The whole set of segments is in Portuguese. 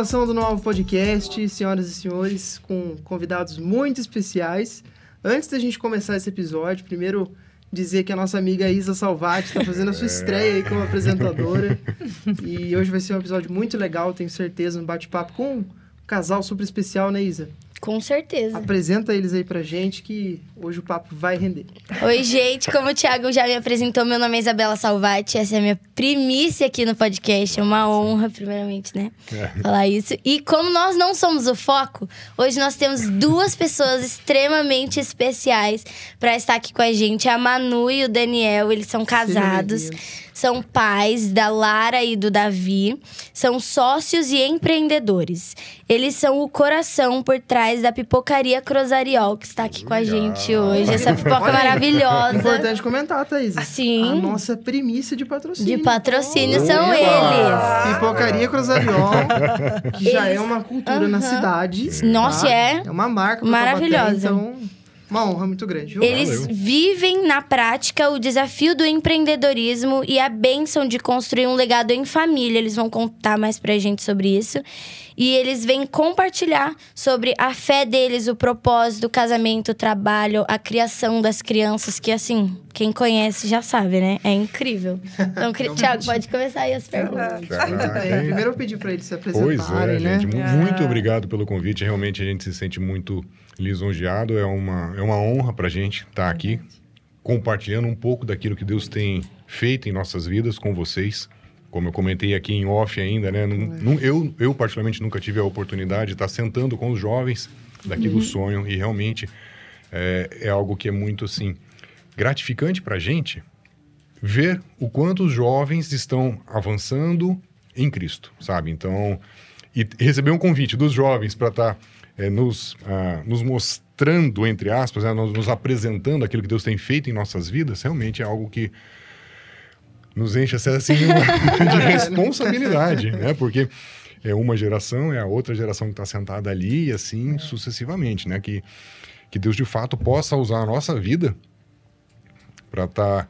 gravação do novo podcast, senhoras e senhores, com convidados muito especiais. Antes da gente começar esse episódio, primeiro dizer que a nossa amiga Isa Salvati está fazendo a sua estreia aí como apresentadora. E hoje vai ser um episódio muito legal, tenho certeza, um bate-papo com um casal super especial, né, Isa? Com certeza. Apresenta eles aí pra gente que hoje o papo vai render. Oi, gente. Como o Thiago já me apresentou, meu nome é Isabela Salvati. Essa é a minha primícia aqui no podcast. É uma honra, primeiramente, né? Falar isso. E como nós não somos o foco, hoje nós temos duas pessoas extremamente especiais pra estar aqui com a gente. A Manu e o Daniel, eles são casados. São pais da Lara e do Davi. São sócios e empreendedores. Eles são o coração por trás da Pipocaria Crosariol, que está aqui com a gente hoje. Essa pipoca maravilhosa. Importante comentar, Thaís. Sim. A nossa primícia de patrocínio. De patrocínio são eles. Pipocaria Crosariol, que já é uma cultura na cidade. Nossa, tá? é uma marca maravilhosa. Então, uma honra muito grande. Viu? Eles vivem na prática o desafio do empreendedorismo e a bênção de construir um legado em família. Eles vão contar mais pra gente sobre isso. E eles vêm compartilhar sobre a fé deles, o propósito, o casamento, o trabalho, a criação das crianças, que assim, quem conhece já sabe, né? É incrível. Então, Thiago, pode começar aí as perguntas. Primeiro eu pedi para eles se apresentarem, pois é, né? gente. Muito obrigado pelo convite. Realmente a gente se sente muito lisonjeado. É uma honra pra gente estar aqui compartilhando um pouco daquilo que Deus tem feito em nossas vidas com vocês. Como eu comentei aqui em off ainda, né? Eu particularmente nunca tive a oportunidade de estar sentando com os jovens daqui do sonho. E realmente é algo que é muito, assim, gratificante pra gente ver o quanto os jovens estão avançando em Cristo, sabe? Então, e receber um convite dos jovens para estar nos mostrando, entre aspas, né? Nos apresentando aquilo que Deus tem feito em nossas vidas, realmente é algo que nos enche assim, de responsabilidade, né? Porque é uma geração, é a outra geração que está sentada ali, e assim sucessivamente, né? Que Deus, de fato, possa usar a nossa vida para estar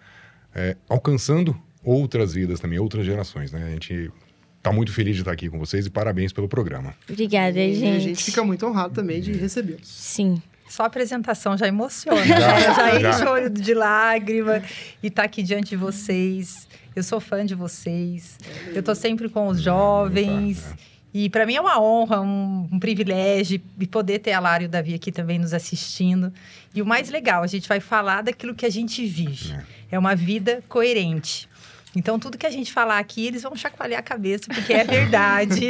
alcançando outras vidas também, outras gerações, né? A gente está muito feliz de estar aqui com vocês e parabéns pelo programa. Obrigada, gente. E a gente fica muito honrado também de recebê-los. Sim. Só a apresentação já emociona, já enche o olho de lágrima e tá aqui diante de vocês. Eu sou fã de vocês, eu tô sempre com os jovens. E para mim é uma honra, um privilégio de poder ter a Lara e o Davi aqui também nos assistindo. E o mais legal, a gente vai falar daquilo que a gente vive. É uma vida coerente. Então, tudo que a gente falar aqui, eles vão chacoalhar a cabeça, porque é verdade.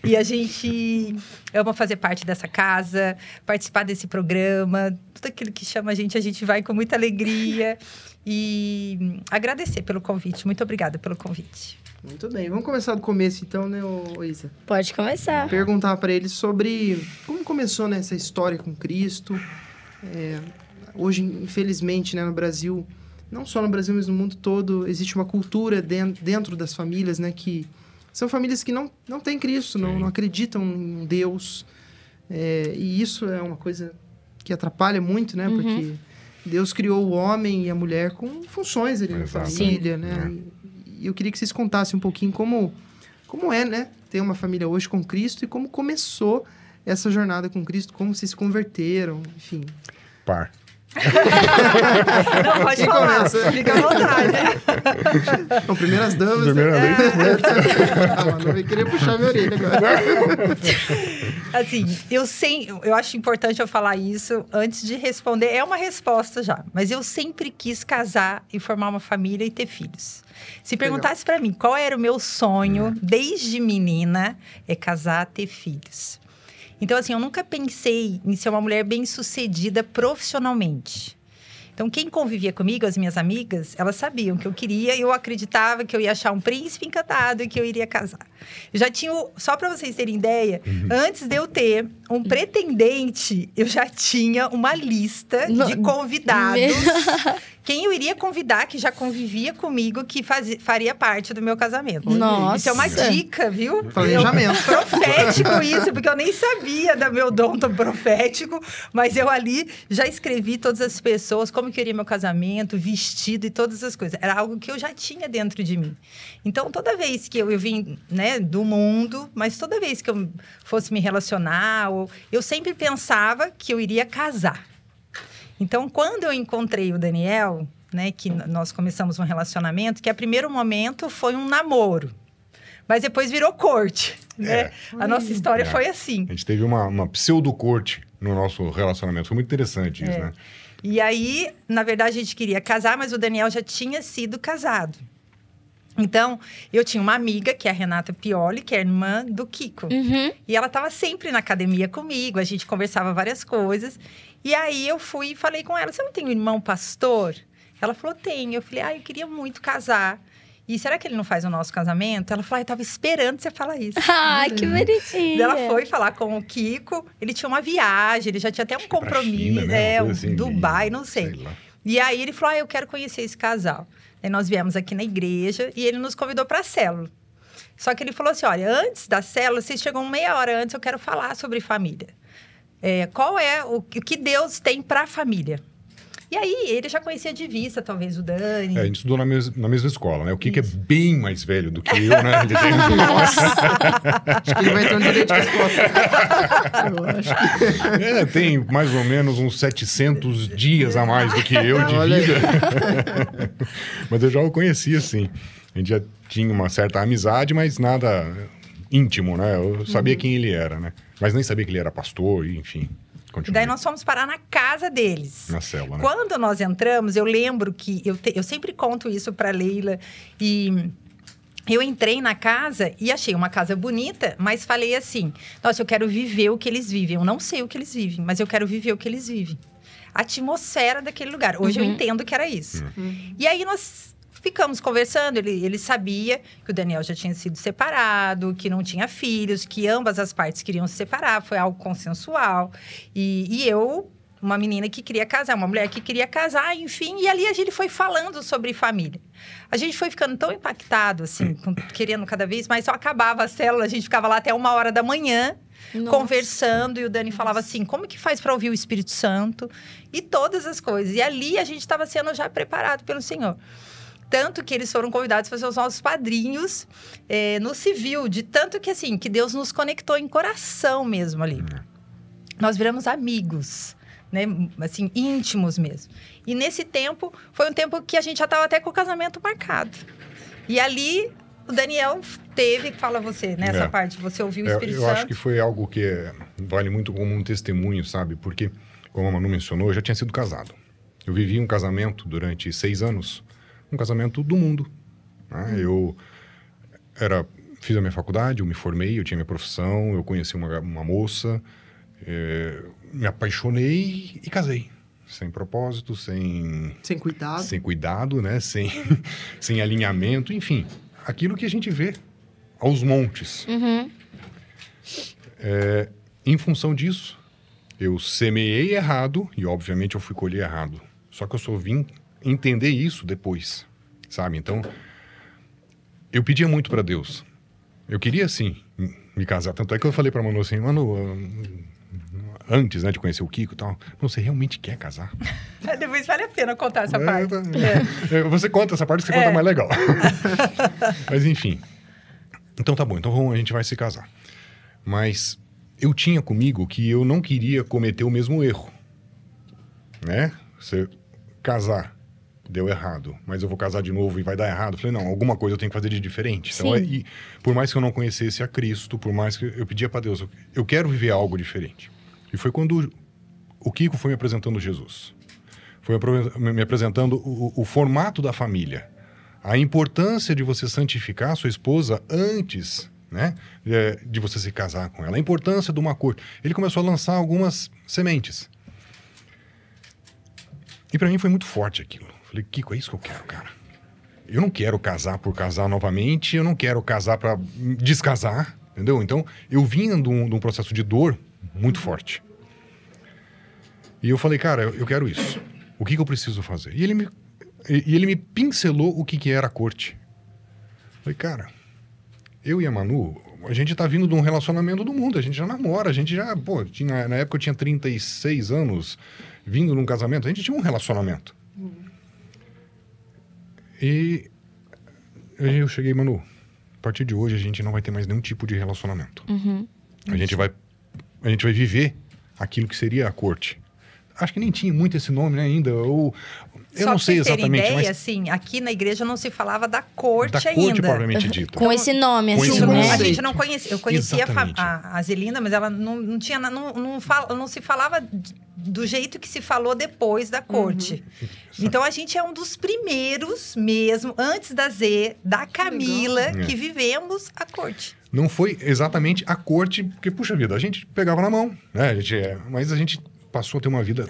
E a gente ama fazer parte dessa casa, participar desse programa. Tudo aquilo que chama a gente vai com muita alegria. E agradecer pelo convite. Muito obrigada pelo convite. Muito bem. Vamos começar do começo, então, né, Isa? Pode começar. Perguntar para eles sobre como começou, né, essa história com Cristo. Hoje, infelizmente, né, no Brasil... Não só no Brasil, mas no mundo todo, existe uma cultura dentro das famílias, né? Que são famílias que não têm Cristo, não acreditam em Deus. E isso é uma coisa que atrapalha muito, né? Porque Deus criou o homem e a mulher com funções ali na família, né? E eu queria que vocês contassem um pouquinho como é, né? Ter uma família hoje com Cristo e como começou essa jornada com Cristo, como vocês se converteram, enfim. Par. Não, pode falar, fica à vontade. Então, primeiras damas. Primeira vez. Não vai querer puxar minha orelha agora. Assim, eu acho importante eu falar isso antes de responder. É uma resposta já, mas eu sempre quis casar e formar uma família e ter filhos. Se perguntasse para mim qual era o meu sonho desde menina, é casar, ter filhos. Então, assim, eu nunca pensei em ser uma mulher bem-sucedida profissionalmente. Então, quem convivia comigo, as minhas amigas, elas sabiam que eu queria e eu acreditava que eu ia achar um príncipe encantado e que eu iria casar. Eu já tinha, só para vocês terem ideia, antes de eu ter um pretendente, eu já tinha uma lista de convidados quem eu iria convidar, que já convivia comigo, que faria parte do meu casamento. Nossa. Isso é uma dica, viu? Planejamento. Profético isso, porque eu nem sabia do meu dom tão profético, mas eu ali já escrevi todas as pessoas, como que eu iria meu casamento, vestido e todas as coisas. Era algo que eu já tinha dentro de mim. Então, toda vez que eu vim, né, do mundo, mas toda vez que eu fosse me relacionar, eu sempre pensava que eu iria casar. Então, quando eu encontrei o Daniel, né, que nós começamos um relacionamento, que a primeiro momento foi um namoro, mas depois virou corte, né? A nossa história foi assim. A gente teve uma pseudo-corte no nosso relacionamento. Foi muito interessante isso, né? E aí, na verdade, a gente queria casar, mas o Daniel já tinha sido casado. Então, eu tinha uma amiga, que é a Renata Pioli, que é irmã do Kiko. E ela estava sempre na academia comigo, a gente conversava várias coisas. E aí, eu fui e falei com ela, você não tem um irmão pastor? Ela falou, tem. Eu falei, eu queria muito casar. E será que ele não faz o nosso casamento? Ela falou, eu tava esperando você falar isso. Ai, que bonitinha. Ela foi falar com o Kiko, ele tinha uma viagem, ele já tinha até um compromisso, China, né? Assim, Dubai, não sei. E aí, ele falou, eu quero conhecer esse casal. Aí nós viemos aqui na igreja e ele nos convidou para a célula. Só que ele falou assim, olha, antes da célula, vocês chegam meia hora antes, eu quero falar sobre família. Qual é o que Deus tem para a família? E aí, ele já conhecia de vista, talvez, o Dani. A gente estudou na mesma escola, né? O Kiko é bem mais velho do que eu, né? Ele tem... Acho que ele vai ter um direito de resposta. Eu acho que... tem mais ou menos uns 700 dias a mais do que eu de vida. Mas eu já o conhecia, sim. A gente já tinha uma certa amizade, mas nada íntimo, né? Eu sabia quem ele era, né? Mas nem sabia que ele era pastor, enfim... E daí nós fomos parar na casa deles. Na célula, né? Quando nós entramos, eu lembro que... Eu sempre conto isso pra Leila. E eu entrei na casa e achei uma casa bonita, mas falei assim... Nossa, eu quero viver o que eles vivem. Eu não sei o que eles vivem, mas eu quero viver o que eles vivem. A atmosfera daquele lugar. Hoje eu entendo que era isso. E aí nós... Ficamos conversando, ele sabia que o Daniel já tinha sido separado, que não tinha filhos, que ambas as partes queriam se separar, foi algo consensual. E eu, uma menina que queria casar, uma mulher que queria casar, enfim, e ali a gente foi falando sobre família. A gente foi ficando tão impactado, assim, querendo cada vez mais, só acabava a célula, a gente ficava lá até 1h da manhã, conversando, e o Dani falava assim, como que faz para ouvir o Espírito Santo? E todas as coisas. E ali a gente estava sendo já preparado pelo Senhor. Tanto que eles foram convidados para ser os nossos padrinhos no civil. De tanto que, assim, que Deus nos conectou em coração mesmo ali. Nós viramos amigos, né? Assim, íntimos mesmo. E nesse tempo, foi um tempo que a gente já estava até com o casamento marcado. E ali, o Daniel fala você, né? Essa parte, você ouviu o Espírito Santo. Eu acho que foi algo que vale muito como um testemunho, sabe? Porque, como a Manu mencionou, eu já tinha sido casado. Eu vivi um casamento durante 6 anos. Um casamento do mundo. Né? Eu fiz a minha faculdade, eu me formei, eu tinha minha profissão, eu conheci uma moça, me apaixonei e casei. Sem propósito, sem cuidado. Sem cuidado, né? Sem alinhamento, enfim. Aquilo que a gente vê aos montes. Em função disso, eu semeei errado e, obviamente, eu fui colher errado. Só que eu só vim entender isso depois, sabe? Então, eu pedia muito para Deus. Eu queria, sim, me casar. Tanto é que eu falei para Manu assim, Manu, antes, né, de conhecer o Kiko e tal, você realmente quer casar? Depois vale a pena contar essa parte. Você conta essa parte que você conta mais legal. Mas, enfim. Então, tá bom. Então, a gente vai se casar. Mas eu tinha comigo que eu não queria cometer o mesmo erro. Né? Você casar deu errado, mas eu vou casar de novo e vai dar errado. Eu falei, não, alguma coisa eu tenho que fazer de diferente. Então, por mais que eu não conhecesse a Cristo, por mais que eu pedia para Deus, eu quero viver algo diferente. E foi quando o Kiko foi me apresentando Jesus. Foi me apresentando o formato da família. A importância de você santificar a sua esposa antes, né, de você se casar com ela. A importância de uma corte. Ele começou a lançar algumas sementes. E para mim foi muito forte aquilo. Falei, Kiko, é isso que eu quero, cara. Eu não quero casar por casar novamente, eu não quero casar para descasar, entendeu? Então, eu vinha de um processo de dor muito forte. E eu falei, cara, eu quero isso. O que eu preciso fazer? E ele E ele me pincelou o que era a corte. Falei, cara, eu e a Manu, a gente tá vindo de um relacionamento do mundo, a gente já namora, a gente já, na época eu tinha 36 anos, vindo num casamento, a gente tinha um relacionamento. E eu cheguei, Manu, a partir de hoje a gente não vai ter mais nenhum tipo de relacionamento. A gente vai viver aquilo que seria a corte. Acho que nem tinha muito esse nome, né, ainda. Eu não sei exatamente. Ideia, mas assim, aqui na igreja não se falava da corte ainda. Da corte, propriamente dita. Com esse nome, Com assim, esse né? nome. A gente não conhecia. Eu conhecia Exatamente. a Zelinda, mas ela não tinha... Não se falava do jeito que se falou depois da corte. Então, a gente é um dos primeiros mesmo, antes da Z, da Camila, que vivemos a corte. Não foi exatamente a corte, porque, puxa vida, a gente pegava na mão, né? Mas a gente passou a ter uma vida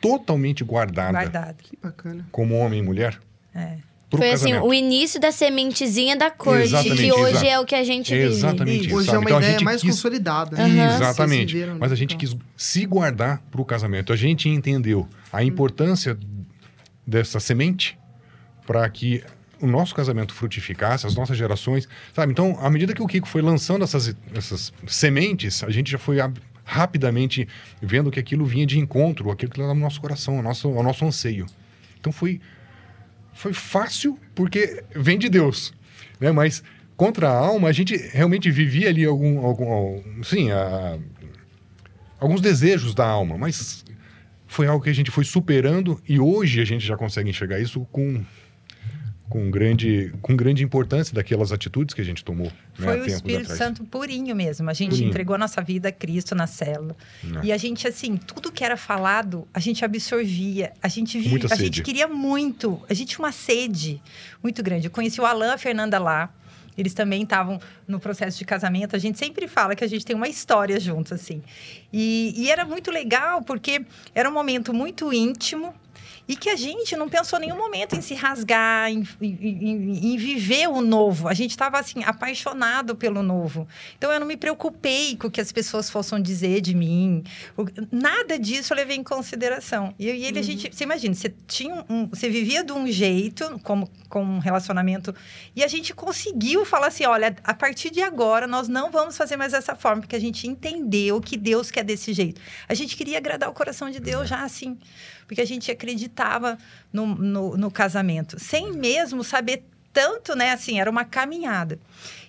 totalmente guardada. Que bacana. Como homem e mulher. Foi assim, o início da sementezinha da corte, que hoje é o que a gente vive. Exatamente isso. Hoje é uma então, ideia mais consolidada. Exatamente. Mas a gente quis se guardar para o casamento. A gente entendeu a importância dessa semente para que o nosso casamento frutificasse, as nossas gerações, sabe? Então, à medida que o Kiko foi lançando essas sementes, a gente já foi rapidamente vendo que aquilo vinha de encontro, aquilo que estava no nosso coração, ao nosso anseio. Então, foi fácil, porque vem de Deus, né? Mas contra a alma, a gente realmente vivia ali alguns desejos da alma, mas foi algo que a gente foi superando e hoje a gente já consegue enxergar isso com grande importância daquelas atitudes que a gente tomou. Foi o Espírito Santo purinho mesmo. A gente entregou a nossa vida a Cristo na célula. E a gente, assim, tudo que era falado, a gente absorvia. A gente vivia, a gente queria muito. A gente tinha uma sede muito grande. Eu conheci o Alan e a Fernanda lá. Eles também estavam no processo de casamento. A gente sempre fala que a gente tem uma história juntos, assim. E era muito legal, porque era um momento muito íntimo. E que a gente não pensou em nenhum momento em se rasgar, em viver o novo. A gente estava, assim, apaixonado pelo novo. Então, eu não me preocupei com o que as pessoas fossem dizer de mim. Nada disso eu levei em consideração. E ele, a gente... Você imagina, você vivia de um jeito, com um relacionamento, e a gente conseguiu falar assim, olha, a partir de agora, nós não vamos fazer mais dessa forma, porque a gente entendeu que Deus quer desse jeito. A gente queria agradar o coração de Deus já assim... Porque a gente acreditava no casamento, sem mesmo saber tanto, né? Assim, era uma caminhada.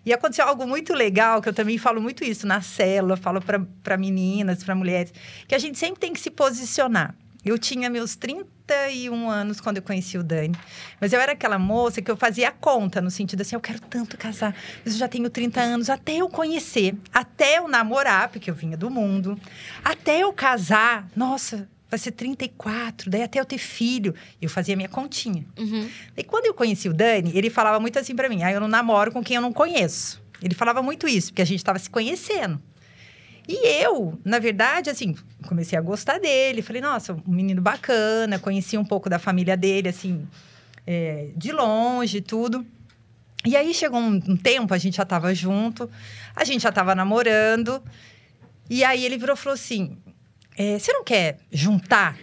E aconteceu algo muito legal, que eu também falo muito isso na célula, falo para meninas, para mulheres, que a gente sempre tem que se posicionar. Eu tinha meus 31 anos quando eu conheci o Dani. Mas eu era aquela moça que eu fazia a conta, no sentido assim, eu quero tanto casar. Mas eu já tenho 30 anos, até eu conhecer, até eu namorar, porque eu vinha do mundo, até eu casar, nossa... vai ser 34, daí até eu ter filho. Eu fazia minha continha. E quando eu conheci o Dani, ele falava muito assim pra mim, eu não namoro com quem eu não conheço. Ele falava muito isso, porque a gente tava se conhecendo. E eu, na verdade, assim, comecei a gostar dele. Falei, nossa, um menino bacana. Conheci um pouco da família dele, assim, de longe e tudo. E aí, chegou um tempo, a gente já tava junto. A gente já tava namorando. E aí, ele virou e falou assim... você não quer juntar?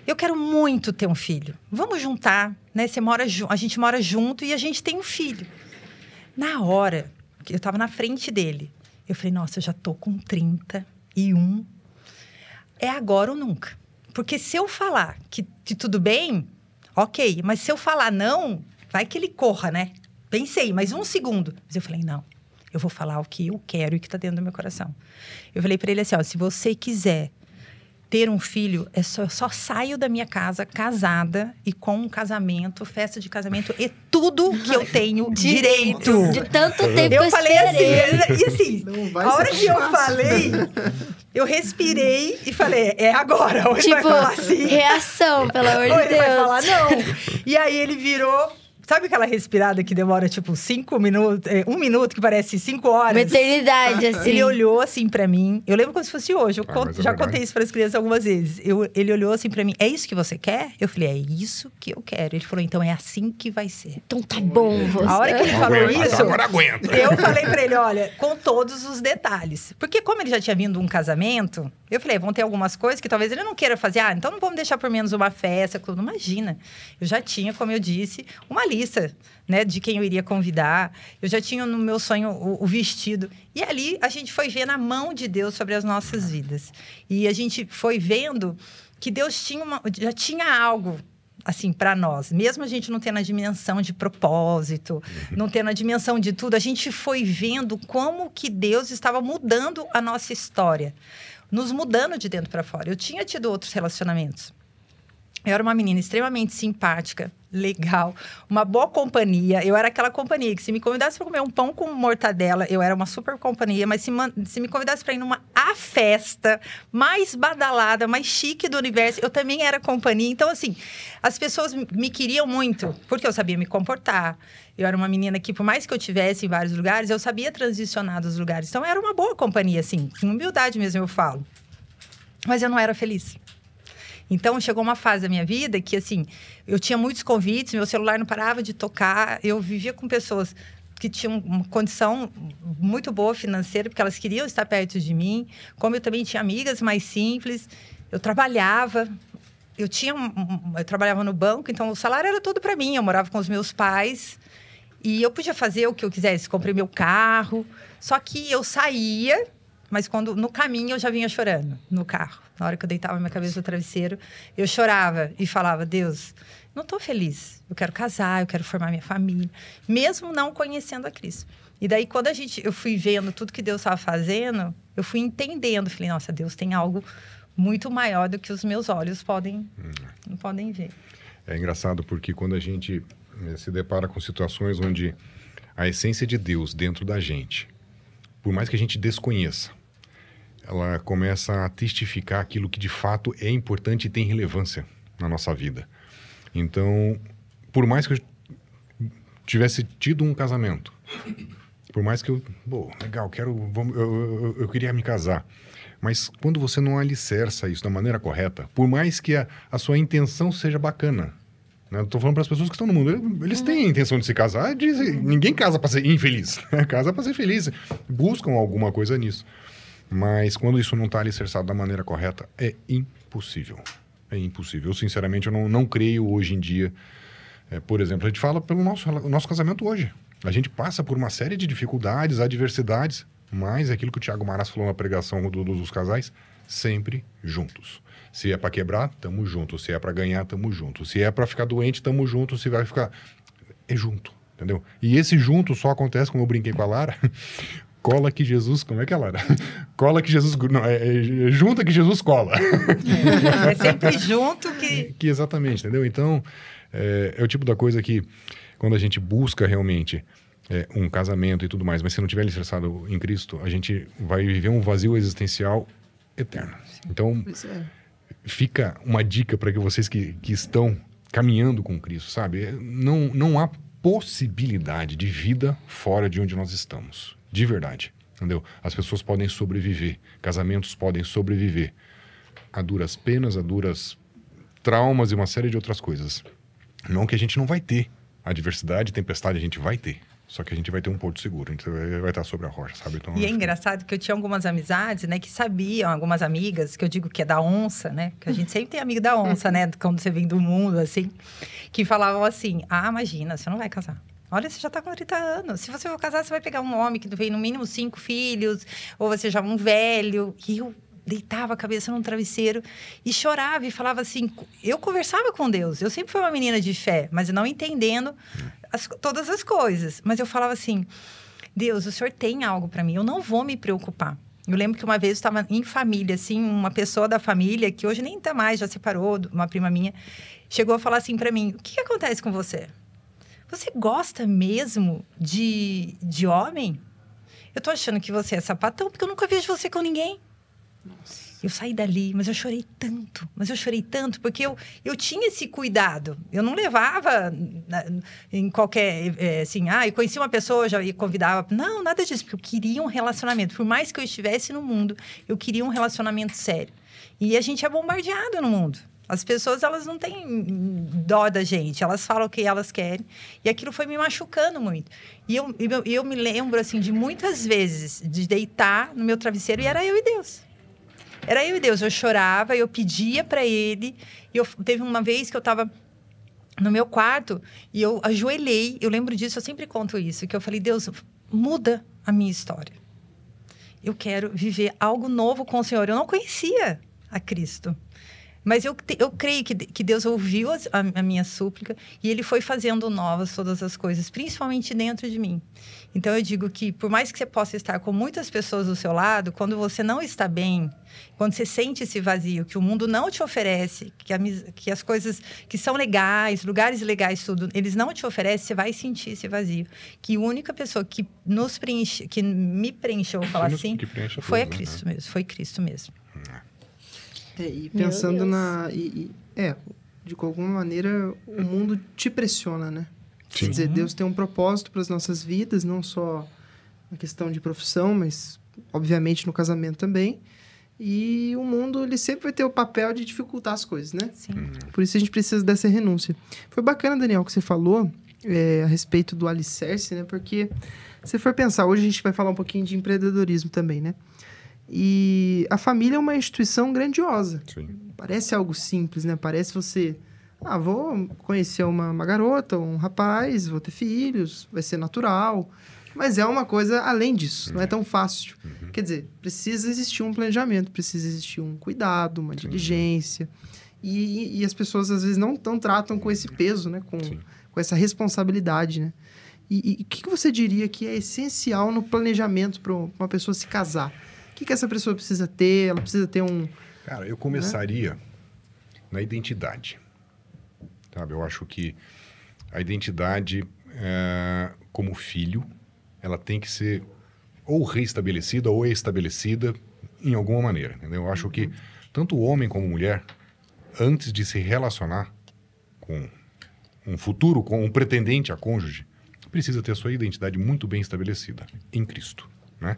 Eu quero muito ter um filho. Vamos juntar, né? A gente mora junto e a gente tem um filho. Na hora, eu estava na frente dele. Eu falei, nossa, eu já tô com 31. É agora ou nunca. Porque se eu falar que tudo bem, ok. Mas se eu falar não, vai que ele corra, né? Pensei, mas um segundo. Mas eu falei, não. Eu vou falar o que eu quero e o que está dentro do meu coração. Eu falei para ele assim, se você quiser ter um filho, eu só saio da minha casa casada e com um casamento, festa de casamento e tudo que eu tenho direito. De tanto tempo eu falei assim, e assim, a hora que eu falei, eu respirei e falei, é agora, hoje vai falar assim. Reação, pelo amor de Deus. Ele vai falar não. E aí ele virou, Sabe aquela respirada que demora, tipo, 5 minutos... 1 minuto, que parece 5 horas? Uma eternidade, assim. Ele olhou assim pra mim. Eu lembro como se fosse hoje. Eu já contei verdade. isso para as crianças algumas vezes. Ele olhou assim pra mim. É isso que você quer? Eu falei, é isso que eu quero. Ele falou, então é assim que vai ser. Então tá bom, você. A hora que ele falou isso... Agora aguenta. Eu falei pra ele, olha, com todos os detalhes. Porque como ele já tinha vindo um casamento, eu falei, vão ter algumas coisas que talvez ele não queira fazer. Ah, então não vamos deixar por menos uma festa. Tudo. Imagina. Eu já tinha, como eu disse, uma lista, né, de quem eu iria convidar. Eu já tinha no meu sonho o vestido. E ali a gente foi vendo a mão de Deus sobre as nossas vidas. E a gente foi vendo que Deus já tinha algo assim para nós. Mesmo a gente não tendo a dimensão de propósito, não tendo a dimensão de tudo, a gente foi vendo como que Deus estava mudando a nossa história. Nos mudando de dentro para fora. Eu tinha tido outros relacionamentos. Eu era uma menina extremamente simpática, legal, uma boa companhia. Eu era aquela companhia que se me convidasse para comer um pão com mortadela, eu era uma super companhia, mas se me convidasse para ir numa festa mais badalada, mais chique do universo, eu também era companhia. Então, assim, as pessoas me queriam muito, porque eu sabia me comportar. Eu era uma menina que, por mais que eu tivesse em vários lugares, eu sabia transicionar dos lugares. Então, eu era uma boa companhia, assim, com humildade mesmo eu falo. Mas eu não era feliz. Então, chegou uma fase da minha vida que, assim, eu tinha muitos convites, meu celular não parava de tocar, eu vivia com pessoas que tinham uma condição muito boa financeira, porque elas queriam estar perto de mim, como eu também tinha amigas mais simples, eu trabalhava, eu trabalhava no banco, então o salário era todo para mim, eu morava com os meus pais, e eu podia fazer o que eu quisesse, comprei meu carro, só que eu saía, mas no caminho eu já vinha chorando, no carro. Na hora que eu deitava minha cabeça no travesseiro, eu chorava e falava, Deus, não estou feliz. Eu quero casar, eu quero formar minha família. Mesmo não conhecendo a Cristo. E daí, quando eu fui vendo tudo que Deus estava fazendo, eu fui entendendo. Falei, nossa, Deus tem algo muito maior do que os meus olhos não podem ver. É engraçado porque quando a gente se depara com situações onde a essência de Deus dentro da gente, por mais que a gente desconheça, ela começa a testificar aquilo que de fato é importante e tem relevância na nossa vida. Então, por mais que eu tivesse tido um casamento, por mais que legal, eu queria me casar, mas quando você não alicerça isso da maneira correta, por mais que a sua intenção seja bacana, né? Eu tô falando para as pessoas que estão no mundo, eles têm a intenção de se casar, ninguém casa para ser infeliz, casa para ser feliz, buscam alguma coisa nisso. Mas quando isso não está alicerçado da maneira correta, é impossível. É impossível. Eu, sinceramente, eu não creio hoje em dia. Por exemplo, a gente fala pelo nosso casamento hoje. A gente passa por uma série de dificuldades, adversidades, mas é aquilo que o Thiago Maras falou na pregação dos casais, sempre juntos. Se é para quebrar, tamo junto. Se é para ganhar, tamo junto. Se é para ficar doente, tamo junto. Se vai ficar... É junto, entendeu? E esse junto só acontece, como eu brinquei com a Lara... Cola que Jesus... Como é que é, Lara? Cola que Jesus... Não, junta que Jesus cola. É sempre junto que... Exatamente, entendeu? Então, é o tipo da coisa que, quando a gente busca realmente um casamento e tudo mais, mas se não tiver alicerçado em Cristo, a gente vai viver um vazio existencial eterno. Então, fica uma dica para que vocês que estão caminhando com Cristo, sabe? Não há possibilidade de vida fora de onde nós estamos. De verdade, entendeu? As pessoas podem sobreviver, casamentos podem sobreviver a duras penas, a duras traumas e uma série de outras coisas. Não que a gente não vai ter adversidade, tempestade, a gente vai ter. Só que a gente vai ter um porto seguro, a gente vai estar sobre a rocha, sabe? Então, e é engraçado que eu tinha algumas amizades, né, que sabiam, algumas amigas, que eu digo que é da onça, né? Que a gente sempre tem amigo da onça, né? Quando você vem do mundo, assim, que falavam assim, imagina, você não vai casar. Olha, você já está com 30 anos. Se você for casar, você vai pegar um homem que tem no mínimo 5 filhos, ou você já é um velho. E eu deitava a cabeça num travesseiro e chorava e falava assim... Eu conversava com Deus. Eu sempre fui uma menina de fé, mas não entendendo todas as coisas. Mas eu falava assim, Deus, o Senhor tem algo para mim. Eu não vou me preocupar. Eu lembro que uma vez eu estava em família, assim, uma pessoa da família, que hoje nem está mais, já separou, uma prima minha, chegou a falar assim para mim, o que acontece com você? Você gosta mesmo de homem? Eu tô achando que você é sapatão, porque eu nunca vejo você com ninguém. Nossa. Eu saí dali, mas eu chorei tanto, porque eu tinha esse cuidado. Eu não levava em qualquer, assim, eu conheci uma pessoa, já convidava. Não, nada disso, porque eu queria um relacionamento. Por mais que eu estivesse no mundo, eu queria um relacionamento sério. E a gente é bombardeado no mundo. As pessoas, elas não têm dó da gente, elas falam o que elas querem. E aquilo foi me machucando muito. E eu me lembro, assim, de muitas vezes, de deitar no meu travesseiro e era eu e Deus. Era eu e Deus. Eu chorava, eu pedia para ele. Teve uma vez que eu estava no meu quarto e eu ajoelhei. Eu lembro disso, eu sempre conto isso. Que eu falei, Deus, muda a minha história. Eu quero viver algo novo com o Senhor. Eu não conhecia a Cristo. Mas eu creio que Deus ouviu a minha súplica e Ele foi fazendo novas todas as coisas, principalmente dentro de mim. Então, eu digo que, por mais que você possa estar com muitas pessoas do seu lado, quando você não está bem, quando você sente esse vazio, que o mundo não te oferece, que as coisas que são legais, lugares legais, tudo, eles não te oferecem, você vai sentir esse vazio. Que a única pessoa que me preencheu, vou falar assim, foi a Cristo mesmo, foi Cristo mesmo. E pensando de alguma maneira, o mundo te pressiona, né? Sim. Quer dizer, Deus tem um propósito para as nossas vidas, não só na questão de profissão, mas, obviamente, no casamento também. E o mundo, ele sempre vai ter o papel de dificultar as coisas, né? Sim. Por isso a gente precisa dessa renúncia. Foi bacana, Daniel, que você falou a respeito do alicerce, né? Porque, se for pensar, hoje a gente vai falar um pouquinho de empreendedorismo também, né? E a família é uma instituição grandiosa. Sim. Parece algo simples, né? Parece você... vou conhecer uma garota, um rapaz, vou ter filhos, vai ser natural. Mas é uma coisa além disso, não é tão fácil. Quer dizer, precisa existir um planejamento, precisa existir um cuidado, uma diligência. E as pessoas, às vezes, não tratam com esse peso, né? Com essa responsabilidade, né? E o que você diria que é essencial no planejamento para uma pessoa se casar? O que essa pessoa precisa ter? Ela precisa ter um... Cara, eu começaria na identidade. Sabe? Eu acho que a identidade, como filho, ela tem que ser ou reestabelecida ou estabelecida em alguma maneira. Entendeu? Eu acho que tanto o homem como a mulher, antes de se relacionar com um futuro, com um pretendente a cônjuge, precisa ter a sua identidade muito bem estabelecida em Cristo, né?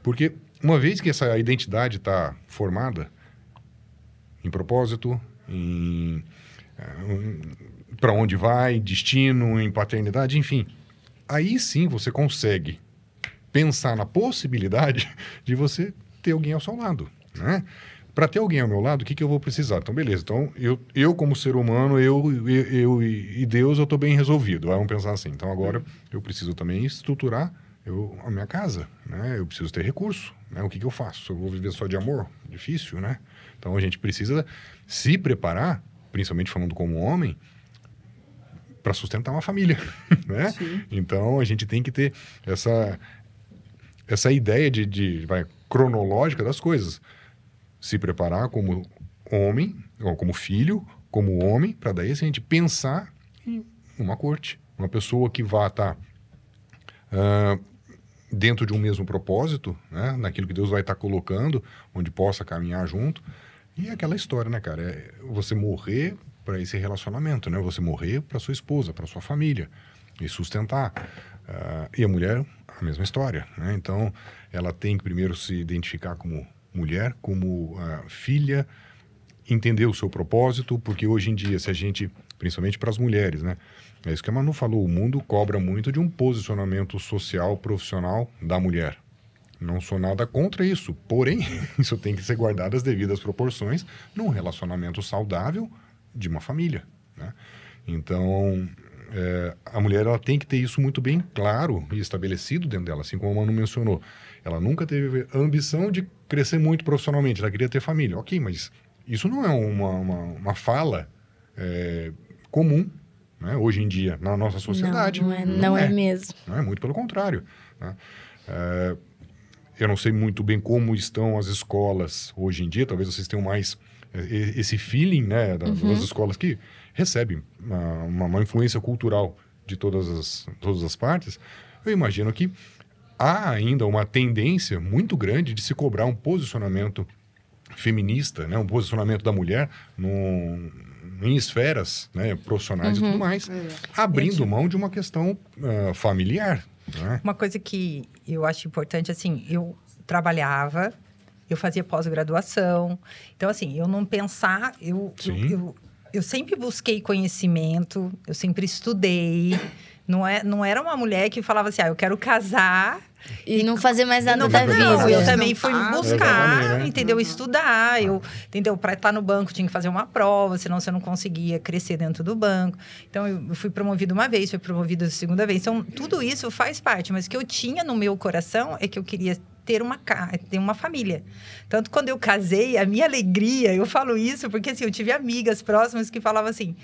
Porque uma vez que essa identidade está formada em propósito, em para onde vai, destino, em paternidade, enfim, aí sim você consegue pensar na possibilidade de você ter alguém ao seu lado, né? Para ter alguém ao meu lado, o que eu vou precisar? Então, beleza. Então, eu como ser humano, eu e Deus, eu estou bem resolvido. Vamos pensar assim. Então, agora, eu preciso também estruturar a minha casa, né? Eu preciso ter recurso, né? O que eu faço? Eu vou viver só de amor? Difícil, né? Então, a gente precisa se preparar, principalmente falando como homem, para sustentar uma família, né? Sim. Então, a gente tem que ter essa ideia cronológica das coisas. Se preparar como homem, ou como filho, como homem, para daí a gente pensar em uma corte. Uma pessoa que vá estar dentro de um mesmo propósito, né? Naquilo que Deus vai estar colocando, onde possa caminhar junto. E aquela história, né, cara? É você morrer para esse relacionamento, né? Você morrer para sua esposa, para sua família e sustentar. E a mulher, a mesma história, né? Então, ela tem que primeiro se identificar como mulher, como filha, entender o seu propósito, porque hoje em dia, se a gente, principalmente para as mulheres, né? É isso que a Manu falou, o mundo cobra muito de um posicionamento social, profissional da mulher. Não sou nada contra isso, porém, isso tem que ser guardado as devidas proporções num relacionamento saudável de uma família, né? Então, a mulher ela tem que ter isso muito bem claro e estabelecido dentro dela, assim como a Manu mencionou. Ela nunca teve a ambição de crescer muito profissionalmente, ela queria ter família. Ok, mas isso não é uma fala comum, né, hoje em dia, na nossa sociedade. Não é mesmo. Não é, muito pelo contrário, né? Eu não sei muito bem como estão as escolas hoje em dia, talvez vocês tenham mais esse feeling, né, das escolas que recebem uma influência cultural de todas as partes. Eu imagino que há ainda uma tendência muito grande de se cobrar um posicionamento feminista, né? Um posicionamento da mulher em esferas, né, profissionais e tudo mais, abrindo mão de uma questão familiar. Né? Uma coisa que eu acho importante, assim, eu trabalhava, eu fazia pós-graduação. Então, assim, eu não pensar... Eu sempre busquei conhecimento, eu sempre estudei. Não era uma mulher que falava assim, eu quero casar... E não fazer mais nada da vida. Não, eu também fui buscar, né? entendeu? Estudar. Entendeu? Para estar no banco, tinha que fazer uma prova, senão você não conseguia crescer dentro do banco. Então, eu fui promovida uma vez, fui promovida a segunda vez. Então, tudo isso faz parte. Mas o que eu tinha no meu coração é que eu queria ter uma família. Tanto quando eu casei, a minha alegria, eu falo isso porque, assim, eu tive amigas próximas que falavam assim...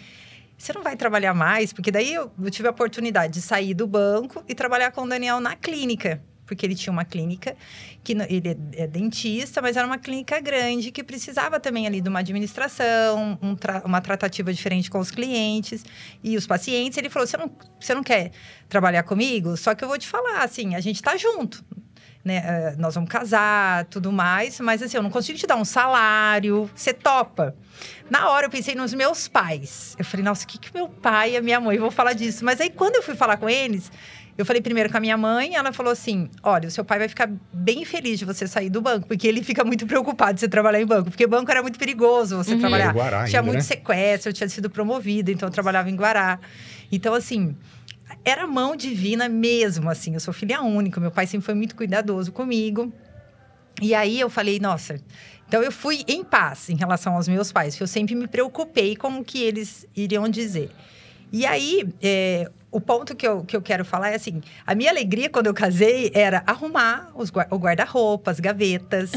Você não vai trabalhar mais? Porque daí eu tive a oportunidade de sair do banco e trabalhar com o Daniel na clínica. Porque ele tinha uma clínica, que ele é dentista, mas era uma clínica grande, que precisava também ali de uma administração, uma tratativa diferente com os clientes e os pacientes. Ele falou, você não quer trabalhar comigo? Só que eu vou te falar, assim, a gente tá junto. Né? Nós vamos casar, tudo mais, mas assim, eu não consigo te dar um salário, você topa? Na hora eu pensei nos meus pais. Eu falei, nossa, o que meu pai e a minha mãe vão falar disso? Mas aí quando eu fui falar com eles, eu falei primeiro com a minha mãe, ela falou assim, olha, o seu pai vai ficar bem feliz de você sair do banco, porque ele fica muito preocupado de você trabalhar em banco, porque banco era muito perigoso você trabalhar. Guará tinha ainda, muito né? sequestro, eu tinha sido promovida, então eu trabalhava em Guará. Então, assim... Era mão divina mesmo, assim. Eu sou filha única. Meu pai sempre foi muito cuidadoso comigo. E aí, eu falei, nossa... Então, eu fui em paz em relação aos meus pais. Porque eu sempre me preocupei com o que eles iriam dizer. E aí, o ponto que eu quero falar é assim... A minha alegria, quando eu casei, era arrumar o guarda-roupa, as gavetas.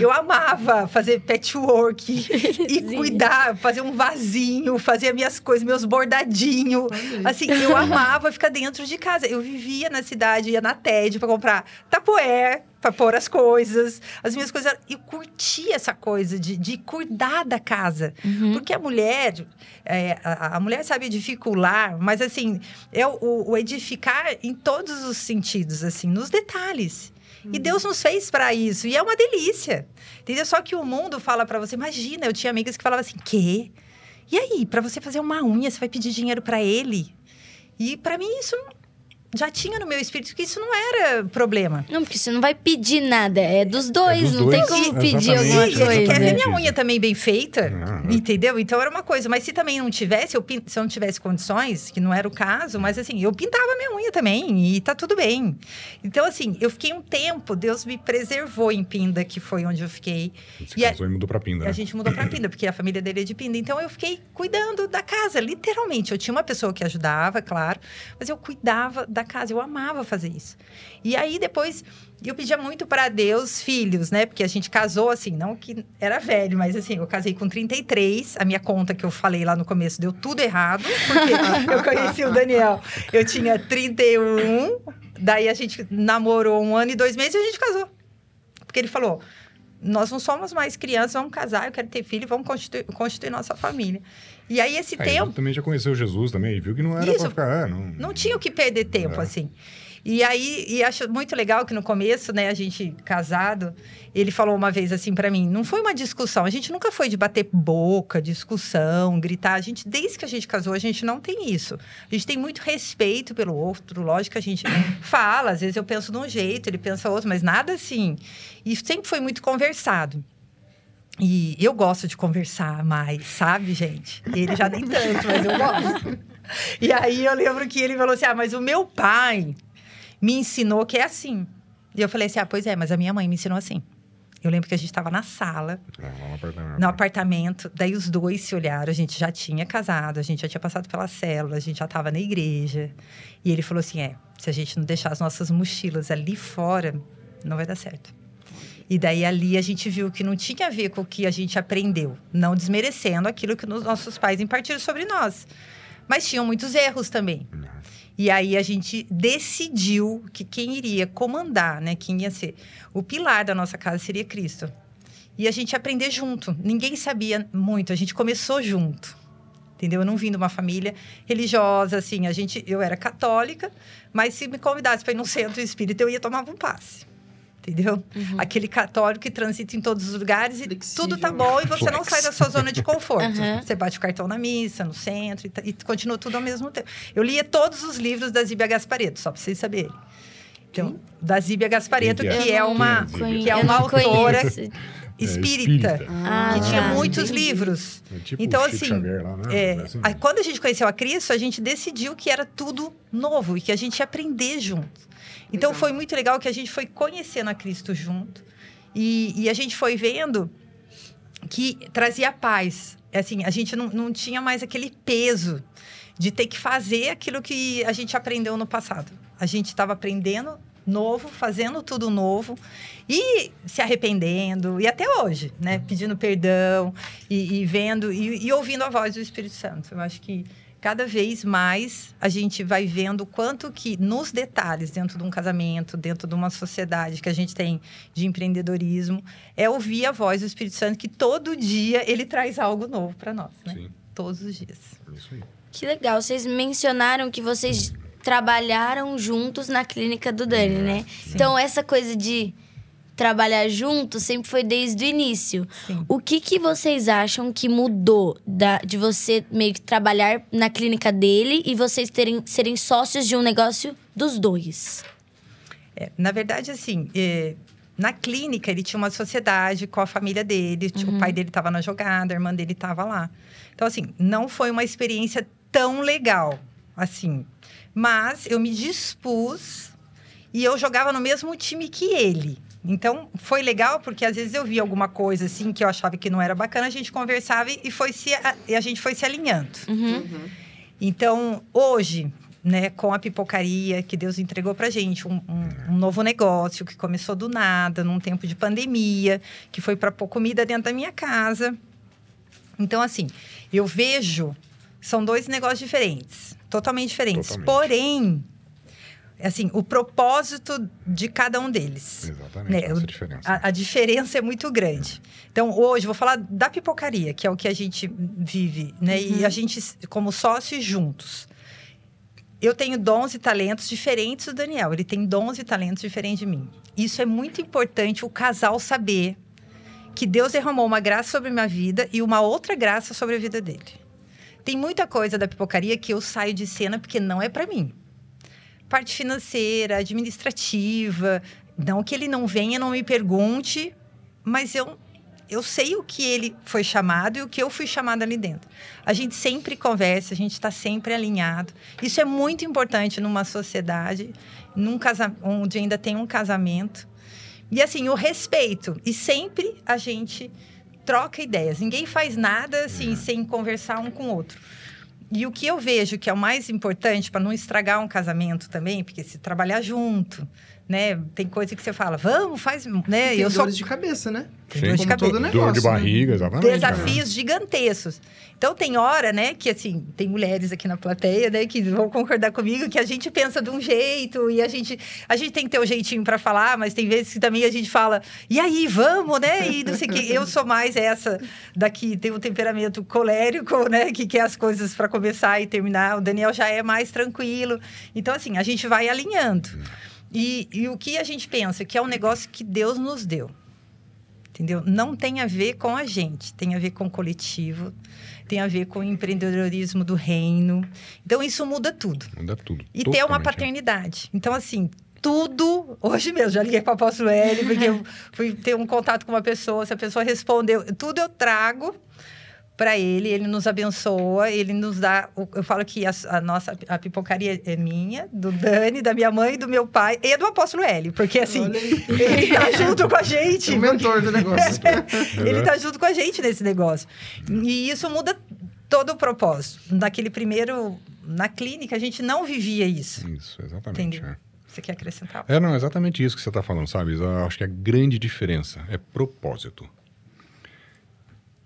Eu amava fazer patchwork e cuidar, fazer um vasinho, fazer minhas coisas, meus bordadinhos. Assim, eu amava ficar dentro de casa. Eu vivia na cidade, ia na TED para comprar Tupperware, para pôr as coisas, as minhas coisas. Eu curtia essa coisa de cuidar da casa. Porque a mulher, a mulher sabe edificar, mas assim, é o edificar em todos os sentidos, assim, nos detalhes. E Deus nos fez para isso. E é uma delícia. Entendeu? Só que o mundo fala para você... Imagina, eu tinha amigas que falavam assim... Quê? E aí, para você fazer uma unha, você vai pedir dinheiro para ele? E para mim, isso já tinha no meu espírito que isso não era problema. Não, porque você não vai pedir nada. É dos dois. dos não dois. tem como pedir Exatamente. alguma E ele coisa. quer ver minha unha também bem feita, entendeu? Então, era uma coisa. Mas se também não tivesse, se eu não tivesse condições, que não era o caso, mas assim, eu pintava minha unha também e tá tudo bem. Então, assim, eu fiquei um tempo, Deus me preservou em Pinda, que foi onde eu fiquei. Você casou e mudou pra Pinda, né? A gente mudou pra Pinda, porque a família dele é de Pinda. Então, eu fiquei cuidando da casa, literalmente. Eu tinha uma pessoa que ajudava, claro, mas eu cuidava da casa, eu amava fazer isso. E aí, depois, eu pedia muito para Deus filhos, né? Porque a gente casou, assim, não que era velho, mas assim, eu casei com 33. A minha conta que eu falei lá no começo deu tudo errado, porque eu conheci o Daniel. Eu tinha 31, daí a gente namorou 1 ano e 2 meses e a gente casou. Porque ele falou... Nós não somos mais crianças, vamos casar, eu quero ter filho, vamos constituir nossa família. E aí, esse tempo... Ele também já conheceu Jesus também, e viu que não era pra ficar... Não tinha o que perder tempo, assim. E aí, acho muito legal que no começo, né, a gente casado, ele falou uma vez assim pra mim, não foi uma discussão, a gente nunca foi de bater boca, discussão, gritar. A gente, desde que a gente casou, a gente não tem isso. A gente tem muito respeito pelo outro, lógico que a gente fala, às vezes eu penso de um jeito, ele pensa outro, mas nada assim. E sempre foi muito conversado. E eu gosto de conversar mais, sabe, gente? Ele já nem tanto, mas eu gosto. E aí, eu lembro que ele falou assim, mas o meu pai me ensinou que é assim. E eu falei assim, pois é, mas a minha mãe me ensinou assim. Eu lembro que a gente estava na sala, no apartamento. Daí os dois se olharam, a gente já tinha casado, a gente já tinha passado pela célula, a gente já estava na igreja. E ele falou assim, se a gente não deixar as nossas mochilas ali fora, não vai dar certo. E daí ali a gente viu que não tinha a ver com o que a gente aprendeu. Não desmerecendo aquilo que os nossos pais impartiram sobre nós. Mas tinham muitos erros também. E aí, a gente decidiu que quem iria comandar, né? Quem ia ser o pilar da nossa casa seria Cristo. E a gente ia aprender junto. Ninguém sabia muito. A gente começou junto. Entendeu? Eu não vim de uma família religiosa, assim. Eu era católica, mas se me convidasse para ir num centro espírita, eu ia tomar um passe. entendeu? Aquele católico que transita em todos os lugares e tudo tá bom e você não sai da sua zona de conforto. Você bate o cartão na missa, no centro e continua tudo ao mesmo tempo. Eu lia todos os livros da Zíbia Gasparetto, só para vocês saberem. Então, da Zíbia Gasparetto, que é uma autora espírita, que tinha muitos livros. Tipo então, Chico assim, Xavier lá, né? quando a gente conheceu a Cristo, a gente decidiu que era tudo novo e que a gente ia aprender junto. Então, foi muito legal que a gente foi conhecendo a Cristo junto e a gente foi vendo que trazia paz. Assim, a gente não tinha mais aquele peso de ter que fazer aquilo que a gente aprendeu no passado. A gente estava aprendendo novo, fazendo tudo novo e se arrependendo. E até hoje, né? Pedindo perdão e vendo e ouvindo a voz do Espírito Santo. Eu acho que cada vez mais a gente vai vendo o quanto que nos detalhes dentro de um casamento, dentro de uma sociedade que a gente tem de empreendedorismo, é ouvir a voz do Espírito Santo que todo dia ele traz algo novo para nós, né? Sim. Todos os dias. Isso aí. Que legal. Vocês mencionaram que vocês trabalharam juntos na clínica do Dani, né? Sim. Então, essa coisa de trabalhar junto sempre foi desde o início. Sim. O que vocês acham que mudou de você meio que trabalhar na clínica dele e vocês serem sócios de um negócio dos dois? Na verdade, assim, na clínica ele tinha uma sociedade com a família dele. O pai dele estava na jogada, a irmã dele estava lá. Então, assim, não foi uma experiência tão legal, assim. Mas eu me dispus e eu jogava no mesmo time que ele. Então, foi legal porque às vezes eu via alguma coisa assim que eu achava que não era bacana, a gente conversava e a gente foi se alinhando. Então, hoje, né, com a pipocaria que Deus entregou pra gente, um novo negócio que começou do nada, num tempo de pandemia, que foi para pôr comida dentro da minha casa. Então, assim, eu vejo, são dois negócios diferentes, totalmente diferentes. Porém, assim, o propósito de cada um deles. Exatamente, né? essa diferença. A diferença é muito grande. Então, hoje, vou falar da pipocaria, que é o que a gente vive, né? E a gente, como sócios juntos. Eu tenho dons e talentos diferentes do Daniel. Ele tem dons e talentos diferentes de mim. Isso é muito importante, o casal saber que Deus derramou uma graça sobre a minha vida e uma outra graça sobre a vida dele. Tem muita coisa da pipocaria que eu saio de cena porque não é para mim. Parte financeira, administrativa. Não que ele não venha, não me pergunte, mas eu sei o que ele foi chamado e o que eu fui chamada ali dentro. A gente sempre conversa, a gente está sempre alinhado. Isso é muito importante numa sociedade, onde ainda tem um casamento. E assim, o respeito. E sempre a gente troca ideias. Ninguém faz nada assim, sem conversar um com o outro. E o que eu vejo que é o mais importante para não estragar um casamento também, porque se trabalhar junto, né? Tem coisa que você fala, vamos, faz, né? Tem dores de cabeça, né? Tem dor de cabeça. Todo negócio, dor de barriga, exatamente. Desafios gigantescos. Então, tem hora, né, que assim, tem mulheres aqui na plateia, né, que vão concordar comigo, que a gente pensa de um jeito e a gente tem que ter o jeitinho para falar, mas tem vezes que também a gente fala, e aí, vamos, né? E não sei o quê. Eu sou mais essa daqui, tem um temperamento colérico, né, que quer as coisas para começar e terminar. O Daniel já é mais tranquilo. Então, assim, a gente vai alinhando. E o que a gente pensa? Que é um negócio que Deus nos deu. Entendeu? Não tem a ver com a gente, tem a ver com o coletivo, tem a ver com o empreendedorismo do reino. Então, isso muda tudo. Muda tudo. E ter uma paternidade. Então, assim, tudo... Hoje mesmo, já liguei para o apóstolo Hélio, porque eu fui ter um contato com uma pessoa, se a pessoa respondeu, tudo eu trago para ele nos abençoa, ele nos dá... Eu falo que a pipocaria é minha, do Dani, da minha mãe, do meu pai e do apóstolo Hélio, porque assim, ele tá junto com a gente. O mentor do negócio. Ele tá junto com a gente nesse negócio. E isso muda todo o propósito. Naquele primeiro... Na clínica, a gente não vivia isso. Isso, exatamente. Entendeu? Você quer acrescentar? Não, exatamente isso que você está falando, sabe? Eu acho que a grande diferença é propósito.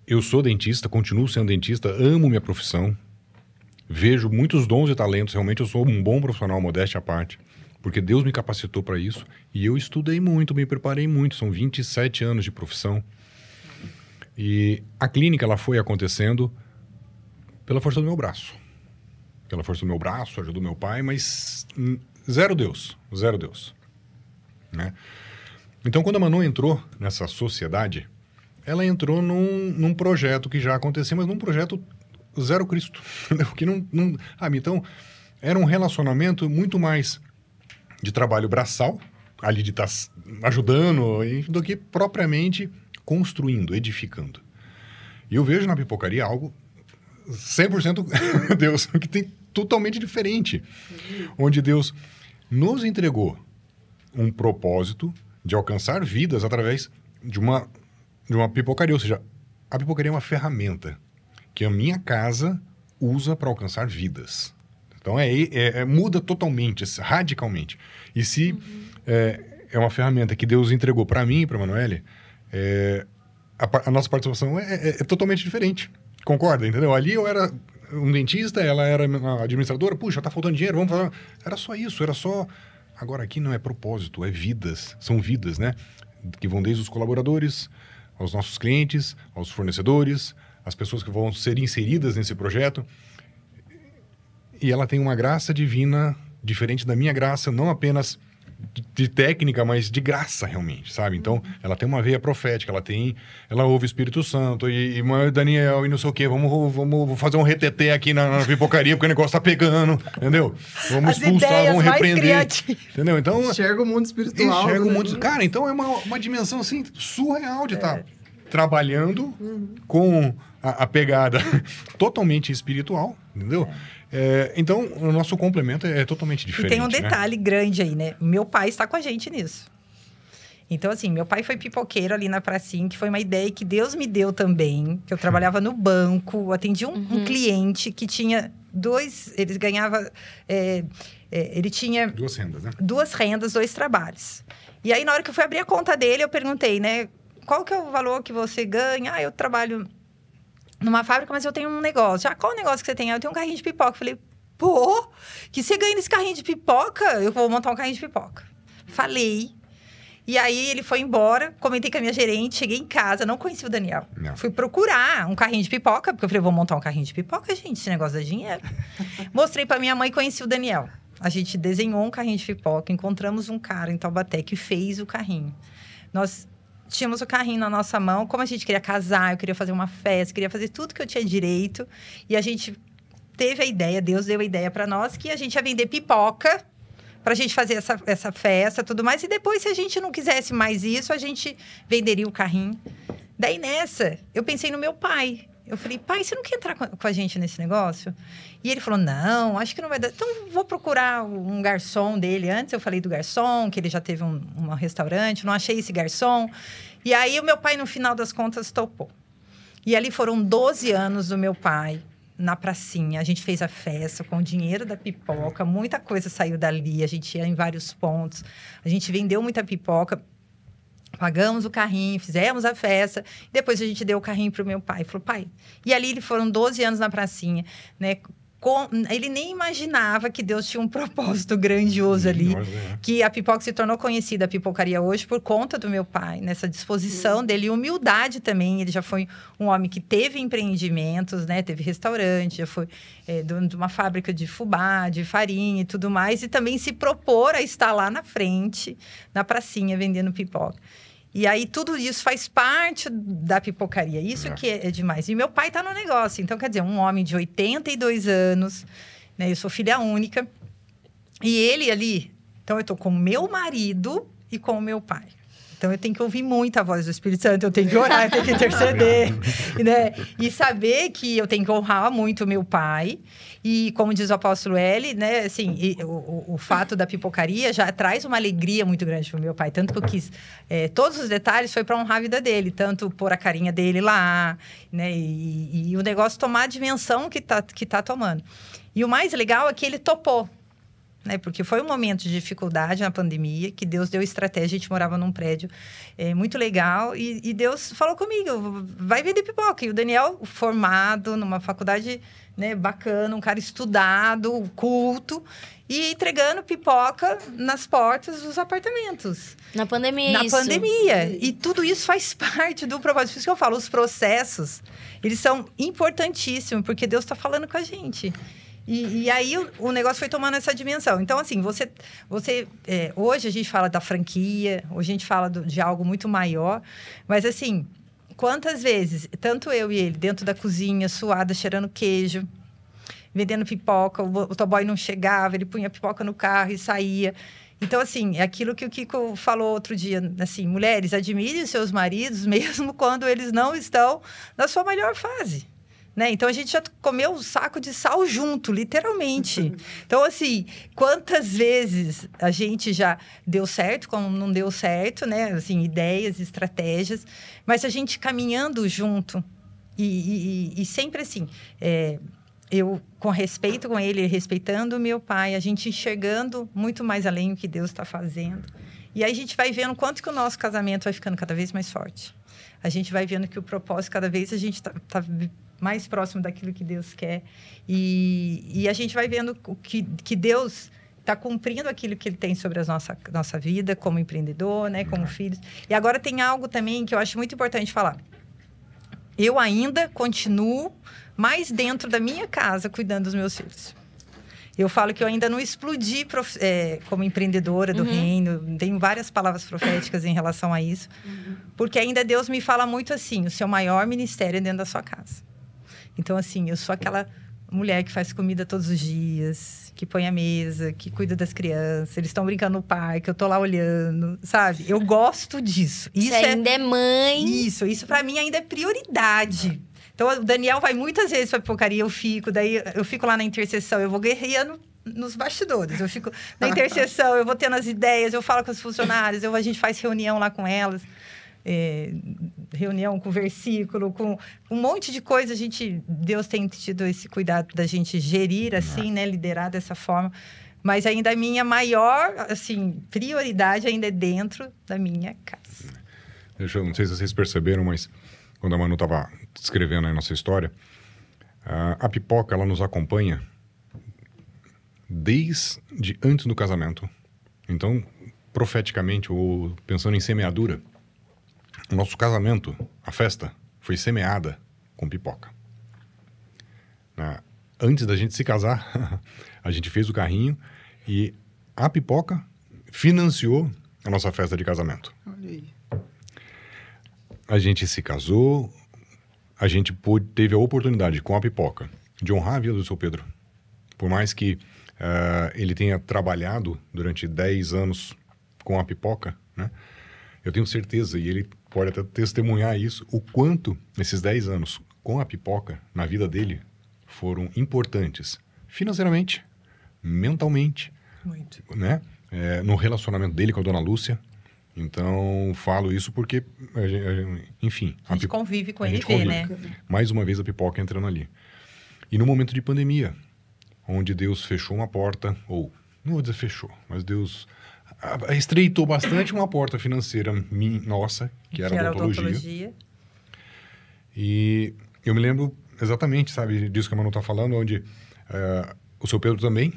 Eu sou dentista, continuo sendo dentista, amo minha profissão, vejo muitos dons e talentos, realmente eu sou um bom profissional, modéstia à parte, porque Deus me capacitou para isso e eu estudei muito, me preparei muito, são 27 anos de profissão. E a clínica, ela foi acontecendo pela força do meu braço. Pela força do meu braço, ajuda do meu pai, mas zero Deus, né? Então, quando a Manu entrou nessa sociedade, ela entrou num projeto que já acontecia, mas num projeto zero Cristo. Que então, era um relacionamento muito mais de trabalho braçal, ali de estar ajudando, do que propriamente construindo, edificando. E eu vejo na pipocaria algo 100% Deus, que tem totalmente diferente. Onde Deus nos entregou um propósito de alcançar vidas através de uma pipocaria. Ou seja, a pipocaria é uma ferramenta que a minha casa usa para alcançar vidas. Então, muda totalmente, radicalmente. E se é uma ferramenta que Deus entregou para mim e para a Manoeli, a nossa participação é totalmente diferente. Concorda? Entendeu? Ali eu era um dentista, ela era uma administradora. Puxa, tá faltando dinheiro, vamos fazer... Era só isso, era só... Agora aqui não é propósito, é vidas. São vidas, né? Que vão desde os colaboradores, aos nossos clientes, aos fornecedores, as pessoas que vão ser inseridas nesse projeto. E ela tem uma graça divina, diferente da minha graça, não apenas de técnica, mas de graça, realmente, sabe? Então, ela tem uma veia profética, ela ouve o Espírito Santo, e Daniel, e não sei o quê, vamos fazer um retetê aqui na pipocaria, porque o negócio tá pegando, entendeu? Vamos expulsar, vamos repreender, entendeu? Então... Enxerga o mundo espiritual. Enxerga o mundo... Cara, então é uma dimensão, assim, surreal de estar trabalhando com a pegada totalmente espiritual, entendeu? Então, o nosso complemento é totalmente diferente. E tem um detalhe grande aí, né? Meu pai está com a gente nisso. Então, assim, meu pai foi pipoqueiro ali na pracinha, que foi uma ideia que Deus me deu também. Que eu trabalhava no banco, atendi um cliente que tinha ele ganhava... ele tinha... 2 rendas, né? 2 rendas, 2 trabalhos. E aí, na hora que eu fui abrir a conta dele, eu perguntei, né? Qual que é o valor que você ganha? Eu trabalho... numa fábrica, mas eu tenho um negócio. Qual o negócio que você tem? Eu tenho um carrinho de pipoca. Eu falei, pô, que você ganha nesse carrinho de pipoca? Eu vou montar um carrinho de pipoca. Falei. E aí, ele foi embora. Comentei com a minha gerente. Cheguei em casa. Não conheci o Daniel. Não. Fui procurar um carrinho de pipoca. Porque eu falei, vou montar um carrinho de pipoca, gente. Esse negócio dá dinheiro. Mostrei pra minha mãe e conheci o Daniel. A gente desenhou um carrinho de pipoca. Encontramos um cara em Taubaté que fez o carrinho. Nós... tínhamos o carrinho na nossa mão. Como a gente queria casar, eu queria fazer uma festa, queria fazer tudo que eu tinha direito. E a gente teve a ideia, Deus deu a ideia para nós, que a gente ia vender pipoca pra gente fazer essa festa, tudo mais. E depois, se a gente não quisesse mais isso, a gente venderia o carrinho. Daí, nessa, eu pensei no meu pai. Eu falei, pai, você não quer entrar com a gente nesse negócio? E ele falou, não, acho que não vai dar. Então, vou procurar um garçom dele. Antes eu falei do garçom, que ele já teve um restaurante. Não achei esse garçom. E aí, o meu pai, no final das contas, topou. E ali foram 12 anos do meu pai na pracinha. A gente fez a festa com o dinheiro da pipoca. Muita coisa saiu dali. A gente ia em vários pontos. A gente vendeu muita pipoca. Pagamos o carrinho, fizemos a festa. Depois a gente deu o carrinho pro meu pai. Falou, pai... E ali foram 12 anos na pracinha, né? Ele nem imaginava que Deus tinha um propósito grandioso ali. Que a pipoca se tornou conhecida, a pipocaria hoje, por conta do meu pai. Nessa disposição dele e humildade também. Ele já foi um homem que teve empreendimentos, né? Teve restaurante, já foi dono de uma fábrica de fubá, de farinha e tudo mais. E também se propor a estar lá na frente, na pracinha, vendendo pipoca. E aí, tudo isso faz parte da pipocaria. Isso que é demais. E meu pai tá no negócio. Então, quer dizer, um homem de 82 anos, né? Eu sou filha única. E ele ali... Então, eu tô com o meu marido e com o meu pai. Então, eu tenho que ouvir muito a voz do Espírito Santo. Eu tenho que orar, eu tenho que interceder. Né? E saber que eu tenho que honrar muito o meu pai. E, como diz o apóstolo L, né? Assim, o fato da pipocaria já traz uma alegria muito grande para o meu pai. Tanto que eu quis... todos os detalhes foi para honrar a vida dele. Tanto pôr a carinha dele lá, né? E o negócio tomar a dimensão que tá tomando. E o mais legal é que ele topou. Né? Porque foi um momento de dificuldade na pandemia, que Deus deu estratégia. A gente morava num prédio muito legal e Deus falou comigo, vai vender pipoca. E o Daniel, formado numa faculdade, né, bacana, um cara estudado, culto, e entregando pipoca nas portas dos apartamentos. Na pandemia, Na pandemia. E tudo isso faz parte do propósito. Por isso que eu falo, os processos, eles são importantíssimos, porque Deus está falando com a gente. E aí o negócio foi tomando essa dimensão. Então, assim, hoje a gente fala da franquia, hoje a gente fala de algo muito maior, mas assim, quantas vezes, tanto eu e ele, dentro da cozinha, suada, cheirando queijo, vendendo pipoca, o motoboy não chegava, ele punha pipoca no carro e saía. Então, assim, é aquilo que o Kiko falou outro dia, assim, mulheres, admirem seus maridos mesmo quando eles não estão na sua melhor fase. Né? Então, a gente já comeu um saco de sal junto, literalmente. Então, assim, quantas vezes a gente já deu certo, como não deu certo, né? Assim, ideias, estratégias. Mas a gente caminhando junto e sempre assim... eu, com respeito com ele, respeitando o meu pai, a gente enxergando muito mais além o que Deus está fazendo. E aí a gente vai vendo quanto que o nosso casamento vai ficando cada vez mais forte. A gente vai vendo que o propósito, cada vez a gente está mais próximo daquilo que Deus quer. E a gente vai vendo que Deus está cumprindo aquilo que Ele tem sobre a nossa vida, como empreendedor, né, como filhos. E agora tem algo também que eu acho muito importante falar. Eu ainda continuo mais dentro da minha casa, cuidando dos meus filhos. Eu falo que eu ainda não explodi como empreendedora do reino. Tenho várias palavras proféticas em relação a isso. Porque ainda Deus me fala muito assim, o seu maior ministério é dentro da sua casa. Então, assim, eu sou aquela mulher que faz comida todos os dias, que põe a mesa, que cuida das crianças. Eles estão brincando no parque, eu tô lá olhando, sabe? Eu gosto disso. Isso ainda é mãe. Isso para mim ainda é prioridade. Então, o Daniel vai muitas vezes pra pipocaria, daí eu fico lá na intercessão, eu vou guerreando nos bastidores. Eu fico na intercessão, eu vou tendo as ideias, eu falo com os funcionários, a gente faz reunião lá com elas. Reunião com versículo, com um monte de coisa. Deus tem tido esse cuidado da gente gerir assim, né? Liderar dessa forma. Mas ainda a minha maior, assim, prioridade ainda é dentro da minha casa. Não sei se vocês perceberam, mas quando a Manu estava descrevendo a nossa história, a pipoca, ela nos acompanha desde antes do casamento. Então, profeticamente, ou pensando em semeadura, o nosso casamento, a festa, foi semeada com pipoca. Antes da gente se casar, a gente fez o carrinho e a pipoca financiou a nossa festa de casamento. Olha aí. A gente se casou, a gente teve a oportunidade, com a pipoca, de honrar a vida do seu Pedro. Por mais que ele tenha trabalhado durante 10 anos com a pipoca, né? Eu tenho certeza, e ele pode até testemunhar isso, o quanto esses 10 anos com a pipoca na vida dele foram importantes financeiramente, mentalmente, muito, né? No relacionamento dele com a dona Lúcia. Então, falo isso porque, enfim... A gente convive com ele e vê, né? Mais uma vez a pipoca entrando ali. E no momento de pandemia, onde Deus fechou uma porta, ou, não vou dizer fechou, mas Deus estreitou bastante uma porta financeira nossa, que era a odontologia. E eu me lembro exatamente, sabe, disso que a Manu está falando, onde o seu Pedro também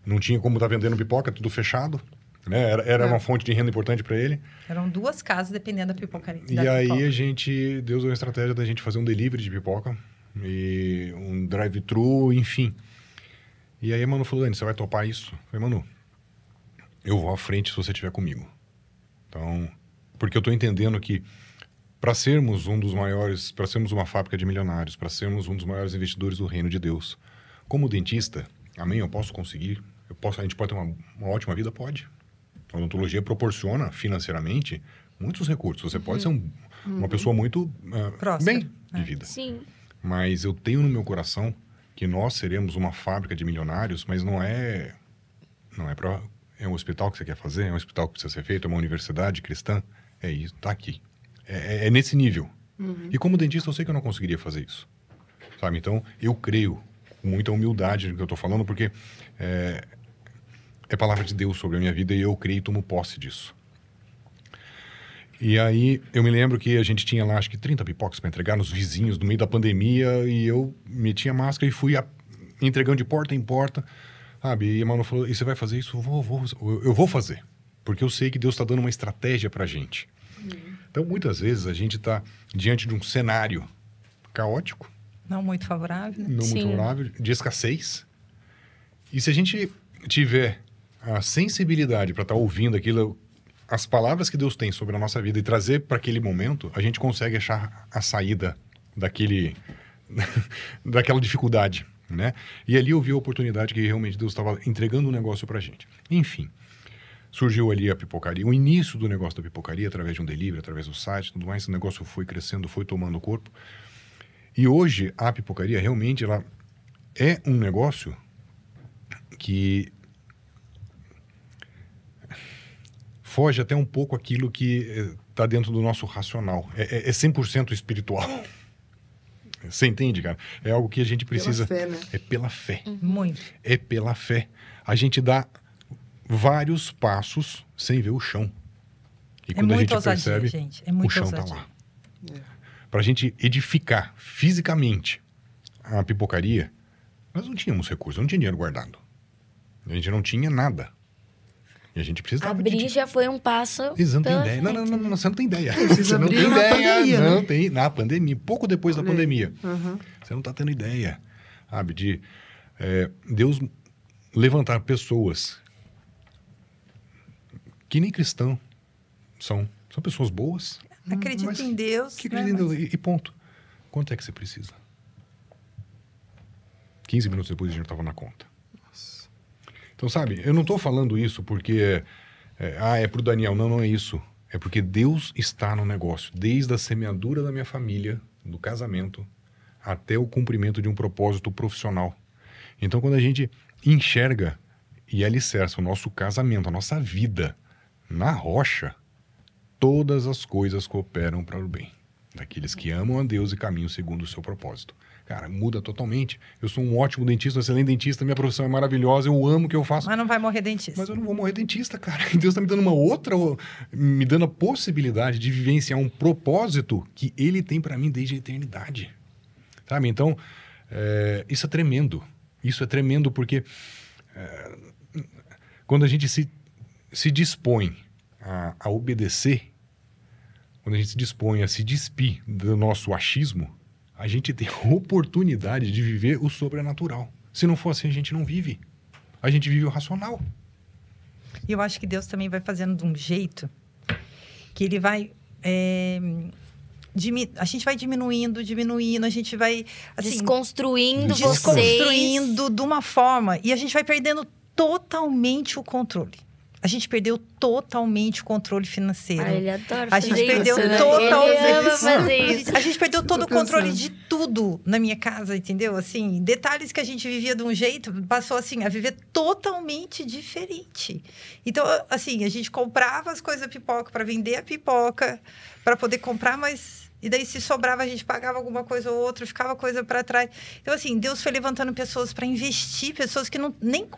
não tinha como estar vendendo pipoca, tudo fechado. Né? Era uma fonte de renda importante para ele. Eram 2 casas dependendo da pipocaria. E aí Deus deu a estratégia da gente fazer um delivery de pipoca e um drive-thru, enfim. E aí a Manu falou, Dani, você vai topar isso? Eu falei, Manu, eu vou à frente se você estiver comigo. Então, porque eu estou entendendo que para sermos um dos maiores, para sermos uma fábrica de milionários, para sermos um dos maiores investidores do reino de Deus, como dentista, amém, eu posso conseguir, a gente pode ter uma ótima vida? Pode. A odontologia proporciona financeiramente muitos recursos. Você pode ser uma pessoa muito bem de vida. Sim. Mas eu tenho no meu coração que nós seremos uma fábrica de milionários, mas não é para... É um hospital que você quer fazer? É um hospital que precisa ser feito? É uma universidade cristã? É isso, tá aqui. É nesse nível. E como dentista, eu sei que eu não conseguiria fazer isso. Sabe? Então, eu creio com muita humildade no que eu estou falando, porque é palavra de Deus sobre a minha vida e eu creio e tomo posse disso. E aí, eu me lembro que a gente tinha lá, acho que 30 pipocas para entregar nos vizinhos no meio da pandemia e eu meti a máscara e fui entregando de porta em porta, sabe? E a Manu falou, e você vai fazer isso? Eu vou fazer, porque eu sei que Deus está dando uma estratégia para a gente. Então, muitas vezes, a gente está diante de um cenário caótico. Não muito favorável, né? Não muito favorável, de escassez. E se a gente tiver a sensibilidade para estar ouvindo aquilo, as palavras que Deus tem sobre a nossa vida e trazer para aquele momento, a gente consegue achar a saída daquela dificuldade, né? E ali eu vi a oportunidade que realmente Deus estava entregando um negócio para a gente. Enfim, surgiu ali a pipocaria, o início do negócio da pipocaria, através de um delivery, através do site, tudo mais, o negócio foi crescendo, foi tomando corpo. E hoje a pipocaria realmente ela é um negócio que foge até um pouco aquilo que está dentro do nosso racional. É 100% espiritual. Você entende, cara? É algo que a gente precisa... Pela fé, né? É pela fé. Muito. É pela fé. A gente dá vários passos sem ver o chão. E quando a gente percebe, gente. É muito o chão ousadia. está lá. Para a gente edificar fisicamente a pipocaria, nós não tínhamos recursos, não tinha dinheiro guardado. A gente não tinha nada. E a gente precisava Abrir já foi um passo. Você não tem pela ideia. frente, Não, você não tem ideia. Vocês abriram na pandemia, não né? tem. Na pandemia, pouco depois da pandemia. Uhum. Você não está tendo ideia, sabe? De Deus levantar pessoas que nem cristão são. São pessoas boas. Acredita em Deus. Que né? acredita em Deus. E ponto. Quanto é que você precisa? 15 minutos depois a gente estava na conta. Então, sabe, eu não estou falando isso porque é pro Daniel. Não, não é isso. É porque Deus está no negócio. Desde a semeadura da minha família, do casamento, até o cumprimento de um propósito profissional. Então, quando a gente enxerga e alicerça o nosso casamento, a nossa vida na rocha, todas as coisas cooperam para o bem daqueles que amam a Deus e caminham segundo o seu propósito. Cara, muda totalmente. Eu sou um ótimo dentista, um excelente dentista, minha profissão é maravilhosa, eu amo o que eu faço. Mas não vai morrer dentista. Mas eu não vou morrer dentista, cara. Deus está me dando me dando a possibilidade de vivenciar um propósito que Ele tem para mim desde a eternidade. Sabe? Então, isso é tremendo. Isso é tremendo porque quando a gente se dispõe a obedecer, quando a gente se dispõe a se despir do nosso achismo, a gente tem a oportunidade de viver o sobrenatural. Se não for assim, a gente não vive. A gente vive o racional. E eu acho que Deus também vai fazendo de um jeito que Ele vai... a gente vai diminuindo, a gente vai... Assim, desconstruindo vocês. Desconstruindo de uma forma. E a gente vai perdendo totalmente o controle. A gente perdeu totalmente o controle financeiro. Ele adora A gente fazer perdeu isso, né? totalmente. Ele ama fazer isso. A gente perdeu todo o controle de tudo na minha casa, entendeu? Assim, detalhes que a gente vivia de um jeito, passou assim a viver totalmente diferente. Então, assim, a gente comprava as coisas da pipoca para vender a pipoca, para poder comprar mais. E daí, se sobrava, a gente pagava alguma coisa ou outra, ficava coisa para trás. Então, assim, Deus foi levantando pessoas para investir, pessoas que nem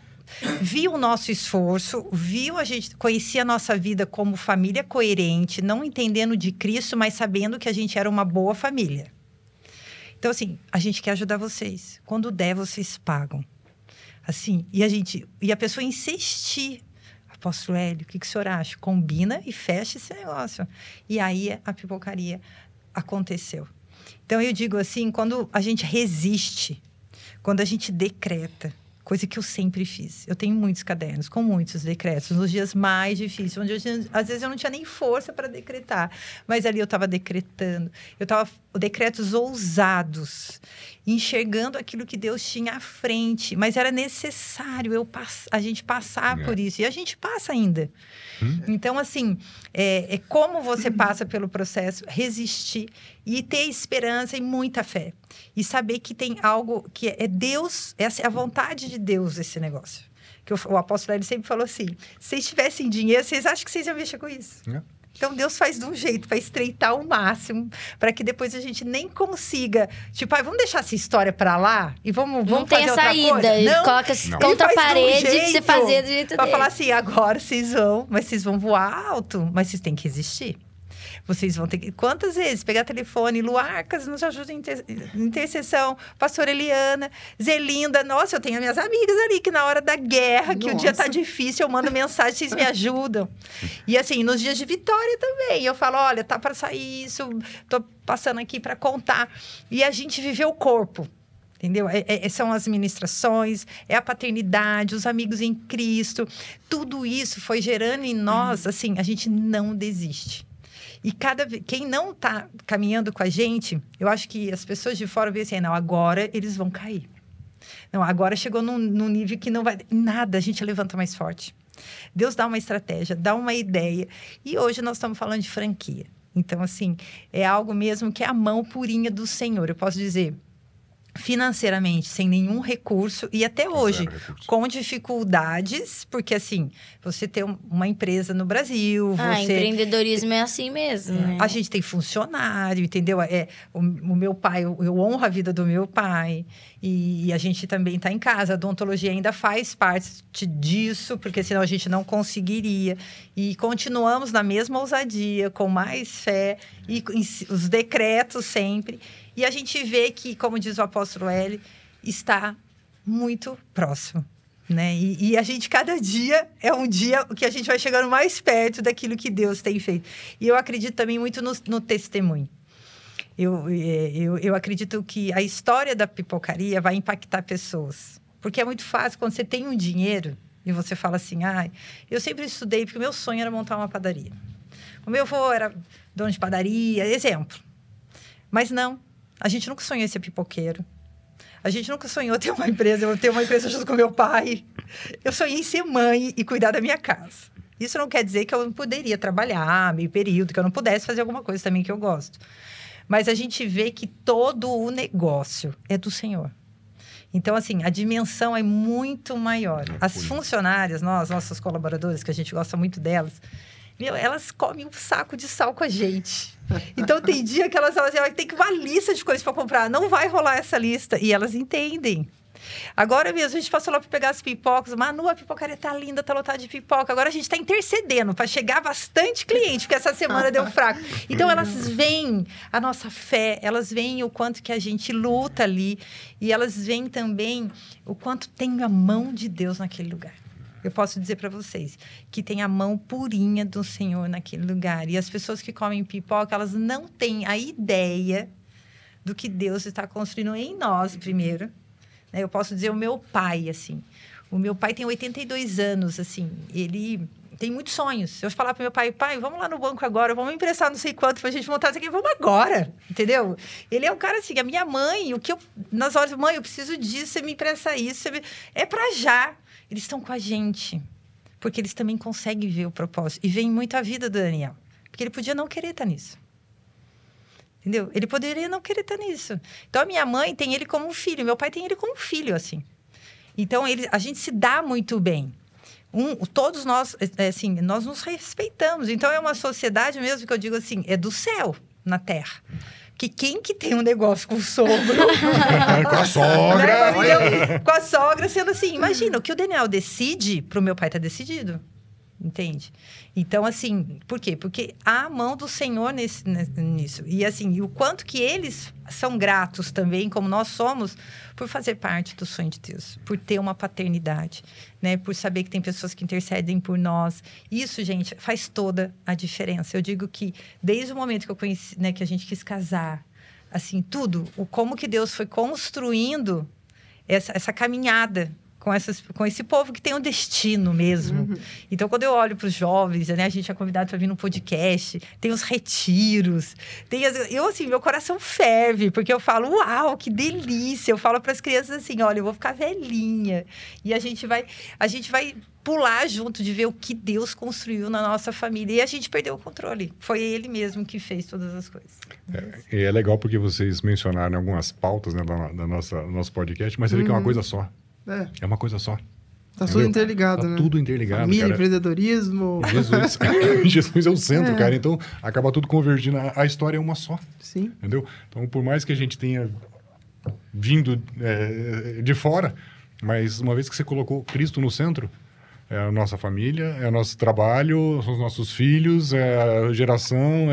viu o nosso esforço, a gente conhecia a nossa vida como família coerente, não entendendo de Cristo, mas sabendo que a gente era uma boa família. Então, assim, a gente quer ajudar vocês. Quando der, vocês pagam. Assim, e a pessoa insistir. Apóstolo Hélio, o que o senhor acha? Combina e fecha esse negócio. E aí, a pipocaria aconteceu. Então, eu digo assim, quando a gente resiste, quando a gente decreta, coisa que eu sempre fiz. Eu tenho muitos cadernos com muitos decretos, nos dias mais difíceis, onde às vezes eu não tinha nem força para decretar, mas ali eu estava decretando. Decretos ousados, enxergando aquilo que Deus tinha à frente, mas era necessário a gente passar por isso, e a gente passa ainda. Então, assim, é como você passa pelo processo, resistir e ter esperança e muita fé. E saber que tem algo que é Deus, é a vontade de Deus esse negócio. Que o apóstolo ele sempre falou assim, se vocês tivessem dinheiro, vocês acham que vocês iam mexer com isso? Então, Deus faz de um jeito para estreitar ao máximo, para que depois a gente nem consiga... Tipo, vamos deixar essa história para lá e vamos não fazer outra saída. coisa? Ele não, coloca contra a parede e você fazer do jeito pra dele. falar assim, agora vocês vão voar alto, mas vocês têm que resistir. Vocês vão ter que... Quantas vezes? Pegar telefone, Luarcas nos ajuda em intercessão, pastora Eliana, Zelinda. Nossa, eu tenho as minhas amigas ali, que na hora da guerra, que o dia tá difícil, eu mando mensagem, vocês me ajudam. E assim, nos dias de vitória também, eu falo, olha, tá para sair isso, tô passando aqui para contar. E a gente viveu o corpo. Entendeu? São as ministrações, é a paternidade, os amigos em Cristo. Tudo isso foi gerando em nós, assim, a gente não desiste. E quem não está caminhando com a gente, eu acho que as pessoas de fora veem assim, não, agora eles vão cair. Não, agora chegou num nível que não vai... Nada, a gente levanta mais forte. Deus dá uma estratégia, dá uma ideia. E hoje nós estamos falando de franquia. Então, assim, é algo mesmo que é a mão purinha do Senhor. Eu posso dizer... financeiramente, sem nenhum recurso, e até hoje, com dificuldades, porque assim, você tem uma empresa no Brasil, empreendedorismo é assim mesmo, né? A gente tem funcionário, entendeu? O meu pai, eu honro a vida do meu pai, e a gente também está em casa, a odontologia ainda faz parte disso, porque senão a gente não conseguiria, e continuamos na mesma ousadia, com mais fé, e os decretos sempre. E a gente vê que, como diz o apóstolo L, está muito próximo, né? E a gente, cada dia, é um dia que a gente vai chegando mais perto daquilo que Deus tem feito. E eu acredito também muito no testemunho. Eu acredito que a história da pipocaria vai impactar pessoas. Porque é muito fácil, quando você tem um dinheiro, e você fala assim, eu sempre estudei, porque o meu sonho era montar uma padaria. O meu avô era dono de padaria, exemplo. Mas não. A gente nunca sonhou em ser pipoqueiro. A gente nunca sonhou ter uma empresa. Eu ter uma empresa junto com meu pai. Eu sonhei em ser mãe e cuidar da minha casa. Isso não quer dizer que eu não poderia trabalhar meio período, que eu não pudesse fazer alguma coisa também que eu gosto. Mas a gente vê que todo o negócio é do Senhor. Então, assim, a dimensão é muito maior. As funcionárias, nossas colaboradoras, que a gente gosta muito delas, elas comem um saco de sal com a gente. Então, tem dia que elas têm que uma lista de coisas para comprar. Não vai rolar essa lista. E elas entendem. Agora mesmo, a gente passou lá para pegar as pipocas. Manu, a pipocaria tá linda, tá lotada de pipoca. Agora a gente tá intercedendo para chegar bastante cliente, porque essa semana deu fraco. Então, elas veem a nossa fé, elas veem o quanto que a gente luta ali. E elas veem também o quanto tem a mão de Deus naquele lugar. Eu posso dizer para vocês que tem a mão purinha do Senhor naquele lugar. E as pessoas que comem pipoca, elas não têm a ideia do que Deus está construindo em nós, primeiro. Eu posso dizer o meu pai, assim. O meu pai tem 82 anos, assim. Ele tem muitos sonhos. Se eu falar para meu pai, vamos lá no banco agora, vamos emprestar não sei quanto para a gente montar isso aqui, vamos agora, entendeu? Ele é um cara assim, a minha mãe, nas horas, mãe, eu preciso disso, você me empresta isso, é para já. Eles estão com a gente, porque eles também conseguem ver o propósito. E veem muito a vida do Daniel, porque ele podia não querer estar nisso. Entendeu? Ele poderia não querer estar nisso. Então, a minha mãe tem ele como um filho, meu pai tem ele como um filho, assim. Então, a gente se dá muito bem. Todos nós, assim, nós nos respeitamos. Então, é uma sociedade mesmo que eu digo assim, é do céu na terra. Que quem que tem um negócio com o sogro... com a sogra! Né? Com a sogra, sendo assim, imagina, o que o Daniel decide, pro meu pai tá decidido. Entende? Então, assim, por quê? Porque há a mão do Senhor nisso. E, assim, e o quanto que eles são gratos também, como nós somos, por fazer parte do sonho de Deus. Por ter uma paternidade, né? Por saber que tem pessoas que intercedem por nós. Isso, gente, faz toda a diferença. Eu digo que, desde o momento que eu conheci, né, que a gente quis casar, assim, tudo, como que Deus foi construindo essa caminhada com esse povo que tem um destino mesmo. Uhum. Então, quando eu olho para os jovens, né, a gente é convidado para vir num podcast, tem os retiros, eu, assim, meu coração ferve, porque eu falo, uau, que delícia! Eu falo para as crianças assim, olha, eu vou ficar velhinha. E a gente vai pular junto de ver o que Deus construiu na nossa família. E a gente perdeu o controle. Foi Ele mesmo que fez todas as coisas. É legal porque vocês mencionaram algumas pautas, né, do nosso podcast, mas você vê que é uma coisa só. É uma coisa só. Tá tudo interligado, né? Tudo interligado, família, cara. Empreendedorismo. Jesus é o centro, cara. Então, acaba tudo convergindo. A história é uma só. Sim. Entendeu? Então, por mais que a gente tenha vindo de fora, mas uma vez que você colocou Cristo no centro, é a nossa família, é o nosso trabalho, são os nossos filhos, é a geração,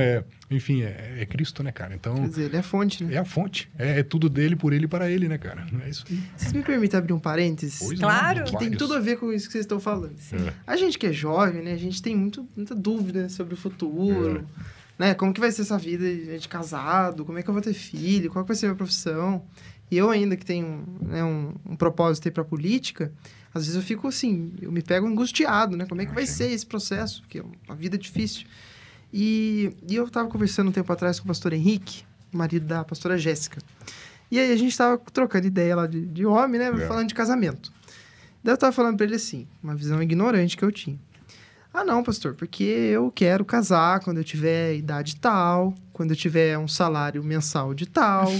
enfim, é Cristo, né, cara? Então, quer dizer, ele é a fonte, né? É a fonte. É tudo dele, por ele e para ele, né, cara? É isso aí. Vocês me permitem abrir um parênteses? Pois claro. Que tem tudo a ver com isso que vocês estão falando. A gente que é jovem, né? A gente tem muita dúvida sobre o futuro, né? Como que vai ser essa vida de casado? Como é que eu vou ter filho? Qual que vai ser a minha profissão? E eu ainda que tenho, né, um propósito aí pra política, às vezes eu fico assim, eu me pego angustiado, né? Como é que vai ser esse processo? Porque a vida é difícil. E eu estava conversando um tempo atrás com o pastor Henrique, marido da pastora Jéssica. E aí a gente estava trocando ideia lá de homem, né? Falando de casamento. Daí eu estava falando para ele assim, uma visão ignorante que eu tinha. Ah, não, pastor, porque eu quero casar quando eu tiver idade tal, quando eu tiver um salário mensal de tal,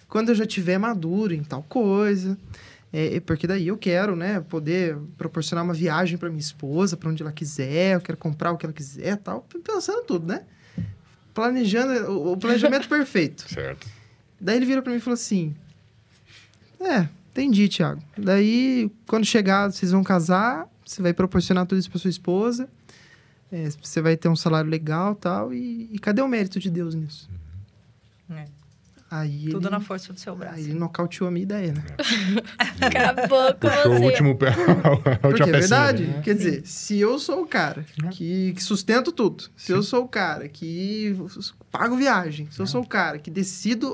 quando eu já tiver maduro em tal coisa. Porque daí eu quero, né, poder proporcionar uma viagem para minha esposa, para onde ela quiser, eu quero comprar o que ela quiser, tal, pensando tudo, né? Planejando o planejamento perfeito. Certo. Daí ele vira para mim e falou assim: entendi, Thiago. Daí, quando chegar, vocês vão casar, você vai proporcionar tudo isso para sua esposa, você vai ter um salário legal, tal, e cadê o mérito de Deus nisso? Aí tudo na força do seu braço. Aí ele nocauteou a minha ideia, né? Acabou com Puxou você. o último pé. Porque é verdade. Né? Quer dizer, se eu sou o cara que sustento tudo, se eu sou o cara que pago viagem, se eu sou o cara que decido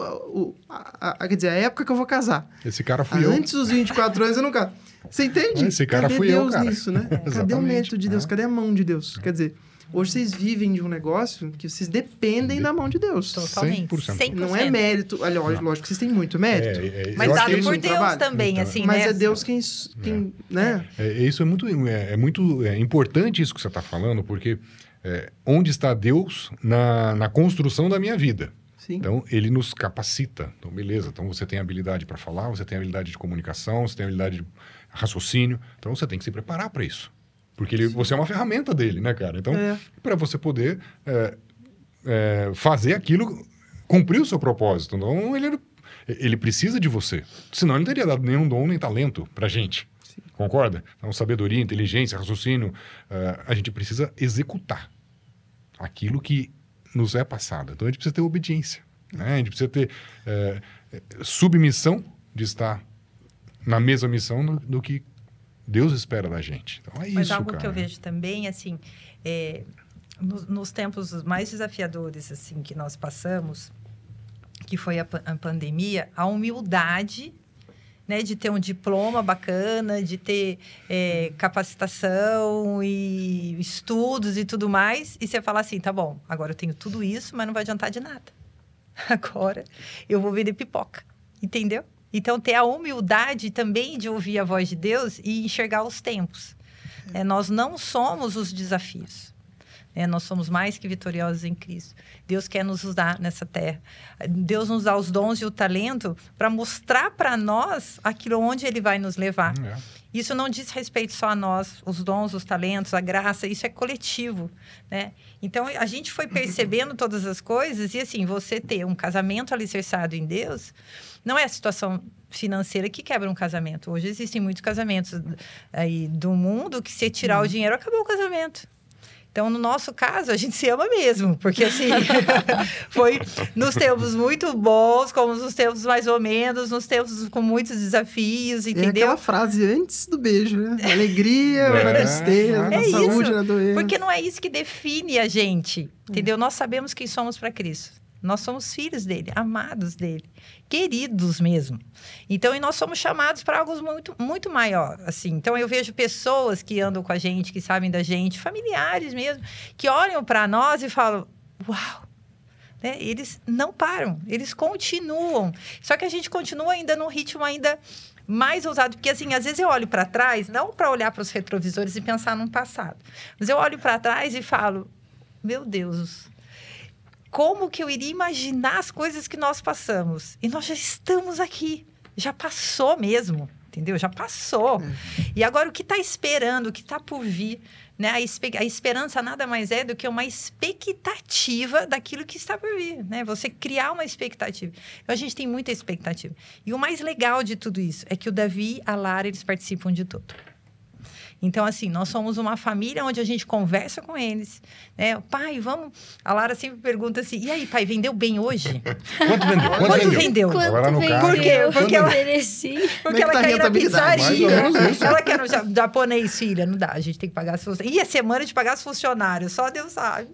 quer dizer, a época que eu vou casar. Esse cara fui eu. Antes dos 24 anos eu não caso. Você entende? Esse cara Cadê fui Deus eu, cara. nisso, né? Cadê o mérito de Deus? Cadê a mão de Deus? Quer dizer, hoje vocês vivem de um negócio que vocês dependem da mão de Deus. Totalmente. 100%. Não é mérito. Olha, lógico que vocês têm muito mérito. Mas dado por muito Deus trabalho. também, Então, assim, Mas né? é Deus quem né? Isso é muito importante isso que você está falando, porque onde está Deus na construção da minha vida? Sim. Então, ele nos capacita. Então, beleza. Então, você tem habilidade para falar, você tem habilidade de comunicação, você tem habilidade de raciocínio. Então, você tem que se preparar para isso. Porque você é uma ferramenta dele, né, cara? Então, para você poder fazer aquilo, cumprir o seu propósito. Então, ele precisa de você. Senão, ele não teria dado nenhum dom nem talento pra gente. Sim. Concorda? Então, sabedoria, inteligência, raciocínio, a gente precisa executar aquilo que nos é passado. Então, a gente precisa ter obediência. Né? A gente precisa ter submissão de estar na mesma missão do que Deus espera da gente. Então, é Mas isso, algo cara. que eu vejo também, assim, nos tempos mais desafiadores, assim, que nós passamos, que foi a pandemia, a humildade, né, de ter um diploma bacana, de ter capacitação e estudos e tudo mais, e você falar assim, tá bom, agora eu tenho tudo isso, mas não vai adiantar de nada. Agora eu vou vender pipoca, entendeu? Então, ter a humildade também de ouvir a voz de Deus e enxergar os tempos. Nós não somos os desafios. Nós somos mais que vitoriosos em Cristo. Deus quer nos usar nessa terra. Deus nos dá os dons e o talento para mostrar para nós aquilo onde Ele vai nos levar. Isso não diz respeito só a nós, os dons, os talentos, a graça, isso é coletivo, né? Então, a gente foi percebendo todas as coisas e, assim, você ter um casamento alicerçado em Deus não é a situação financeira que quebra um casamento. Hoje existem muitos casamentos aí do mundo que, se tirar o dinheiro, acabou o casamento. Então, no nosso caso, a gente se ama mesmo, porque, assim, foi nos tempos muito bons, como nos tempos mais ou menos, nos tempos com muitos desafios, entendeu? É aquela frase antes do beijo, né? Alegria, na tristeza, na saúde, na doença. Porque não é isso que define a gente, entendeu? Nós sabemos quem somos para Cristo. Nós somos filhos dele, amados dele, queridos mesmo. Então, e nós somos chamados para algo muito, muito maior, assim. Então, eu vejo pessoas que andam com a gente, que sabem da gente, familiares mesmo, que olham para nós e falam, uau! Né? Eles não param, eles continuam. Só que a gente continua ainda num ritmo ainda mais ousado, porque, assim, às vezes eu olho para trás, não para olhar para os retrovisores e pensar no passado, mas eu olho para trás e falo, meu Deus, como que eu iria imaginar as coisas que nós passamos? E nós já estamos aqui. Já passou mesmo, entendeu? Já passou. E agora, o que está esperando, o que está por vir, né? A esperança nada mais é do que uma expectativa daquilo que está por vir, né? Você criar uma expectativa. Então, a gente tem muita expectativa. E o mais legal de tudo isso é que o Davi e a Lara, eles participam de tudo. Então, assim, nós somos uma família onde a gente conversa com eles, né? Pai, vamos... A Lara sempre pergunta assim, e aí, pai, vendeu bem hoje? Quanto vendeu? Quanto vendeu? Agora no carro. Por quê? Porque ela... Porque ela quer ir na pizzaria. Mais Ela quer no japonês, filha. Não dá, a gente tem que pagar as funcionários. E é semana de pagar os funcionários, só Deus sabe.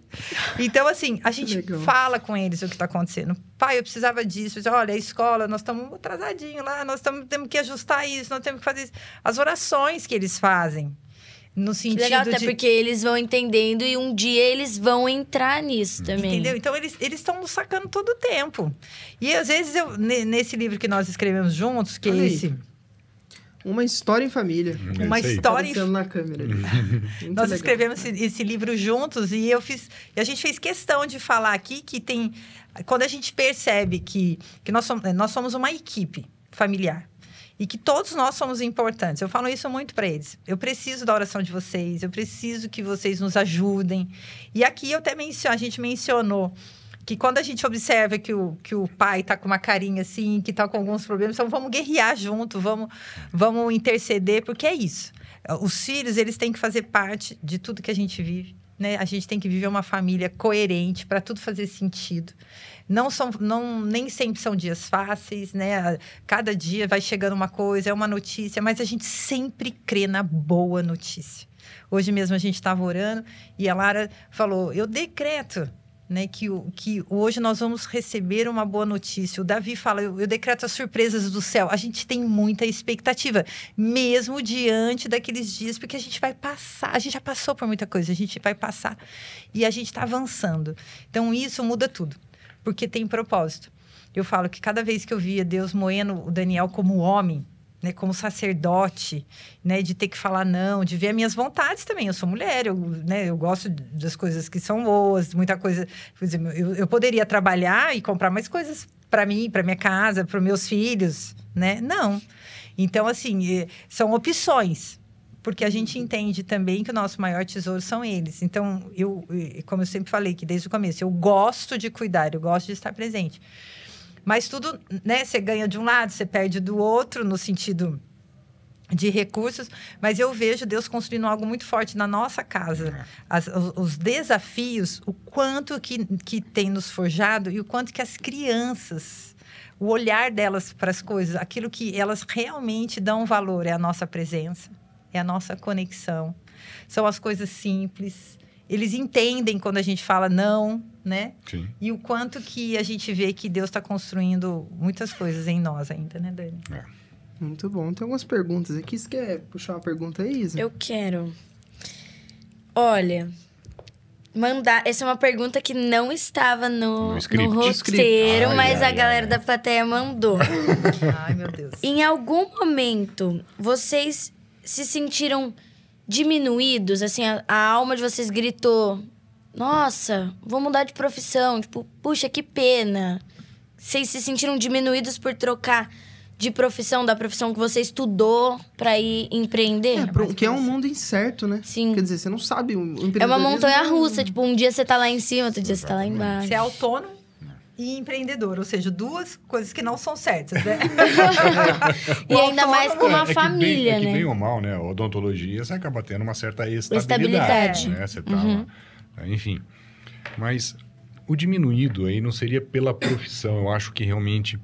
Então, assim, a gente fala com eles o que está acontecendo. pai, eu precisava disso. Eu disse, olha, a escola, nós estamos atrasadinhos lá, temos que ajustar isso, nós temos que fazer isso. As orações que eles fazem. No sentido que legal, até porque eles vão entendendo e um dia eles vão entrar nisso também. Entendeu? Então, eles estão nos sacando todo o tempo. E, às vezes, nesse livro que nós escrevemos juntos, que é esse... Uma história em família. Uma história aparecendo na câmera. Nós escrevemos esse livro juntos e a gente fez questão de falar aqui que tem... Quando a gente percebe que nós somos uma equipe familiar e que todos nós somos importantes. Eu falo isso muito para eles. Eu preciso da oração de vocês, eu preciso que vocês nos ajudem. E aqui a gente mencionou que quando a gente observa que o pai tá com uma carinha assim, que tá com alguns problemas, então vamos guerrear junto, vamos interceder, porque é isso. Os filhos, eles têm que fazer parte de tudo que a gente vive, né? A gente tem que viver uma família coerente para tudo fazer sentido. Nem sempre são dias fáceis, né? Cada dia vai chegando uma coisa, é uma notícia, mas a gente sempre crê na boa notícia. Hoje mesmo a gente estava orando e a Lara falou, eu decreto, né, que hoje nós vamos receber uma boa notícia. O Davi fala, eu decreto as surpresas do céu. A gente tem muita expectativa, mesmo diante daqueles dias, porque a gente vai passar. A gente já passou por muita coisa, a gente vai passar. E a gente está avançando. Então, isso muda tudo, porque tem propósito. Eu falo que cada vez que eu via Deus moendo o Daniel como homem, né, como sacerdote, né, de ter que falar não, de ver as minhas vontades também. Eu sou mulher, eu gosto das coisas que são boas, muita coisa. Por exemplo, eu poderia trabalhar e comprar mais coisas para mim, para minha casa, para os meus filhos, né? Não. Então, assim, são opções, porque a gente entende também que o nosso maior tesouro são eles. Então, como eu sempre falei, que desde o começo, eu gosto de cuidar, eu gosto de estar presente. Mas tudo, né? Você ganha de um lado, você perde do outro, no sentido de recursos. Mas eu vejo Deus construindo algo muito forte na nossa casa. Os desafios, o quanto que tem nos forjado e o quanto que as crianças, o olhar delas para as coisas, aquilo que elas realmente dão valor é a nossa presença, é a nossa conexão. São as coisas simples. Eles entendem quando a gente fala não, né? Sim. E o quanto que a gente vê que Deus está construindo muitas coisas em nós ainda, né, Dani? É. Muito bom. Tem algumas perguntas aqui. Você quer puxar uma pergunta aí, Isa? Eu quero. Olha, essa é uma pergunta que não estava no roteiro, mas a galera da plateia mandou. Ai, meu Deus. Em algum momento, vocês se sentiram diminuídos? Assim, a alma de vocês gritou... Nossa, vou mudar de profissão. Tipo, puxa, que pena. Vocês se sentiram diminuídos por trocar de profissão, da profissão que você estudou pra ir empreender? Que é um mundo incerto, né? Sim. Quer dizer, você não sabe... É uma montanha-russa. Tipo, um dia você tá lá em cima, outro dia você tá lá embaixo. Você é autônomo e empreendedor. Ou seja, duas coisas que não são certas, né? E ainda mais com uma família, né? né? Bem ou mal, né? A odontologia, você acaba tendo uma certa estabilidade. Né? Você tá lá... Enfim, mas o diminuído aí não seria pela profissão. Eu acho que realmente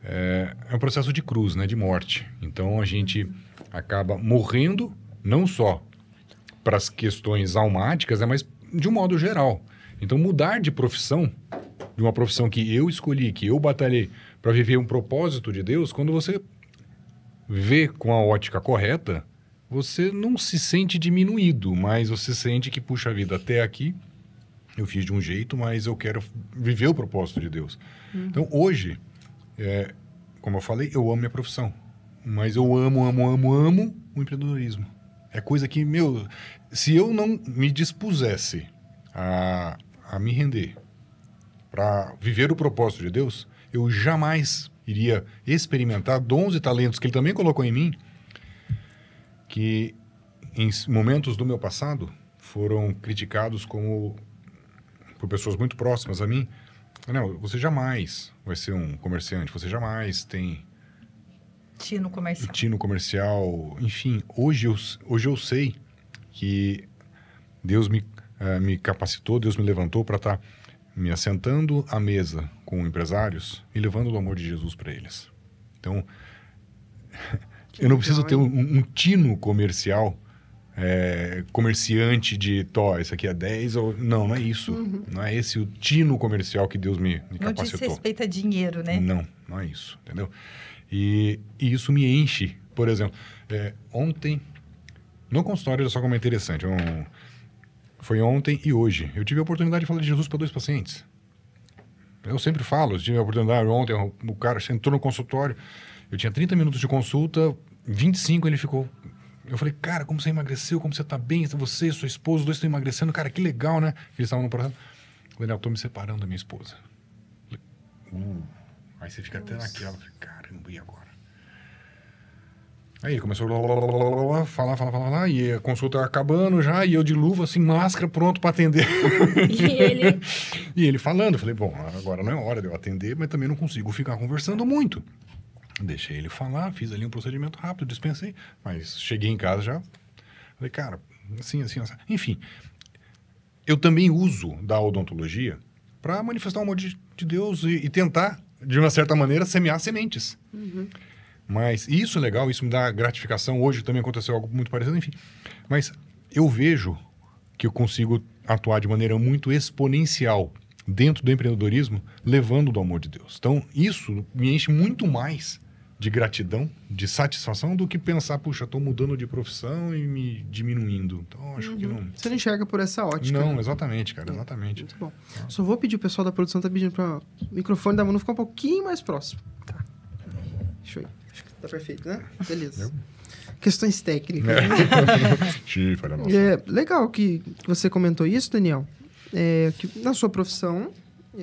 é um processo de cruz, né? De morte. Então, a gente acaba morrendo não só para as questões almáticas, né? Mas de um modo geral. Então, mudar de profissão, de uma profissão que eu escolhi, que eu batalhei para viver um propósito de Deus, quando você vê com a ótica correta... Você não se sente diminuído, mas você sente que, puxa vida, até aqui eu fiz de um jeito, mas eu quero viver o propósito de Deus. Então, hoje, como eu falei, eu amo minha profissão. Mas eu amo o empreendedorismo. É coisa que, se eu não me dispusesse a me render para viver o propósito de Deus, eu jamais iria experimentar dons e talentos que Ele também colocou em mim, que em momentos do meu passado foram criticados por pessoas muito próximas a mim. Não, você jamais vai ser um comerciante, você jamais tem... Tino comercial. Enfim, hoje eu sei que Deus me capacitou, Deus me levantou para estar me assentando à mesa com empresários e levando o amor de Jesus para eles. Então... Eu não preciso ter um tino comercial comerciante de, isso aqui é 10, ou... Não é isso. Não é esse o tino comercial que Deus me capacitou. Não diz respeito a dinheiro, né? Não é isso, entendeu? E isso me enche. Por exemplo, ontem, no consultório, olha só como é interessante. Foi ontem e hoje. Eu tive a oportunidade de falar de Jesus para 2 pacientes. Eu sempre falo, eu tive a oportunidade ontem, o cara entrou no consultório, eu tinha 30 minutos de consulta, 25 ele ficou... Eu falei, cara, como você emagreceu, como você tá bem, você, sua esposa, os dois estão emagrecendo, cara, que legal, né? Eles estavam no processo. Eu falei, eu tô me separando da minha esposa. Eu falei, Aí você fica até naquela, eu falei, caramba, e agora? Aí ele começou a falar, e a consulta acabando já, e eu de luva, assim, máscara, pronto para atender. E ele falando, eu falei, bom, agora não é hora de eu atender, mas também não consigo ficar conversando muito. Deixei ele falar, fiz ali um procedimento rápido, dispensei, mas cheguei em casa já, falei, cara, assim. Enfim, eu também uso da odontologia para manifestar o amor de Deus e tentar, de uma certa maneira, semear sementes. Mas isso é legal, isso me dá gratificação. Hoje também aconteceu algo muito parecido, enfim. Mas eu vejo que eu consigo atuar de maneira muito exponencial dentro do empreendedorismo, levando do amor de Deus. Então, isso me enche muito mais de gratidão, de satisfação, do que pensar, puxa, estou mudando de profissão e me diminuindo. Então, acho que não... Você não enxerga por essa ótica. Não, né? exatamente, cara, exatamente. Muito bom. Só vou pedir, o pessoal da produção tá pedindo para o microfone da Manu ficar um pouquinho mais próximo. Tá. Deixa eu ir. Acho que tá perfeito, né? Beleza. Questões técnicas. Legal que você comentou isso, Daniel. Que na sua profissão,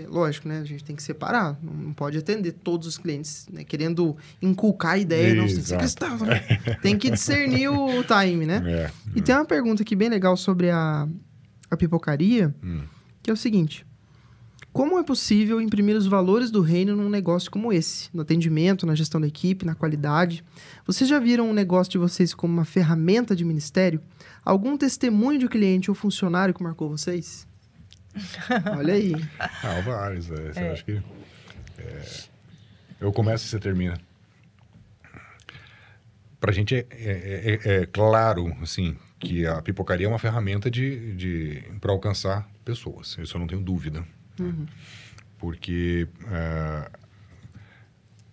lógico, né? A gente tem que separar. Não pode atender todos os clientes, né? Querendo inculcar a ideia. Não, tem que ser cristão, né? Tem que discernir o time, né? E tem uma pergunta aqui bem legal sobre a pipocaria, que é o seguinte. Como é possível imprimir os valores do reino num negócio como esse? No atendimento, na gestão da equipe, na qualidade. Vocês já viram o negócio de vocês como uma ferramenta de ministério? Algum testemunho de cliente ou funcionário que marcou vocês? Olha aí. Vários. Eu acho que... eu começo e você termina. Pra gente é claro, assim, que a pipocaria é uma ferramenta para alcançar pessoas. Isso eu não tenho dúvida. Porque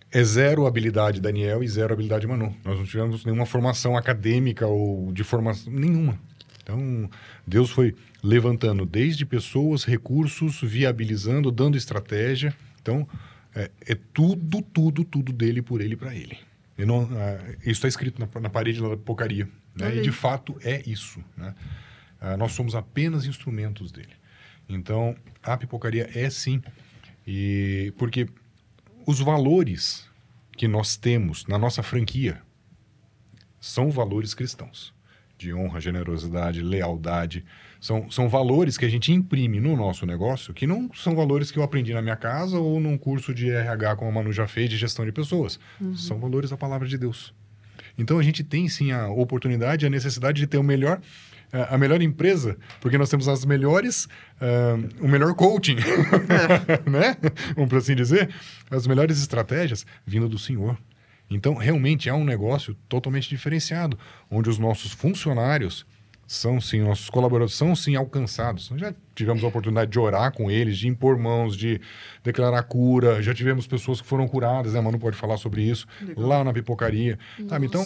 é zero habilidade Daniel e zero habilidade Manu. Nós não tivemos nenhuma formação acadêmica ou de formação nenhuma. Então, Deus foi levantando desde pessoas, recursos, viabilizando, dando estratégia. Então, é tudo dele, por ele e para ele. Isso está escrito na parede da pipocaria. Né? E, de fato, é isso. Né? Nós somos apenas instrumentos dele. Então, a pipocaria é sim, porque os valores que nós temos na nossa franquia são valores cristãos, de honra, generosidade, lealdade, são valores que a gente imprime no nosso negócio, que não são valores que eu aprendi na minha casa ou num curso de RH, como a Manu já fez, de gestão de pessoas. São valores da palavra de Deus. Então, a gente tem sim a oportunidade, a necessidade de ter a melhor empresa, porque nós temos as melhores, o melhor coaching, né? Vamos assim dizer, as melhores estratégias vindo do Senhor. Então, realmente é um negócio totalmente diferenciado, onde os nossos funcionários são sim, nossos colaboradores são sim alcançados. Nós já tivemos a oportunidade de orar com eles, de impor mãos, de declarar cura, já tivemos pessoas que foram curadas, né? Manu pode falar sobre isso, lá na pipocaria, sabe? Então,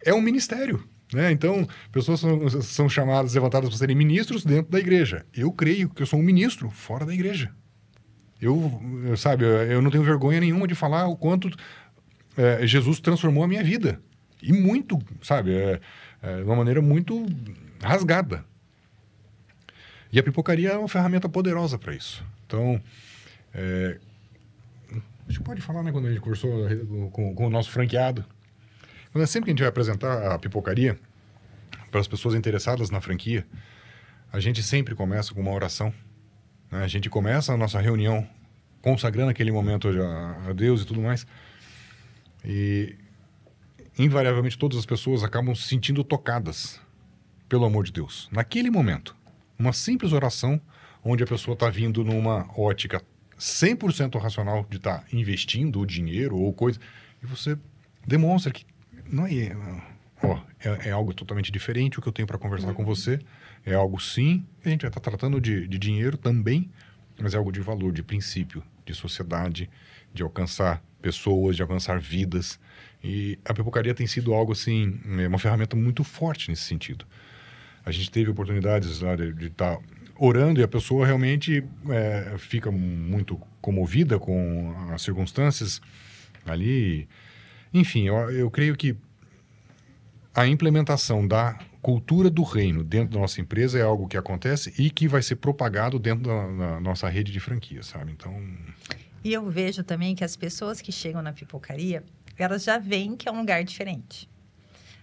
é um ministério. Né? Então, pessoas são chamadas, levantadas para serem ministros dentro da igreja. Eu creio que eu sou um ministro fora da igreja. Eu não tenho vergonha nenhuma de falar o quanto Jesus transformou a minha vida. E muito, sabe? De uma maneira muito rasgada. E a pipocaria é uma ferramenta poderosa para isso. Então, a gente pode falar, né, quando a gente conversou com o nosso franqueado. Sempre que a gente vai apresentar a pipocaria para as pessoas interessadas na franquia, a gente sempre começa com uma oração. Né? A gente começa a nossa reunião consagrando aquele momento a Deus e tudo mais. E, invariavelmente, todas as pessoas acabam se sentindo tocadas pelo amor de Deus. Naquele momento, uma simples oração, onde a pessoa está vindo numa ótica 100% racional de estar investindo o dinheiro ou coisa, e você demonstra que é algo totalmente diferente o que eu tenho para conversar com você. É algo, sim, a gente vai estar tratando de dinheiro também, mas é algo de valor, de princípio, de sociedade, de alcançar pessoas, de alcançar vidas. E a pipocaria tem sido algo, assim, uma ferramenta muito forte nesse sentido. A gente teve oportunidades lá de estar orando e a pessoa realmente fica muito comovida com as circunstâncias ali. Enfim, eu creio que a implementação da cultura do reino dentro da nossa empresa é algo que acontece e que vai ser propagado dentro da nossa rede de franquias, sabe? Então... E eu vejo também que as pessoas que chegam na pipocaria, elas já veem que é um lugar diferente.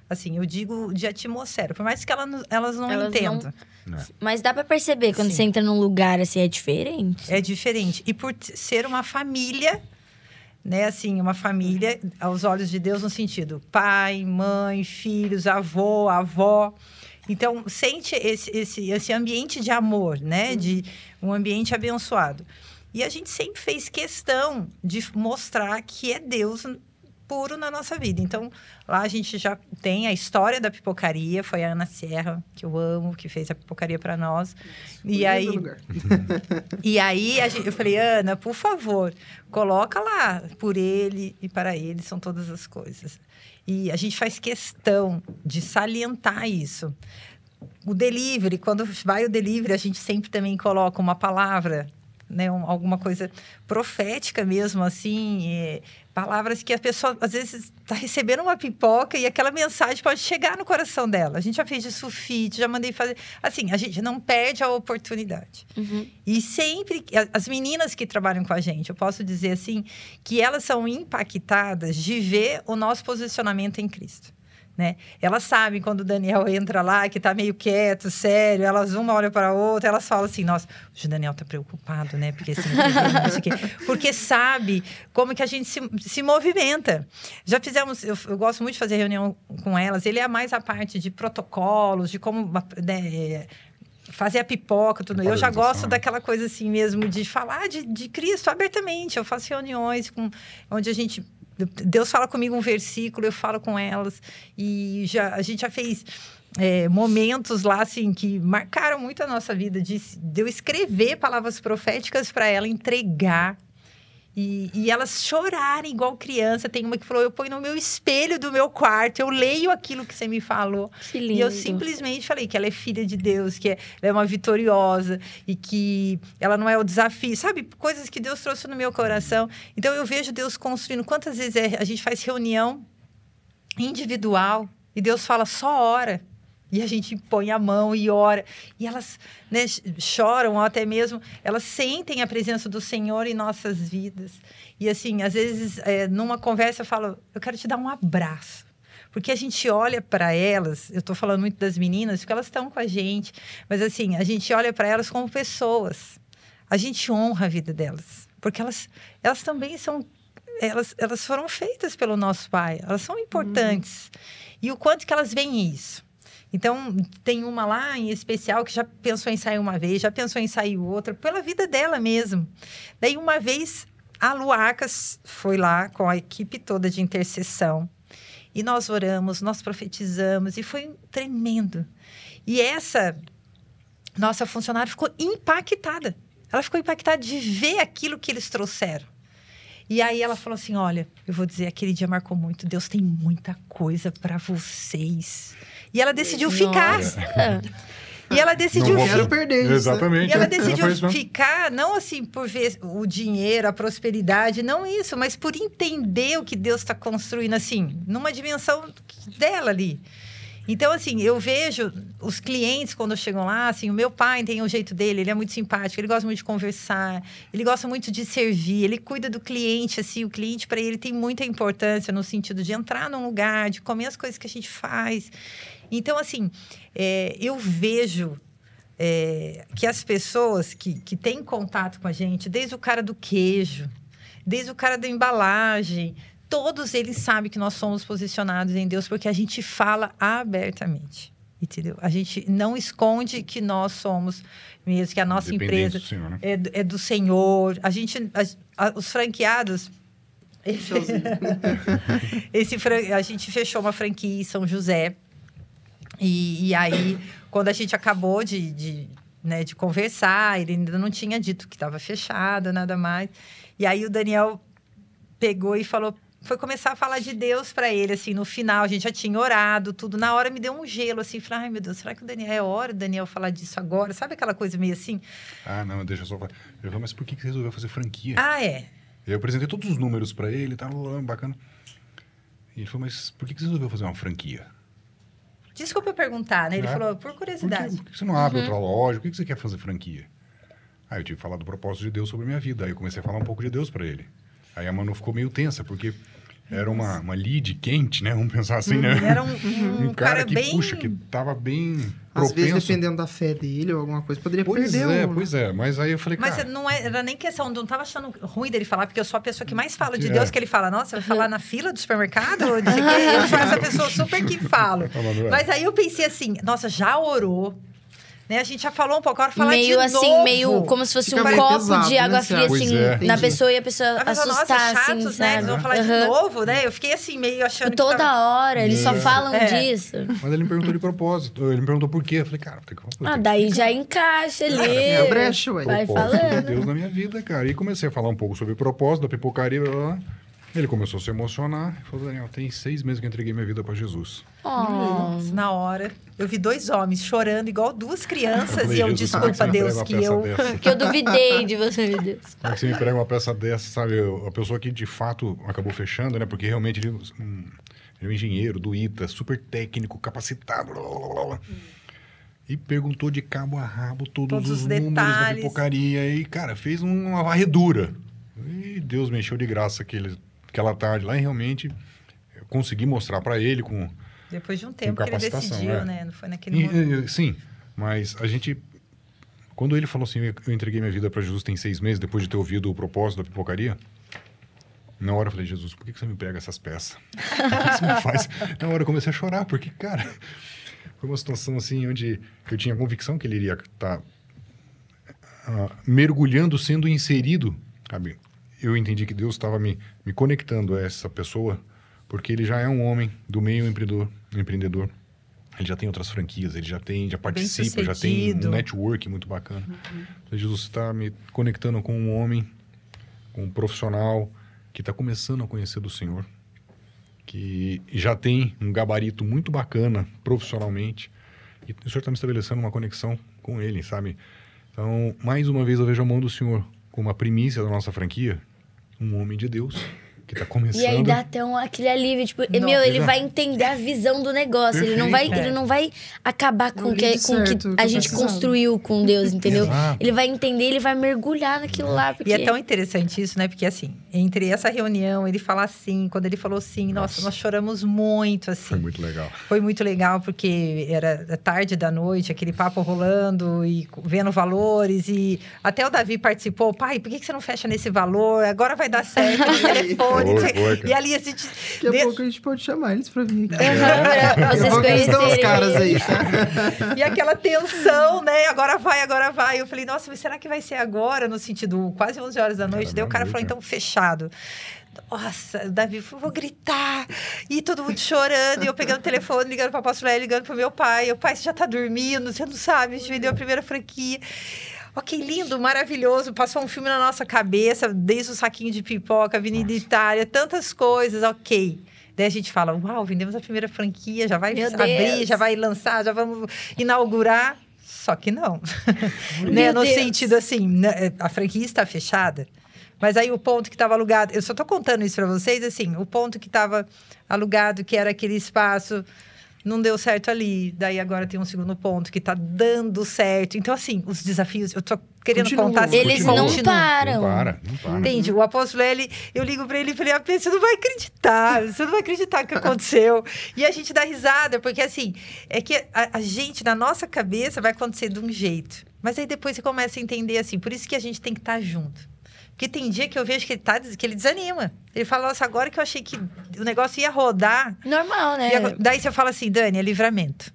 Assim, eu digo de atmosfera, por mais que elas não entendam. Mas dá pra perceber quando você entra num lugar assim, é diferente. É diferente. E por ser uma família, né? Assim, uma família aos olhos de Deus no sentido pai, mãe, filhos, avó. Então, sente esse ambiente de amor, né? De um ambiente abençoado. E a gente sempre fez questão de mostrar que é Deus puro na nossa vida. Então, lá a gente já tem a história da pipocaria. Foi a Ana Serra, que eu amo, que fez a pipocaria para nós. E aí eu falei, Ana, por favor, coloca lá, por ele e para ele são todas as coisas. E a gente faz questão de salientar isso. O delivery, quando vai o delivery, a gente sempre também coloca uma palavra, né, alguma coisa profética mesmo, assim, palavras que a pessoa, às vezes, está recebendo uma pipoca e aquela mensagem pode chegar no coração dela. A gente já fez de sulfite, já mandei fazer... Assim, a gente não perde a oportunidade. E sempre, as meninas que trabalham com a gente, eu posso dizer assim, que elas são impactadas de ver o nosso posicionamento em Cristo. Né? Elas sabem quando o Daniel entra lá, que está meio quieto, sério, elas uma olha para a outra, elas falam assim, nossa, o Daniel está preocupado, né? Porque, assim, porque sabe como que a gente se movimenta. Já fizemos, eu gosto muito de fazer reunião com elas, ele é mais a parte de protocolos, de como... Né, fazer a pipoca, tudo. Eu já gosto daquela coisa assim mesmo, de falar de Cristo abertamente. Eu faço reuniões onde a gente... Deus fala comigo um versículo, eu falo com elas. E a gente já fez momentos lá, assim, que marcaram muito a nossa vida. De eu escrever palavras proféticas para ela, entregar. E elas chorarem igual criança. Tem uma que falou, eu ponho no meu espelho do meu quarto, eu leio aquilo que você me falou. Que lindo. E eu simplesmente falei que ela é filha de Deus, que ela é uma vitoriosa e que ela não é o desafio. Sabe? Coisas que Deus trouxe no meu coração. Então, eu vejo Deus construindo. Quantas vezes a gente faz reunião individual e Deus fala, só ora. E a gente põe a mão e ora. E elas, né, choram, ou até mesmo... Elas sentem a presença do Senhor em nossas vidas. E, assim, às vezes, numa conversa, eu falo... Eu quero te dar um abraço. Porque a gente olha para elas... Eu estou falando muito das meninas, porque elas estão com a gente. Mas, assim, a gente olha para elas como pessoas. A gente honra a vida delas. Porque elas também são... Elas foram feitas pelo nosso Pai. Elas são importantes. E o quanto que elas veem isso. Então, tem uma lá em especial que já pensou em sair uma vez, já pensou em sair outra, pela vida dela mesmo. Daí, uma vez, a Luacas foi lá com a equipe toda de intercessão. E nós oramos, nós profetizamos, e foi tremendo. E essa nossa funcionária ficou impactada. Ela ficou impactada de ver aquilo que eles trouxeram. E aí ela falou assim, olha, eu vou dizer, aquele dia marcou muito. Deus tem muita coisa para vocês. E ela decidiu ficar. E ela decidiu ficar. Não quero perder isso. Exatamente. E ela decidiu ficar, não assim por ver o dinheiro, a prosperidade, não isso, mas por entender o que Deus está construindo, assim, numa dimensão dela ali. Então, assim, eu vejo os clientes quando chegam lá, assim, o meu pai tem o jeito dele, ele é muito simpático, ele gosta muito de conversar, ele gosta muito de servir, ele cuida do cliente, assim, o cliente para ele tem muita importância no sentido de entrar num lugar, de comer as coisas que a gente faz. Então, assim, eu vejo que as pessoas que têm contato com a gente, desde o cara do queijo, desde o cara da embalagem, todos eles sabem que nós somos posicionados em Deus, porque a gente fala abertamente, entendeu? A gente não esconde que nós somos mesmo, que a nossa empresa Senhor, né? é do Senhor. Os franqueados... a gente fechou uma franquia em São José, E aí, quando a gente acabou de conversar, ele ainda não tinha dito que estava fechado, nada mais. E aí o Daniel pegou e falou, foi começar a falar de Deus para ele, assim, no final, a gente já tinha orado, tudo. Na hora me deu um gelo, assim, falei, ai meu Deus, será que é hora do Daniel falar disso agora? Sabe aquela coisa meio assim? Ah, não, deixa eu só falar. Eu falei, mas por que você resolveu fazer franquia? Ah, é? Eu apresentei todos os números para ele, tá bacana. E ele falou, mas por que você resolveu fazer uma franquia? Desculpa eu perguntar, né? Ele falou, por curiosidade. Por que você não abre outra loja? Por que você quer fazer franquia? Aí eu tive que falar do propósito de Deus sobre a minha vida. Aí eu comecei a falar um pouco de Deus para ele. Aí a Manu ficou meio tensa, porque era uma lead quente, né? Vamos pensar assim, né? Era um cara que, bem... Puxa, que tava bem Às propenso. vezes, dependendo da fé dele ou alguma coisa, poderia perder. Pois é. Mas aí eu falei, Mas cara... não era nem questão, não tava achando ruim dele falar, porque eu sou a pessoa que mais fala de Deus, que ele fala, nossa, vai falar na fila do supermercado? Eu sou essa pessoa super que falo. Mas aí eu pensei assim, nossa, já orou? Né? A gente já falou um pouco, agora falar meio de assim, novo. meio como se fosse Fica um meio copo pesado, de água né, fria, Pois assim, é. na pessoa e a pessoa A pessoa, assustar, nossa, chatos, assim, né? sabe? Eles vão falar de novo, né? Eu fiquei assim, meio achando Toda que tava... hora, eles só falam disso. Mas ele me perguntou de propósito. Ele me perguntou por quê. Eu falei, cara, tem que falar. Daí já encaixa ali. É a brecha, ué. Vai Propósito de falando. Deus na minha vida, cara. E comecei a falar um pouco sobre o propósito da pipocaria. Blá, blá, blá. Ele começou a se emocionar. Ele falou, Daniel, tem 6 meses que eu entreguei minha vida para Jesus. Nossa, na hora, eu vi 2 homens chorando igual 2 crianças. falei, e eu, Jesus, como é que desculpa, você me Deus, prega que uma eu... peça dessa? Que eu duvidei de você, meu Deus. Como é que você me prega uma peça dessa, sabe? A pessoa que, de fato, acabou fechando, né? Porque, realmente, ele é um engenheiro do ITA, super técnico, capacitado, blá, blá, blá, blá. E perguntou de cabo a rabo todos os números da detalhes. pipocaria. E, cara, fez uma varredura. E Deus me encheu de graça aquela tarde lá. E, realmente, eu consegui mostrar para ele com... Depois de um tempo que ele capacitação, decidiu, né? Não foi naquele momento. Sim, mas a gente... Quando ele falou assim, eu entreguei minha vida para Jesus tem 6 meses, depois de ter ouvido o propósito da pipocaria, na hora eu falei, Jesus, por que você me prega essas peças? Por que você me faz? Na hora eu comecei a chorar, porque, cara, foi uma situação assim, onde eu tinha convicção que ele iria estar mergulhando, sendo inserido, sabe? Eu entendi que Deus estava me conectando a essa pessoa, porque ele já é um homem do meio empreendedor. Ele já tem outras franquias, ele já participa, já tem um network muito bacana. Então, Jesus está me conectando com um homem, com um profissional que está começando a conhecer do Senhor, que já tem um gabarito muito bacana profissionalmente, e o Senhor está me estabelecendo uma conexão com ele, sabe? Então, mais uma vez eu vejo a mão do Senhor como a primícia da nossa franquia, um homem de Deus que está começando. E aí dá até aquele alívio, tipo, ele vai entender a visão do negócio. Perfeito. Ele não vai acabar com o que a gente construiu com Deus, entendeu? Exato. Ele vai entender, ele vai mergulhar naquilo lá. Porque... E é tão interessante isso, né? Porque, assim, entre essa reunião, ele fala assim, quando ele falou assim, nossa, nós choramos muito, assim. Foi muito legal. Foi muito legal, porque era tarde da noite, aquele papo rolando e vendo valores. E até o Davi participou. Pai, por que você não fecha nesse valor? Agora vai dar certo no telefone. Foi, e ali a gente... Daqui a pouco a gente pode chamar eles pra vir aqui. Pra vocês Eles dão os conhecerem. caras aí, tá? E aquela tensão, né? Agora vai. Eu falei, nossa, mas será que vai ser agora? No sentido, quase 11 horas da noite. Daí o cara falou, então, fechado. Nossa, o Davi falou, vou gritar. E todo mundo chorando. E eu pegando o telefone, ligando para o apóstolo Hélio, ligando para o meu pai. O pai, você já tá dormindo, você não sabe. A gente vendeu a primeira franquia. Ok, lindo, maravilhoso. Passou um filme na nossa cabeça, desde o saquinho de pipoca, Avenida Itália, tantas coisas, ok. Daí a gente fala, uau, vendemos a primeira franquia, já vai abrir, já vai lançar, já vamos inaugurar. Só que não. Né? No sentido assim, a franquia está fechada. Mas aí o ponto que estava alugado... Eu só estou contando isso para vocês, assim, o ponto que estava alugado, que era aquele espaço... Não deu certo ali. Daí agora tem um segundo ponto que tá dando certo. Então, assim, os desafios... Eu tô querendo contar... Assim, eles não param. Não para. Entende? O apóstolo Eli, eu ligo pra ele e falei, você não vai acreditar. Você não vai acreditar o que aconteceu. E a gente dá risada, porque assim... É que a gente, na nossa cabeça, vai acontecer de um jeito. Mas aí depois você começa a entender assim. Por isso que a gente tem que estar junto. Porque tem dia que eu vejo que ele desanima. Ele fala, nossa, agora que eu achei que o negócio ia rodar... Normal, né? Daí você fala assim, Dani, é livramento.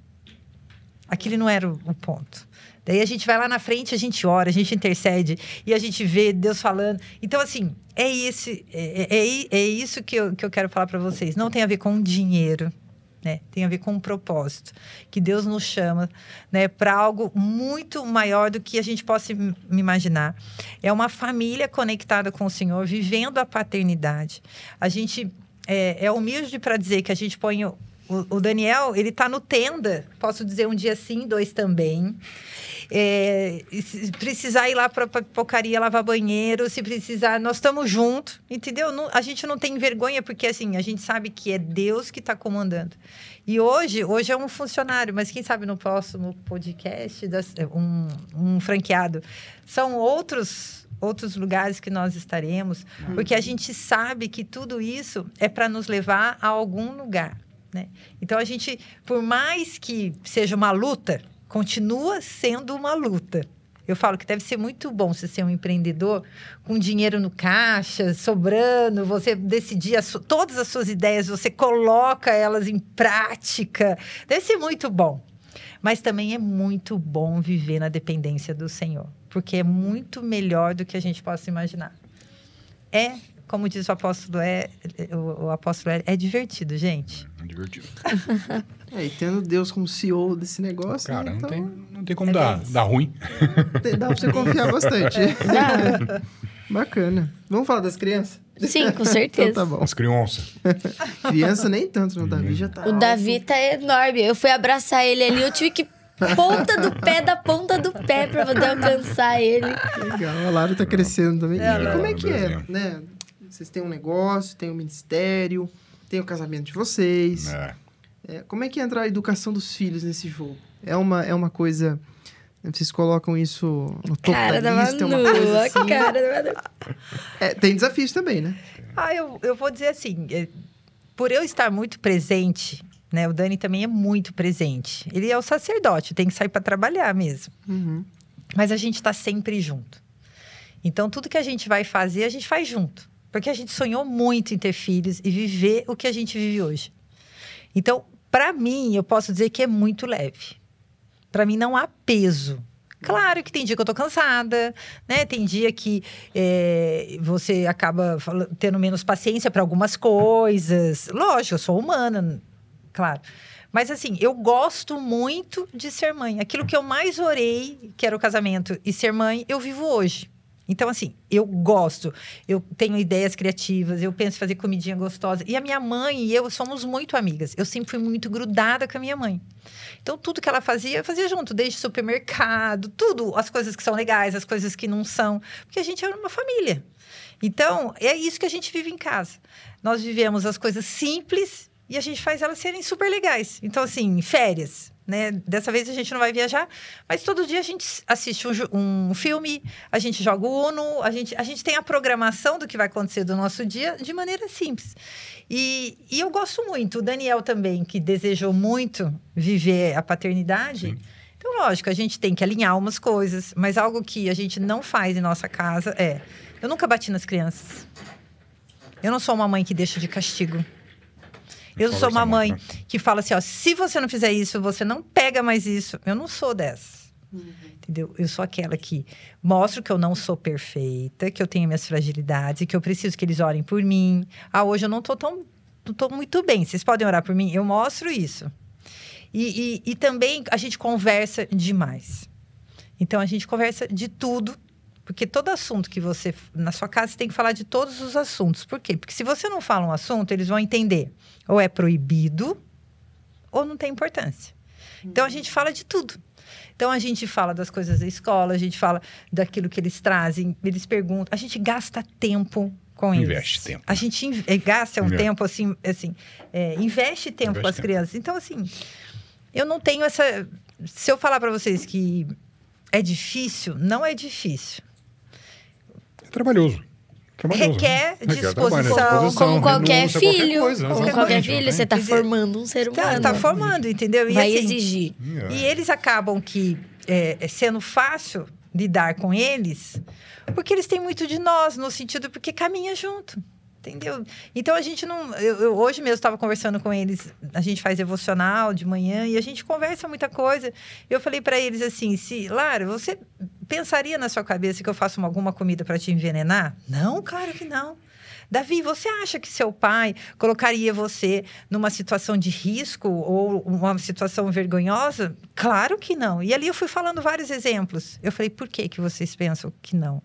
Aquele não era o ponto. Daí a gente vai lá na frente, a gente ora, a gente intercede. E a gente vê Deus falando. Então, assim, é isso que eu quero falar para vocês. Não tem a ver com dinheiro. né? Tem a ver com um propósito. Que Deus nos chama, né, para algo muito maior do que a gente possa imaginar. É uma família conectada com o Senhor, vivendo a paternidade. A gente é humilde para dizer que a gente põe... O Daniel, ele tá no tenda. Posso dizer um dia sim, 2 também. Se precisar ir lá para a porcaria lavar banheiro, se precisar, nós estamos juntos, entendeu? A gente não tem vergonha, porque assim, a gente sabe que é Deus que está comandando. E hoje é um funcionário, mas quem sabe no próximo podcast, um franqueado. São outros lugares que nós estaremos, porque a gente sabe que tudo isso é para nos levar a algum lugar, né? Então, a gente, por mais que seja uma luta, continua sendo uma luta. Eu falo que deve ser muito bom você ser um empreendedor com dinheiro no caixa, sobrando, você decidir todas as suas ideias, você coloca elas em prática. Deve ser muito bom. Mas também é muito bom viver na dependência do Senhor, porque é muito melhor do que a gente possa imaginar. Como diz o apóstolo, é divertido, gente. É divertido. E tendo Deus como CEO desse negócio... Cara, então, não tem como dar ruim. Dá pra você confiar bastante. Bacana. Vamos falar das crianças? Sim, com certeza. Então tá bom. As crianças. Criança nem tanto, o Davi já tá O Davi tá enorme. Eu fui abraçar ele ali, eu tive que ponta do pé pra poder alcançar ele. Legal, a Lara tá crescendo também. E como é que desenho. né? Vocês têm um negócio, tem um ministério, tem o casamento de vocês. Como é que entra a educação dos filhos nesse jogo? É uma coisa... Vocês colocam isso no topo da lista? É uma coisa assim... Cara da Manu. Tem desafios também, né? Eu vou dizer assim, por eu estar muito presente, né? O Dani também é muito presente. Ele é o sacerdote, tem que sair para trabalhar mesmo. Uhum. Mas a gente está sempre junto. Então, tudo que a gente vai fazer, a gente faz junto. Porque a gente sonhou muito em ter filhos e viver o que a gente vive hoje. Então, para mim, eu posso dizer que é muito leve. Para mim, não há peso. Claro que tem dia que eu tô cansada, né? Tem dia que você acaba tendo menos paciência para algumas coisas. Lógico, eu sou humana, claro. Mas, assim, eu gosto muito de ser mãe. Aquilo que eu mais orei, que era o casamento e ser mãe, eu vivo hoje. Então, assim, eu gosto. Eu tenho ideias criativas, eu penso em fazer comidinha gostosa. E a minha mãe e eu somos muito amigas. Eu sempre fui muito grudada com a minha mãe. Então, tudo que ela fazia, eu fazia junto. Desde supermercado, tudo. As coisas que são legais, as coisas que não são. Porque a gente é uma família. Então, é isso que a gente vive em casa. Nós vivemos as coisas simples e a gente faz elas serem super legais. Então, assim, férias, né? Dessa vez a gente não vai viajar, mas todo dia a gente assiste um filme, a gente joga o Uno, a gente tem a programação do que vai acontecer do nosso dia de maneira simples. E eu gosto muito. O Daniel também, que desejou muito viver a paternidade. Sim. Então, lógico, a gente tem que alinhar umas coisas, mas algo que a gente não faz em nossa casa eu nunca bati nas crianças. Eu não sou uma mãe que deixa de castigo. Eu sou uma mãe que fala assim, se você não fizer isso, você não pega mais isso. Eu não sou dessa. Entendeu? Eu sou aquela que mostro que eu não sou perfeita, que eu tenho minhas fragilidades e que eu preciso que eles orem por mim. Hoje eu não tô muito bem. Vocês podem orar por mim? Eu mostro isso. E também a gente conversa demais. Então, a gente conversa de tudo. Porque todo assunto que você... Na sua casa, você tem que falar de todos os assuntos. Por quê? Porque se você não fala um assunto, eles vão entender. Ou é proibido, ou não tem importância. Então, a gente fala de tudo. Então, a gente fala das coisas da escola, a gente fala daquilo que eles trazem, eles perguntam. A gente gasta tempo com eles. Investe tempo. A gente gasta tempo, assim investe tempo com as crianças. Então, assim, eu não tenho essa... Se eu falar para vocês que é difícil, não é difícil. Trabalhoso. Requer disposição. Como qualquer filho. Como qualquer filho, você está formando um ser humano. Está formando, entendeu? Vai exigir. E eles acabam que, sendo fácil lidar com eles, porque eles têm muito de nós, no sentido porque caminha junto. Entendeu? Então, a gente não... Eu hoje mesmo estava conversando com eles. A gente faz devocional de manhã e a gente conversa muita coisa. Eu falei para eles assim, Lara, você pensaria na sua cabeça que eu faço alguma comida para te envenenar? Não, claro que não. Davi, você acha que seu pai colocaria você numa situação de risco ou uma situação vergonhosa? Claro que não. E ali eu fui falando vários exemplos. Eu falei, por que vocês pensam que não?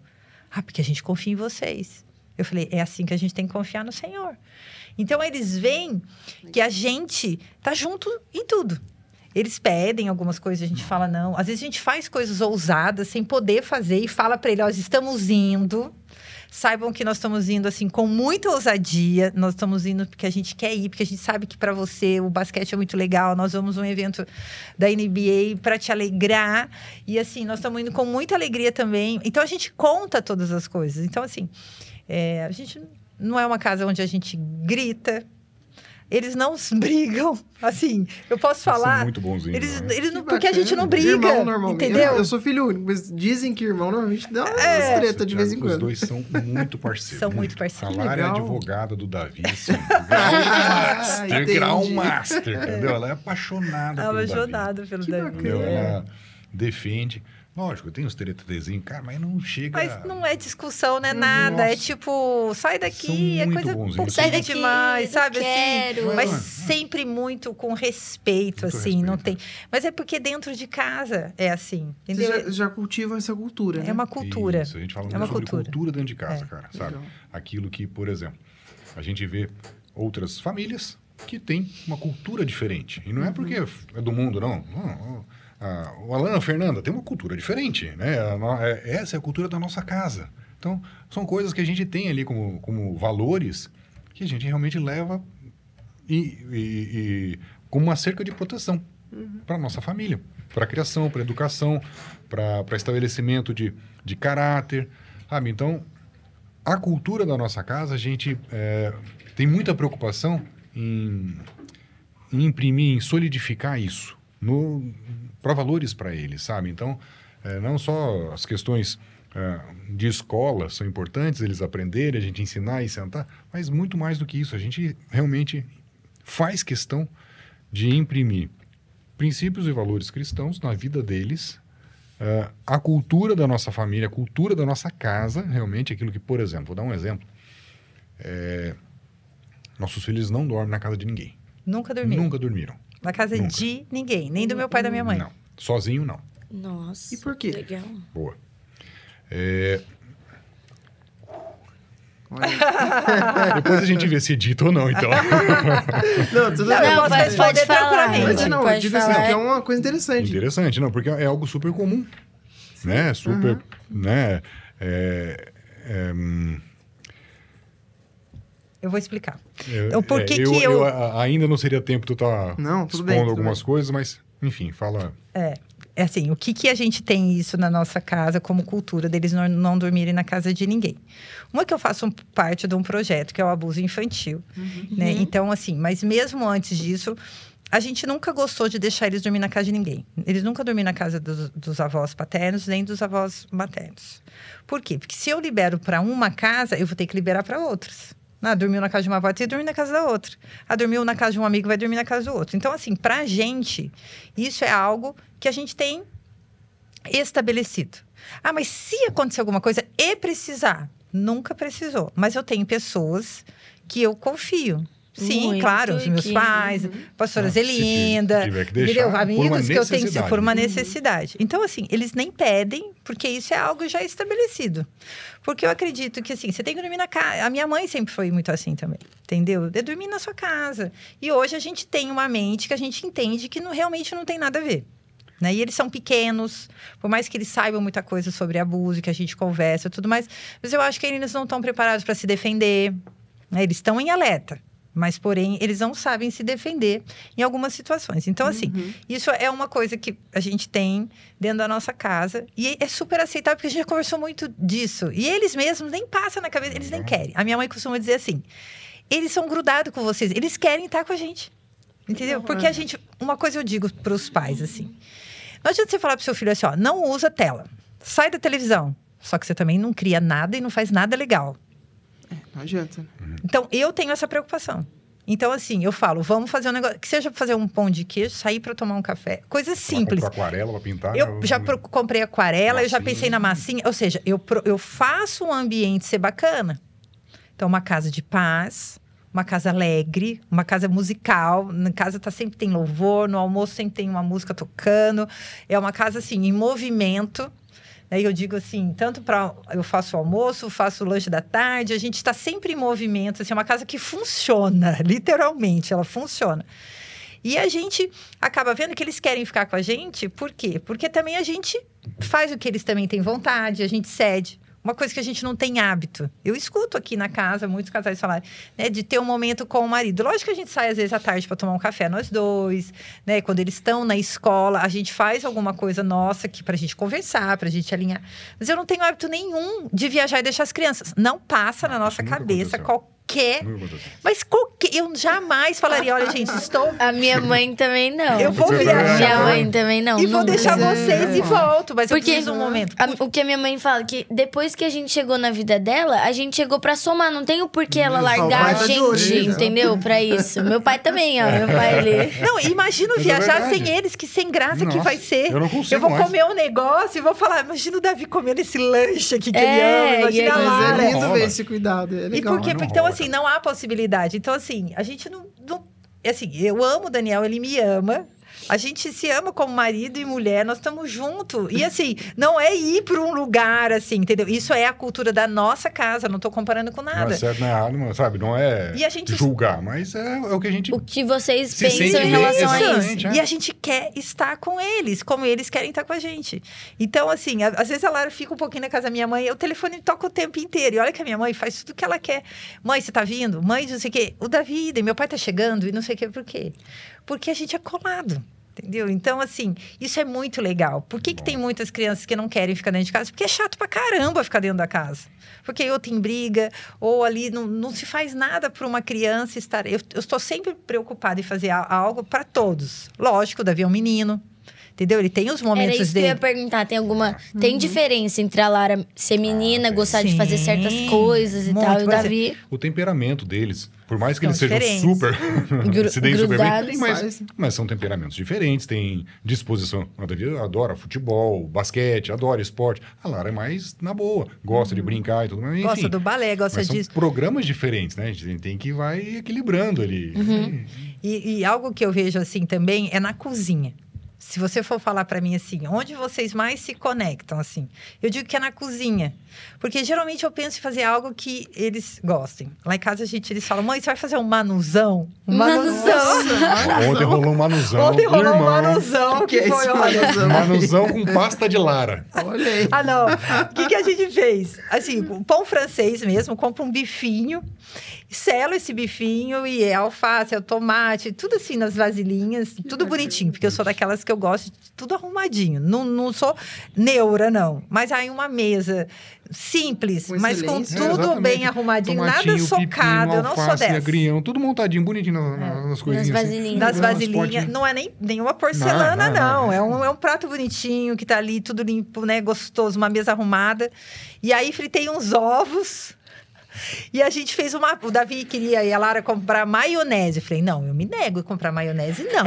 Ah, porque a gente confia em vocês. Eu falei, é assim que a gente tem que confiar no Senhor. Então, eles veem que a gente tá junto em tudo. Eles pedem algumas coisas, a gente fala não. Às vezes, a gente faz coisas ousadas sem poder fazer e fala para ele, nós estamos indo. Saibam que nós estamos indo, assim, com muita ousadia. Nós estamos indo porque a gente quer ir, porque a gente sabe que para você o basquete é muito legal. Nós vamos a um evento da NBA para te alegrar. E, assim, nós estamos indo com muita alegria também. Então, a gente conta todas as coisas. Então, assim, a gente não é uma casa onde a gente grita. Eles não brigam, assim, eu posso falar... São muito bonzinhos. Eles não, porque a gente não briga, irmão, normalmente. entendeu? Eu sou filho único, mas dizem que irmão normalmente dá umas treta de vez em quando. Os dois são muito parceiros. São muito parceiros. A Lara é advogada do Davi, assim, grau master, entendeu? Ela é apaixonada pelo Davi. Apaixonada pelo Davi. Entendeu? Ela defende... Lógico, tem os tretadezinhos, cara, mas não chega... Mas não é discussão, não é nada. Nossa. É tipo, sai daqui, é coisa um pouco sai daqui, demais, sabe? Quero. Assim, mas sempre muito com respeito, muito assim, respeito. Não tem... Mas é porque dentro de casa é assim, entendeu? Vocês já cultivam essa cultura, né? É uma cultura. Isso, a gente fala muito sobre cultura dentro de casa, cara, sabe? Legal. Aquilo que, por exemplo, a gente vê outras famílias que têm uma cultura diferente. E não é porque é do mundo, não. O Alan, a Fernanda, tem uma cultura diferente, né? Essa é a cultura da nossa casa. Então, são coisas que a gente tem ali como valores que a gente realmente leva como uma cerca de proteção para a nossa família, para a criação, para a educação, para estabelecimento de caráter, sabe? Então, a cultura da nossa casa, a gente tem muita preocupação em imprimir, em solidificar isso para valores para eles, sabe? Então, não só as questões de escola são importantes, eles aprenderem, a gente ensinar e sentar, mas muito mais do que isso. A gente realmente faz questão de imprimir princípios e valores cristãos na vida deles, a cultura da nossa família, a cultura da nossa casa, realmente aquilo que, por exemplo, vou dar um exemplo, nossos filhos não dormem na casa de ninguém. Nunca dormiram? Nunca dormiram. Na casa de ninguém, nem do meu pai e da minha mãe. Não, sozinho não. Nossa, e por quê? Legal. Boa. Depois a gente vê se edita ou não, então. Não, tudo bem. Não, pode falar. Mas não, pode digo assim, que é uma coisa interessante. Interessante, não, porque é algo super comum, né? Super, né? Eu vou explicar. Então, por que eu ainda não seria tempo de tu estar expondo algumas coisas, mas, enfim, fala... É assim, o que a gente tem isso na nossa casa como cultura deles não dormirem na casa de ninguém? Uma que eu faço parte de um projeto, que é o abuso infantil, né? Então, assim, mas mesmo antes disso, a gente nunca gostou de deixar eles dormir na casa de ninguém. Eles nunca dormiram na casa dos avós paternos, nem dos avós maternos. Por quê? Porque se eu libero para uma casa, eu vou ter que liberar para outras. Dormiu na casa de uma avó, tem que dormir na casa da outra. Dormiu na casa de um amigo, vai dormir na casa do outro. Então, assim, pra gente, isso é algo que a gente tem estabelecido. Mas se acontecer alguma coisa e precisar, nunca precisou. Mas eu tenho pessoas que eu confio. Sim, muito, claro, os meus pais, pastora Zelinda, entendeu? Amigos que eu tenho por uma necessidade. Então, assim, eles nem pedem, porque isso é algo já estabelecido. Porque eu acredito que, assim, você tem que dormir na casa. A minha mãe sempre foi muito assim também, entendeu? De dormir na sua casa. E hoje a gente tem uma mente que a gente entende que realmente não tem nada a ver. Né? E eles são pequenos, por mais que eles saibam muita coisa sobre abuso, que a gente conversa e tudo mais, mas eu acho que eles não estão preparados para se defender. Né? Eles estão em alerta. Mas, porém, eles não sabem se defender em algumas situações. Então, assim, isso é uma coisa que a gente tem dentro da nossa casa. E é super aceitável, porque a gente já conversou muito disso. E eles mesmos nem passam na cabeça, eles nem querem. A minha mãe costuma dizer assim, eles são grudados com vocês, eles querem estar com a gente. Entendeu? Porque a gente... Uma coisa eu digo para os pais, assim. Não adianta você falar pro seu filho assim, não usa tela. Sai da televisão. Só que você também não cria nada e não faz nada legal. Não adianta. Então, eu tenho essa preocupação. Então, assim, eu falo, vamos fazer um negócio... Que seja fazer um pão de queijo, sair para tomar um café. Coisa simples. Comprou aquarela para pintar? Eu já comprei aquarela, massinha. Eu já pensei na massinha. Ou seja, eu faço um ambiente ser bacana. Então, uma casa de paz, uma casa alegre, uma casa musical. Na casa sempre tem louvor, no almoço sempre tem uma música tocando. É uma casa, assim, em movimento. Aí eu digo assim, eu faço o almoço, faço o lanche da tarde, a gente está sempre em movimento. Assim, é uma casa que funciona, literalmente, ela funciona. E a gente acaba vendo que eles querem ficar com a gente, por quê? Porque também a gente faz o que eles também têm vontade, a gente cede. Uma coisa que a gente não tem hábito. Eu escuto aqui na casa muitos casais falarem, né, de ter um momento com o marido. Lógico que a gente sai às vezes à tarde para tomar um café nós dois, né? Quando eles estão na escola, a gente faz alguma coisa nossa aqui pra gente conversar, pra gente alinhar. Mas eu não tenho hábito nenhum de viajar e deixar as crianças. Não passa na nossa cabeça qualquer... Mas eu jamais falaria, olha, gente, estou... A minha mãe também não. Eu vou viajar. Minha mãe também não. E vou deixar vocês e volto. Mas eu preciso um momento. O que a minha mãe fala, que depois que a gente chegou na vida dela, a gente chegou pra somar. Não tem o porquê ela largar a gente, entendeu? Pra isso. Meu pai também, ó. Meu pai, ele... Não, imagina viajar sem eles, que sem graça que vai ser. Eu não consigo Eu vou mais. comer um negócio e vou falar, imagina o Davi comendo esse lanche aqui que ele ama. Imagina a Lara. Mas é lindo ver esse cuidado. É legal. E por quê? Porque, então, assim, não há possibilidade. Então, assim, a gente não... Assim, eu amo o Daniel, ele me ama. A gente se ama como marido e mulher, nós estamos juntos. E assim, não é ir para um lugar assim, entendeu? Isso é a cultura da nossa casa, não estou comparando com nada. Não é certo, não é errado, não, sabe? Não é julgar, mas é o que a gente... O que vocês se pensam em relação a isso. E a gente quer estar com eles, como eles querem estar com a gente. Então, assim, às vezes a Lara fica um pouquinho na casa da minha mãe, o telefone toca o tempo inteiro. E olha que a minha mãe faz tudo que ela quer. Mãe, você tá vindo? Mãe, não sei o quê. O Davi, meu pai tá chegando e não sei o quê. Por quê? Porque a gente é colado. Entendeu? Então, assim, isso é muito legal. Por que tem muitas crianças que não querem ficar dentro de casa? Porque é chato pra caramba ficar dentro da casa. Porque ou tem briga, ou ali não se faz nada para uma criança estar... Eu estou sempre preocupada em fazer algo para todos. Lógico, o Davi é um menino. Entendeu? Ele tem os momentos dele. Era isso que eu ia perguntar. Tem diferença entre a Lara ser menina, gostar de fazer certas coisas e tal, e o Davi... O temperamento deles, por mais que eles sejam super... se deem super bem, mas são temperamentos diferentes, tem disposição. O Davi adora futebol, basquete, adora esporte. A Lara é mais na boa, gosta de brincar e tudo mais. Gosta do balé, gosta disso. São programas diferentes, né? A gente tem que vai equilibrando ali. E algo que eu vejo assim também é na cozinha. Se você for falar para mim assim, onde vocês mais se conectam, assim? Eu digo que é na cozinha. Porque geralmente eu penso em fazer algo que eles gostem. Lá em casa eles falam, mãe, você vai fazer um manuzão? Um manuzão. Ontem rolou um manuzão. Ontem rolou um manuzão. Que foi o manuzão? Manuzão com pasta de Lara. Olha aí. Ah, não. O que a gente fez? Assim, pão francês mesmo, compra um bifinho, selo esse bifinho e é alface, é o tomate, tudo assim nas vasilhinhas, tudo bonitinho, porque eu sou daquelas que eu gosto de tudo arrumadinho. Não sou neura, não. Mas aí uma mesa simples, mas com tudo bem arrumadinho, tomatinho, nada socado, eu não sou dessa. Agrião, tudo montadinho, bonitinho nas coisinhas. Nas vasilhinhas. Não é nenhuma porcelana, não. É um prato bonitinho, que tá ali, tudo limpo, né? Gostoso, uma mesa arrumada. E aí, fritei uns ovos. E a gente fez o Davi queria e a Lara comprar maionese. Eu falei, não, eu me nego a comprar maionese, não.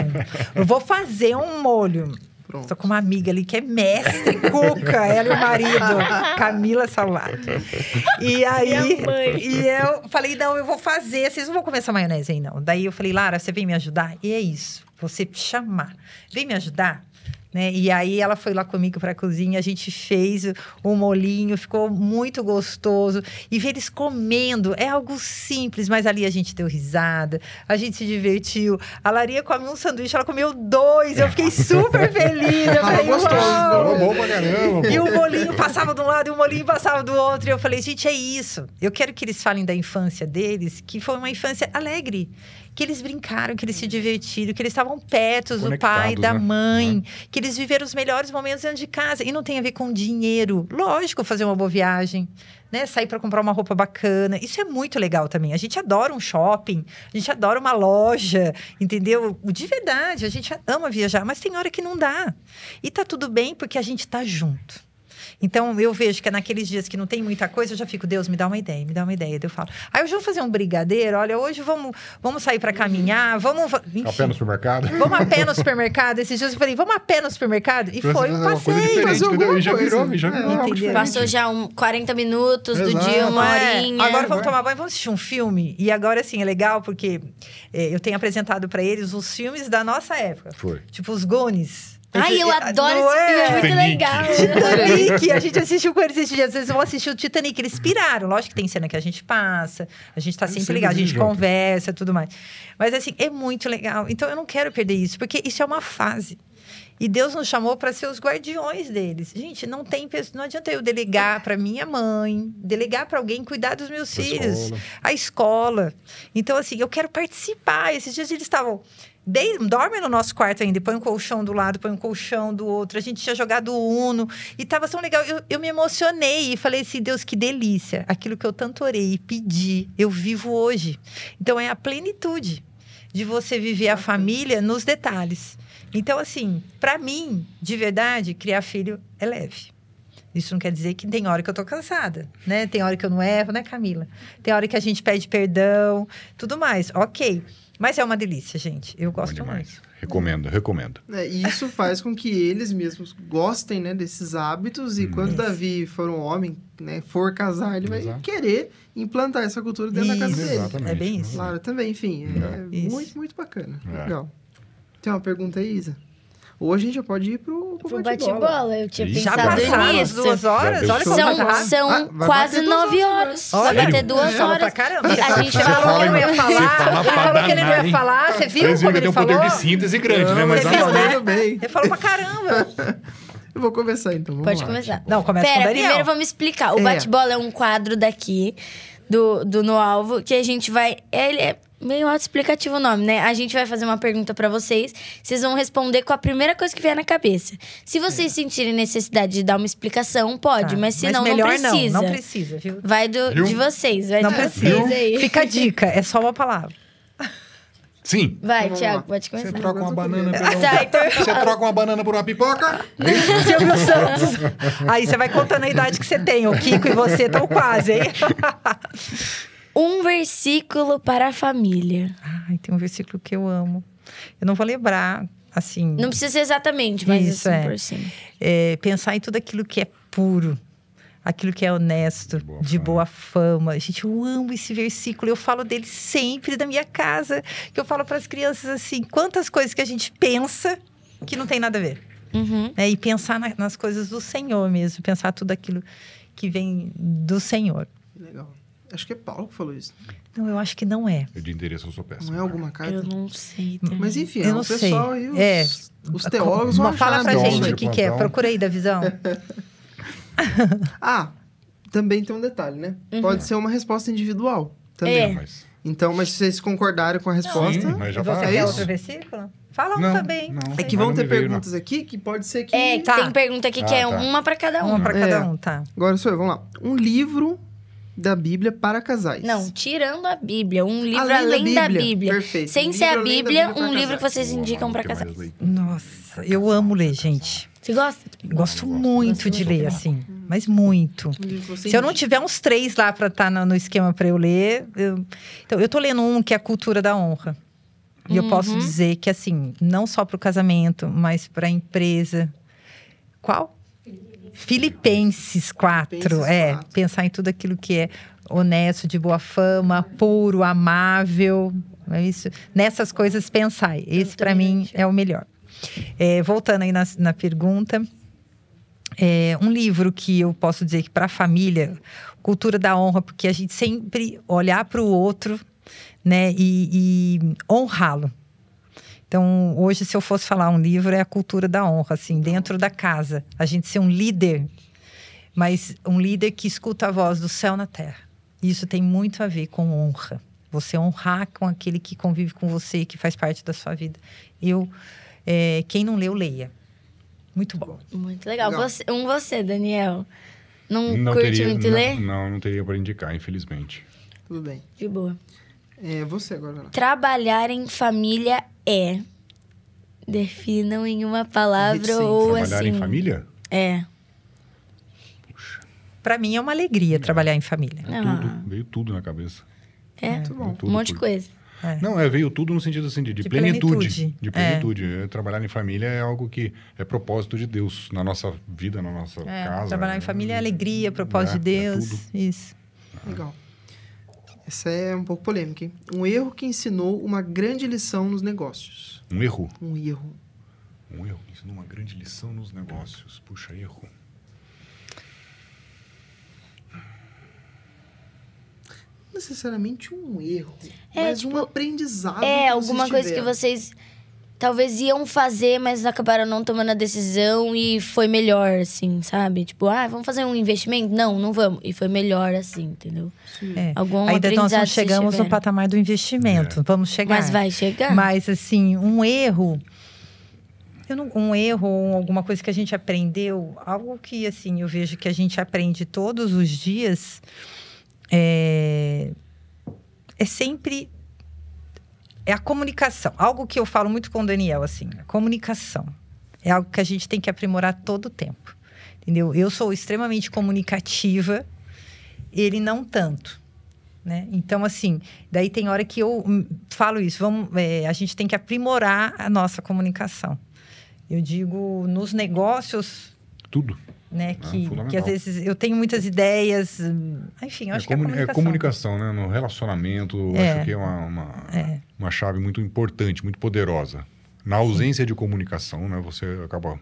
Eu vou fazer um molho. Pronto. Tô com uma amiga ali que é mestre, cuca, ela e o marido, Camila Salvato. E aí, e eu falei, não, eu vou fazer, vocês não vão comer essa maionese aí, não. Daí eu falei, Lara, você vem me ajudar? E é isso, você chamar. Vem me ajudar? Né? E aí ela foi lá comigo para a cozinha, a gente fez um molhinho, ficou muito gostoso. E ver eles comendo é algo simples, mas ali a gente deu risada, a gente se divertiu. A Larinha comeu um sanduíche, ela comeu 2, eu fiquei super feliz. Eu falei, uau! Bom pra caramba! E o molinho passava de um lado e o molinho passava do outro. E eu falei, gente, é isso. Eu quero que eles falem da infância deles, que foi uma infância alegre. Que eles brincaram, que eles se divertiram, que eles estavam perto do pai, da mãe, que eles viveram os melhores momentos dentro de casa. E não tem a ver com dinheiro. Lógico, fazer uma boa viagem, né? Sair para comprar uma roupa bacana. Isso é muito legal também. A gente adora um shopping, a gente adora uma loja, entendeu? De verdade, a gente ama viajar, mas tem hora que não dá. E tá tudo bem porque a gente tá junto. Então, eu vejo que é naqueles dias que não tem muita coisa, eu já fico, Deus, me dá uma ideia, me dá uma ideia. Daí eu falo, hoje vamos fazer um brigadeiro, olha, hoje vamos sair para caminhar, enfim, A pé no supermercado? vamos a pé no supermercado. Esses dias eu falei, vamos a pé no supermercado? E foi um passeio. E já virou algo Entendeu? diferente. Passou já 40 minutos do Exato. dia, uma horinha. Agora vamos tomar banho, vamos assistir um filme. E agora, assim, é legal porque eu tenho apresentado para eles os filmes da nossa época. Foi. Tipo, os Goonies. Ai, eu adoro Não esse filme, é muito Titanic. legal. Titanic, a gente assistiu com eles esses dias. Às vezes vão assistir o Titanic, eles piraram. Lógico que tem cena que a gente passa, a gente tá sempre ligado, a gente junto. conversa e tudo mais. Mas, assim, é muito legal. Então, eu não quero perder isso, porque isso é uma fase. E Deus nos chamou para ser os guardiões deles. Gente, não adianta eu delegar para minha mãe, delegar para alguém cuidar dos meus filhos, a escola. Então, assim, eu quero participar. Esses dias eles estavam... dorme no nosso quarto ainda, põe um colchão do lado, põe um colchão do outro. A gente tinha jogado Uno e tava tão legal. Eu me emocionei e falei assim, Deus, que delícia. Aquilo que eu tanto orei e pedi, eu vivo hoje. Então, é a plenitude de você viver a família nos detalhes. Então, assim, para mim, de verdade, criar filho é leve. Isso não quer dizer que tem hora que eu tô cansada, né? Tem hora que eu não erro, né, Camila? Tem hora que a gente pede perdão, tudo mais. Ok. Mas é uma delícia, gente. Eu gosto muito. Recomendo. E isso faz com que eles mesmos gostem, né, desses hábitos. E quando Davi for um homem, né, for casar, ele vai querer implantar essa cultura dentro da casa dele. Exatamente. É bem isso. Claro, também, enfim. É muito, muito bacana. Legal. Tem uma pergunta aí, Isa? Ou a gente já pode ir pro bate-bola. Eu tinha Já pensado passaram nisso. 2 horas? Olha como passa rápido. São vai quase bater 2 9 horas. horas. Olha, Vai ter 2 falou horas. pra caramba. A gente falou que ele não ia falar. Você fala Ele falou que ele não ia hein? falar. Você viu Vocês viram como que ele tem um falou? poder de síntese grande, né? Mas Você viu, né? Tudo bem. Ele falou pra caramba. Eu vou começar, então. Vamos Pode lá. começar. Não, começa com o Pera, Daniel. primeiro vamos explicar. O bate-bola é um quadro daqui, do No Alvo, que a gente vai... Ele é meio autoexplicativo o nome, né? A gente vai fazer uma pergunta pra vocês. Vocês vão responder com a primeira coisa que vier na cabeça. Se vocês sentirem necessidade de dar uma explicação, pode. Tá. Mas se não, melhor não precisa. Não precisa, viu? Vai de vocês. Vai Não de precisa. vocês aí. Fica a dica, é só uma palavra. Sim. Vai, Vamos Thiago, lá. pode começar. Você troca uma banana Tá, então... Você troca uma banana por uma pipoca? Silvio Santos. Aí você vai contando a idade que você tem. O Kiko e você estão quase, hein? Um versículo para a família. Ai, tem um versículo que eu amo. Eu não vou lembrar, assim... Não precisa ser exatamente, mas Isso, assim é. por cima. Pensar em tudo aquilo que é puro. Aquilo que é honesto, de boa fama. Gente, eu amo esse versículo. Eu falo dele sempre da minha casa. Que eu falo para as crianças assim, quantas coisas que a gente pensa que não tem nada a ver. Uhum. E pensar nas coisas do Senhor mesmo. Pensar tudo aquilo que vem do Senhor. Legal. Acho que é Paulo que falou isso. Não, eu acho que não é. De endereço eu sou péssimo. Não é alguma carta? Eu não sei. também. Mas enfim, Eu não o pessoal sei. aí, os teólogos vão Fala achar, pra né? gente o que é. Procura aí da visão. Também tem um detalhe, né? Pode ser uma resposta individual também. É. Mas... Então, mas se vocês concordarem com a resposta... Sim, mas já Você tá. quer isso? outro versículo? Fala um Não, também. não. É que Mas vão não ter me veio, perguntas aqui que pode ser que... É, Tá. tem pergunta aqui que é tá. uma para cada um. Uma pra cada É. um, tá. Agora sou eu, vamos lá. Um livro da Bíblia para casais. Não, tirando a Bíblia. Um livro Além da além da Bíblia. Bíblia. Perfeito. Sem Um ser livro a além da Bíblia, Bíblia um pra livro que casais. vocês indicam para Que mais casais. leio? Nossa, eu amo ler, gente. Você gosta? Gosto muito de ler, assim. Mas muito. Um livro que você Se eu não indica. tiver uns 3 lá pra estar no esquema pra eu ler... Então, eu tô lendo um que é a Cultura da Honra. E eu posso dizer que, assim, não só pro casamento, mas pra empresa. Qual? Filipenses 4. Filipenses 4. Pensar em tudo aquilo que é honesto, de boa fama, puro, amável. É isso. Nessas coisas, pensai. Esse, pra mim, é o melhor. Voltando aí na pergunta... um livro que eu posso dizer que para a família, Cultura da Honra, porque a gente sempre olhar para o outro, né, e honrá-lo. Então, hoje, se eu fosse falar um livro, é a Cultura da Honra, assim, dentro da casa. A gente ser um líder, mas um líder que escuta a voz do céu na terra. Isso tem muito a ver com honra. Você honrar com aquele que convive com você, que faz parte da sua vida. Quem não leu, leia. Muito bom. Muito legal. Legal. Você, Daniel. Não Não curte teria, muito ler? não teria para indicar, infelizmente. Tudo bem. De boa. Você agora, vai lá. Trabalhar em família é... Definam em uma palavra Reticente. ou Trabalhar assim... em família? É. Para mim é uma alegria trabalhar em família. Veio tudo na cabeça. Muito bom. Um monte de coisa. Não, veio tudo no sentido assim de plenitude. De plenitude. Trabalhar em família é algo que é propósito de Deus na nossa vida, na nossa casa. Trabalhar em família é alegria, propósito de Deus. Isso. Legal. Essa é um pouco polêmica, hein? Um erro que ensinou uma grande lição nos negócios. Um erro? Um erro. Um erro que ensinou uma grande lição nos negócios. Puxa, erro. Não necessariamente um erro, mas um aprendizado. Alguma coisa que vocês talvez iam fazer, mas acabaram não tomando a decisão e foi melhor, assim, sabe? Tipo, vamos fazer um investimento? Não vamos. E foi melhor, assim, entendeu? Algum ainda nós não aprendizado chegamos no patamar do investimento. Vamos chegar. Mas vai chegar. Mas, assim, um erro... Um erro ou alguma coisa que a gente aprendeu, algo que, assim, eu vejo que a gente aprende todos os dias, é sempre a comunicação. Algo que eu falo muito com o Daniel, assim, a comunicação. É algo que a gente tem que aprimorar todo o tempo, entendeu? Eu sou extremamente comunicativa, ele não tanto, né? Então, assim, daí tem hora que eu falo isso, a gente tem que aprimorar a nossa comunicação. Eu digo, nos negócios... Tudo. Né, que às vezes eu tenho muitas ideias, enfim, eu acho que é comunicação, né? No relacionamento, acho que é uma chave muito importante, muito poderosa. Na ausência de comunicação, né? Você acaba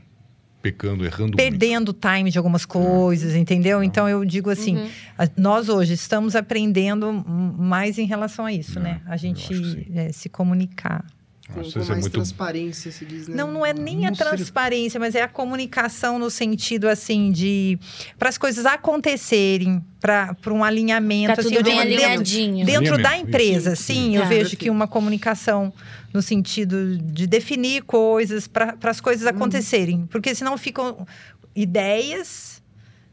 pecando, errando perdendo o time de algumas coisas, entendeu? Então, eu digo assim, nós hoje estamos aprendendo mais em relação a isso, né? A gente se comunicar. Com mais transparência, se diz, né? Não é nem a transparência, mas é a comunicação no sentido, assim, de... Para as coisas acontecerem, para um alinhamento... Ficar tudo bem alinhadinho. Dentro da empresa, sim. Eu vejo que uma comunicação no sentido de definir coisas para as coisas acontecerem. Porque senão ficam ideias...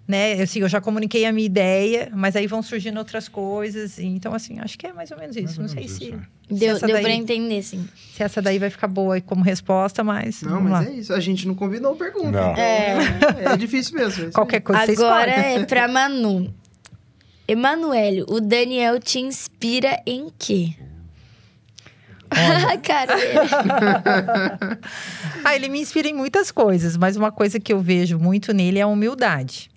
Né? Assim, eu já comuniquei a minha ideia, mas aí vão surgindo outras coisas. Então, assim, acho que é mais ou menos isso. Não sei se... Deu pra entender, sim. Se essa daí vai ficar boa como resposta, mas... Não, mas é isso. A gente não combinou a pergunta. Não. Então é difícil mesmo. Qualquer coisa você escolhe. Agora é pra Manu. Emanuele, o Daniel te inspira em quê? Cara, ele me inspira em muitas coisas, mas uma coisa que eu vejo muito nele é a humildade.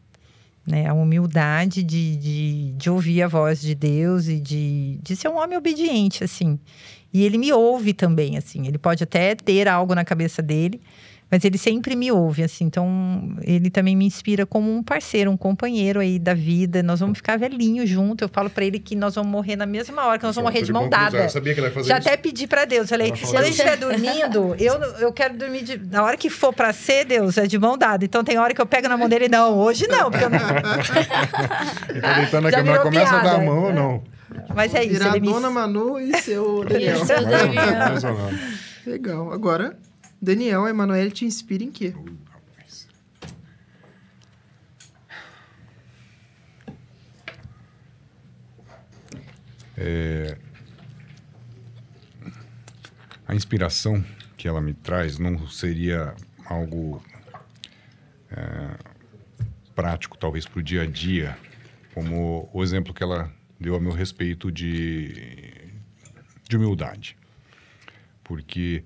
Né? A humildade de ouvir a voz de Deus e de ser um homem obediente, assim. E ele me ouve também, assim. Ele pode até ter algo na cabeça dele, mas ele sempre me ouve, assim. Então, ele também me inspira como um parceiro, um companheiro aí da vida. Nós vamos ficar velhinhos juntos. Eu falo pra ele que nós vamos morrer na mesma hora, que nós vamos morrer de mão dada. Eu sabia que ele ia fazer Já isso. até pedi pra Deus. Falei, quando a gente estiver dormindo, eu quero dormir na hora que for pra ser, Deus, é de mão dada. Então, tem hora que eu pego na mão dele. Não, hoje não, porque eu não... Ele tá deitando na cama, começa a dar a mão ou não? Mas é isso. Virar Dona Manu e seu Daniel. Legal. Agora... Daniel, a Emanuele te inspira em quê? A inspiração que ela me traz não seria algo prático, talvez, para o dia a dia, como o exemplo que ela deu a meu respeito de humildade. Porque...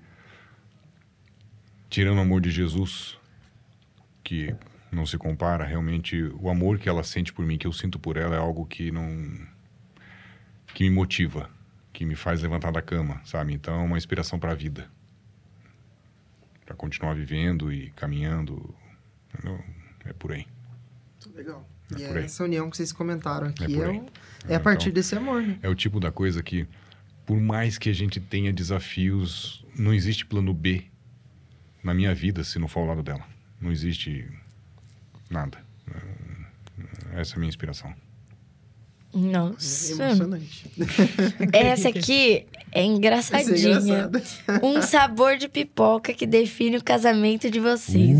tirando o amor de Jesus, que não se compara, realmente o amor que ela sente por mim, que eu sinto por ela, é algo que me motiva, que me faz levantar da cama, sabe? Então, é uma inspiração para a vida, para continuar vivendo e caminhando, entendeu? É por aí. Legal. E essa união que vocês comentaram aqui é a partir desse amor, né? É o tipo da coisa que, por mais que a gente tenha desafios, não existe plano B na minha vida, se não for ao lado dela. Não existe nada. Essa é a minha inspiração. Nossa. É emocionante. Essa aqui é engraçadinha. Isso é engraçado. Um sabor de pipoca que define o casamento de vocês.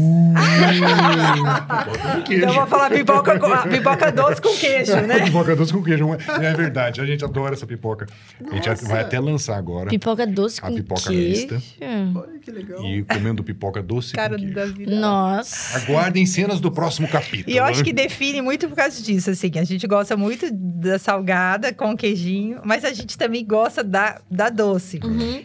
Então eu vou falar pipoca doce com queijo, né? Pipoca doce com queijo. É verdade, a gente adora essa pipoca. A gente vai até lançar agora Pipoca doce a com pipoca queijo. mista. Olha que legal. E comendo pipoca doce Cara com queijo. da vida. Nossa. Aguardem cenas do próximo capítulo. E eu acho que define muito por causa disso, assim. A gente gosta muito da salgada com queijinho, mas a gente também gosta da doce.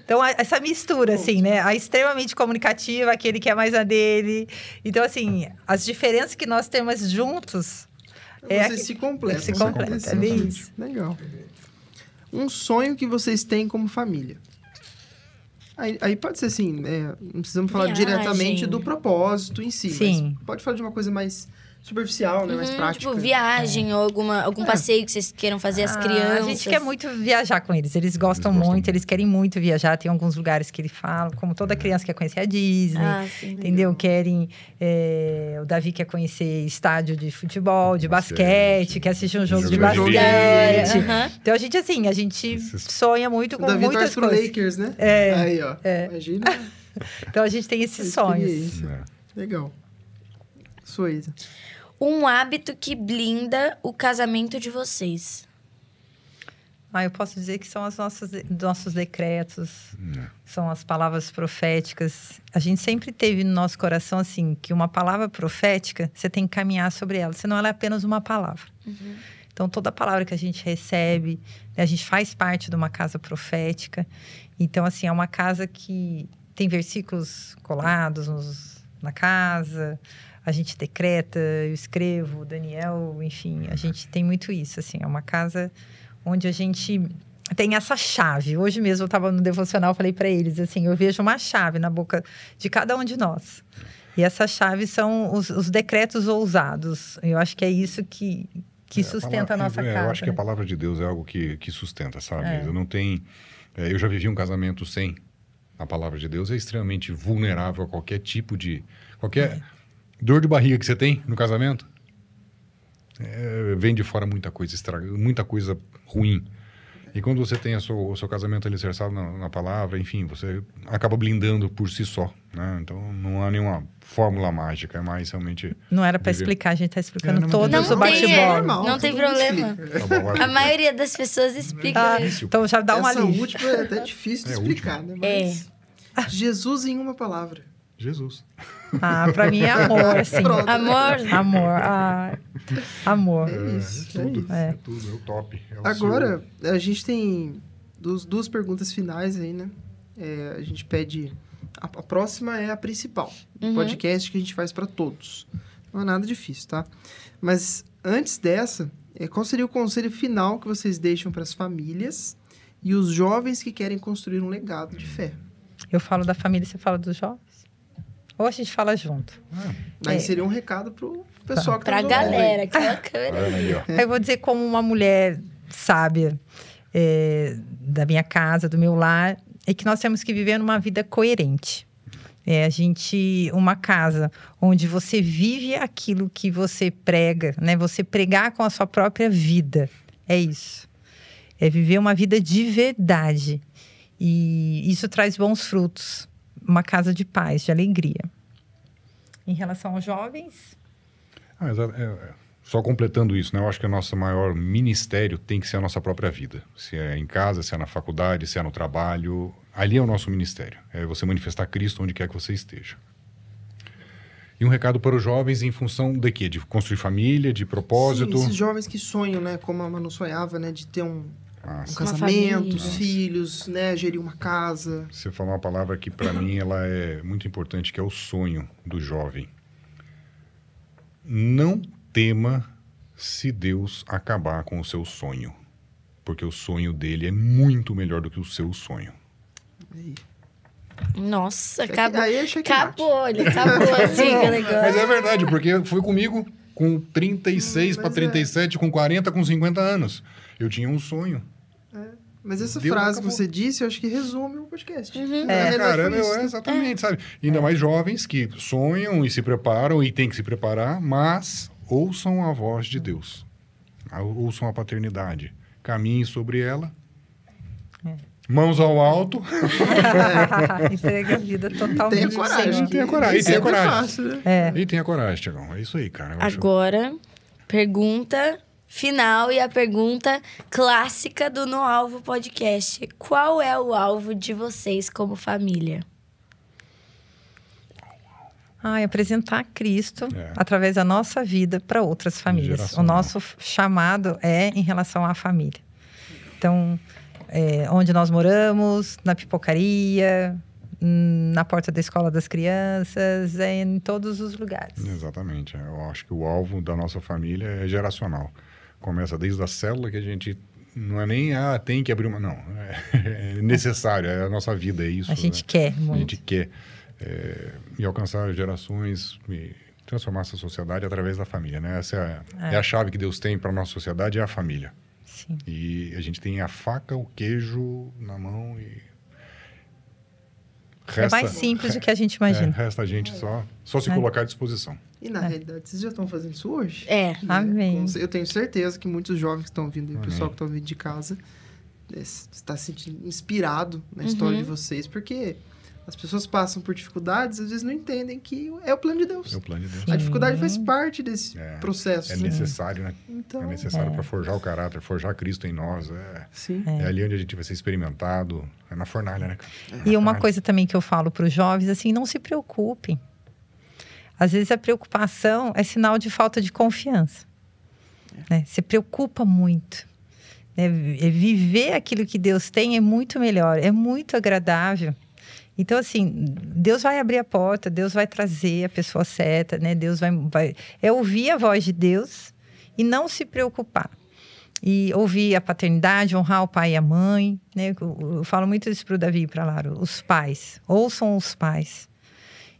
Então, essa mistura, assim, né? A extremamente comunicativa, aquele que é mais a dele. Então, assim, as diferenças que nós temos juntos... Vocês se completam. Se completam, é bem isso. Legal. Um sonho que vocês têm como família. Aí pode ser assim, né? Não precisamos falar Viagem. diretamente do propósito em si. Sim. Mas pode falar de uma coisa mais superficial, né? Mais prática. Tipo, viagem ou algum passeio que vocês queiram fazer as crianças. A gente quer muito viajar com eles. Eles gostam muito, eles querem muito viajar. Tem alguns lugares que eles falam, como toda criança quer conhecer a Disney. Sim. Entendeu? Querem... o Davi quer conhecer estádio de futebol, de basquete, quer assistir um jogo de Jogo de basquete. Aham. Então, a gente sonha muito O com Davi muitas torce pro coisas. Lakers, né? É. Aí, ó. Imagina. Então, a gente tem esses a sonhos. experiência. Legal. Suíza. Um hábito que blinda o casamento de vocês. Eu posso dizer que são os nossos decretos, são as palavras proféticas. A gente sempre teve no nosso coração, assim, que uma palavra profética, você tem que caminhar sobre ela, senão ela é apenas uma palavra. Então, toda palavra que a gente recebe, a gente faz parte de uma casa profética. Então, assim, é uma casa que tem versículos colados na casa. A gente decreta, eu escrevo, Daniel, enfim, a gente tem muito isso, assim, é uma casa onde a gente tem essa chave. Hoje mesmo eu estava no devocional, falei para eles, assim, eu vejo uma chave na boca de cada um de nós. E essa chave são os decretos ousados. Eu acho que é isso que sustenta a nossa casa. Eu acho que a palavra de Deus é algo que sustenta, sabe? Eu não tenho... eu já vivi um casamento sem a palavra de Deus. É extremamente vulnerável a qualquer tipo de... Dor de barriga que você tem no casamento, vem de fora muita coisa muita coisa ruim. E quando você tem o seu casamento alicerçado na palavra, enfim, você acaba blindando por si só, né? Então, não há nenhuma fórmula mágica, é mais realmente... Não era para explicar, a gente está explicando todo Não o tem, bate-bola. não tem problema. A maioria das pessoas explica isso. Então, já dá uma Essa lista. última é até difícil de explicar, né? Mas Jesus em uma palavra. Jesus. Para mim é amor, assim. Pronto. Amor. Amor. É isso. É tudo, é o top. É o Agora, a gente tem duas perguntas finais aí, né? A gente pede... A próxima é a principal. O podcast que a gente faz para todos. Não é nada difícil, tá? Mas antes dessa, qual seria o conselho final que vocês deixam para as famílias e os jovens que querem construir um legado de fé? Eu falo da família, você fala dos jovens? Ou a gente fala junto? Aí seria um recado pro pessoal que tá pra nos galera, ouvindo. aquela câmera. Eu vou dizer como uma mulher sábia da minha casa, do meu lar, é que nós temos que viver numa vida coerente. Uma casa onde você vive aquilo que você prega, né? Você pregar com a sua própria vida. É isso. É viver uma vida de verdade. E isso traz bons frutos. Uma casa de paz, de alegria. Em relação aos jovens... Só completando isso, né? Eu acho que o nosso maior ministério tem que ser a nossa própria vida. Se é em casa, se é na faculdade, se é no trabalho. Ali é o nosso ministério. É você manifestar Cristo onde quer que você esteja. E um recado para os jovens em função de quê? De construir família, de propósito. Sim, esses jovens que sonham, né? Como a Manu sonhava, né? De ter um casamento, família. os filhos, né? Gerir uma casa. Você falou uma palavra que, para mim, ela é muito importante, que é o sonho do jovem. Não tema se Deus acabar com o seu sonho. Porque o sonho dele é muito melhor do que o seu sonho. Aí. Nossa, acabou. Aí é checkmate. Ele acabou assim o negócio. Mas é verdade, porque foi comigo com 36 para 37, com 40, com 50 anos. Eu tinha um sonho. Mas essa Deus frase acabou. que você disse, eu acho que resume o podcast. Cara, exatamente, sabe? Ainda mais jovens que sonham e se preparam e têm que se preparar, mas ouçam a voz de Deus. ouçam a paternidade. Caminhem sobre ela. Mãos ao alto. Entrega a vida totalmente. Tenha coragem. Tenha coragem. E tenha coragem. Fácil, né? E tenha coragem, Tiagão. É isso aí, cara. Agora, pergunta final e a pergunta clássica do No Alvo Podcast. Qual é o alvo de vocês como família? Apresentar Cristo através da nossa vida para outras famílias. O nosso chamado é em relação à família. Então, onde nós moramos, na pipocaria, na porta da escola das crianças, em todos os lugares. Exatamente. Eu acho que o alvo da nossa família é geracional. Começa desde a célula, que a gente não é nem, tem que abrir uma... Não, é necessário, é a nossa vida, é isso. A gente quer muito. A gente quer. E alcançar gerações, e transformar essa sociedade através da família, né? Essa é a chave que Deus tem para a nossa sociedade, é a família. Sim. E a gente tem a faca, o queijo na mão e... É mais simples do que a gente imagina. Resta a gente só se colocar à disposição. E na realidade, vocês já estão fazendo isso hoje? Amém. Eu tenho certeza que muitos jovens que estão vindo, e o pessoal que estão vindo de casa, está se sentindo inspirado na história de vocês, porque as pessoas passam por dificuldades, às vezes não entendem que é o plano de Deus. É o plano de Deus. A dificuldade faz parte desse processo. É necessário, né? Então, é necessário para forjar o caráter, forjar Cristo em nós. Sim. É ali onde a gente vai ser experimentado. É na fornalha, né? E uma coisa também que eu falo para os jovens, assim, não se preocupem. Às vezes a preocupação é sinal de falta de confiança. Né? Se preocupa muito. Viver aquilo que Deus tem é muito melhor, é muito agradável. Então, assim, Deus vai abrir a porta, Deus vai trazer a pessoa certa, né? Deus vai ouvir a voz de Deus e não se preocupar. E ouvir a paternidade, honrar o pai e a mãe, né? Eu falo muito isso para o Davi e para a Lara. Os pais, ouçam os pais.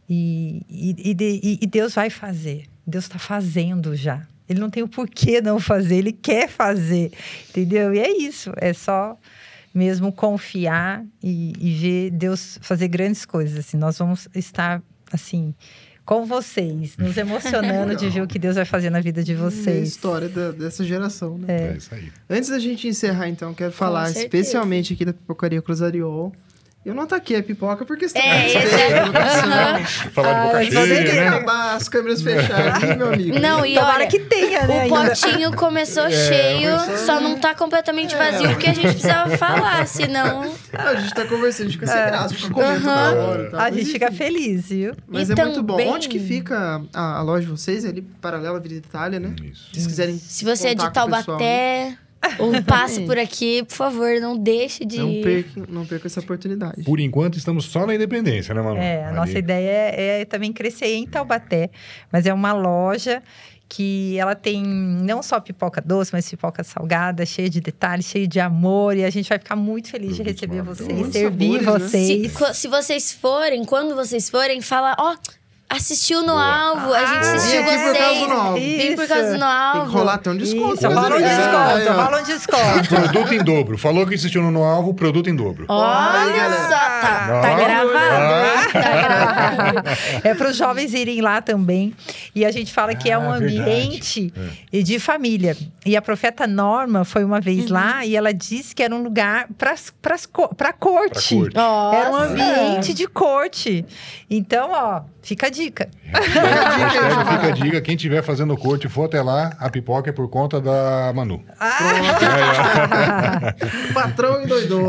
E Deus vai fazer. Deus está fazendo já. Ele não tem o porquê não fazer, ele quer fazer, entendeu? E é isso, é só... mesmo confiar e ver Deus fazer grandes coisas. Assim, nós vamos estar, assim, com vocês, nos emocionando de ver o que Deus vai fazer na vida de vocês. É a história dessa geração, né? É isso aí. Antes da gente encerrar, então, quero falar especialmente aqui da Pipocaria Cruzariol. Eu não ataquei a pipoca porque você Falar de boca cheia, né? Acabar as câmeras fechadas, meu amigo. Não, e Tomara olha, que tenha, né? o potinho começou cheio, só não tá completamente vazio, porque a gente precisava falar, senão... A gente tá conversando, a gente fica sem graça, fica comendo toda hora. Tá? A gente fica feliz, viu? Mas E é muito bom. também- Onde que fica a loja de vocês? É ali paralela à Avenida Itália, né? Isso. Se vocês quiserem Se você é de contar com o pessoal, Taubaté ou passa por aqui, por favor, não deixe de ir. não perca essa oportunidade. Por enquanto, estamos só na Independência, né, Manu? A nossa ideia é também crescer em Taubaté. Mas é uma loja que ela tem não só pipoca doce, mas pipoca salgada, cheia de detalhes, cheia de amor. E a gente vai ficar muito feliz de Produtos receber maravilhosos. vocês, Muitos servir sabores, né? vocês. Se vocês forem, quando vocês forem, fala, assistiu no alvo, a gente assistiu vim aqui por causa do No Alvo. vocês. Vim por causa do No Tem Alvo. que rolar até um desconto. Isso, rola um desconto, rola um desconto. Produto em dobro. Falou que assistiu no alvo, produto em dobro. Olha galera. só, tá Ah. gravado. Tá gravado. É para os jovens irem lá também. E a gente fala que é um ambiente de família. E a profeta Norma foi uma vez lá e ela disse que era um lugar para corte. Nossa. Era um ambiente de corte. Então, fica a dica. Fica a dica, quem estiver fazendo corte e for até lá, a pipoca é por conta da Manu. O patrão endoidou.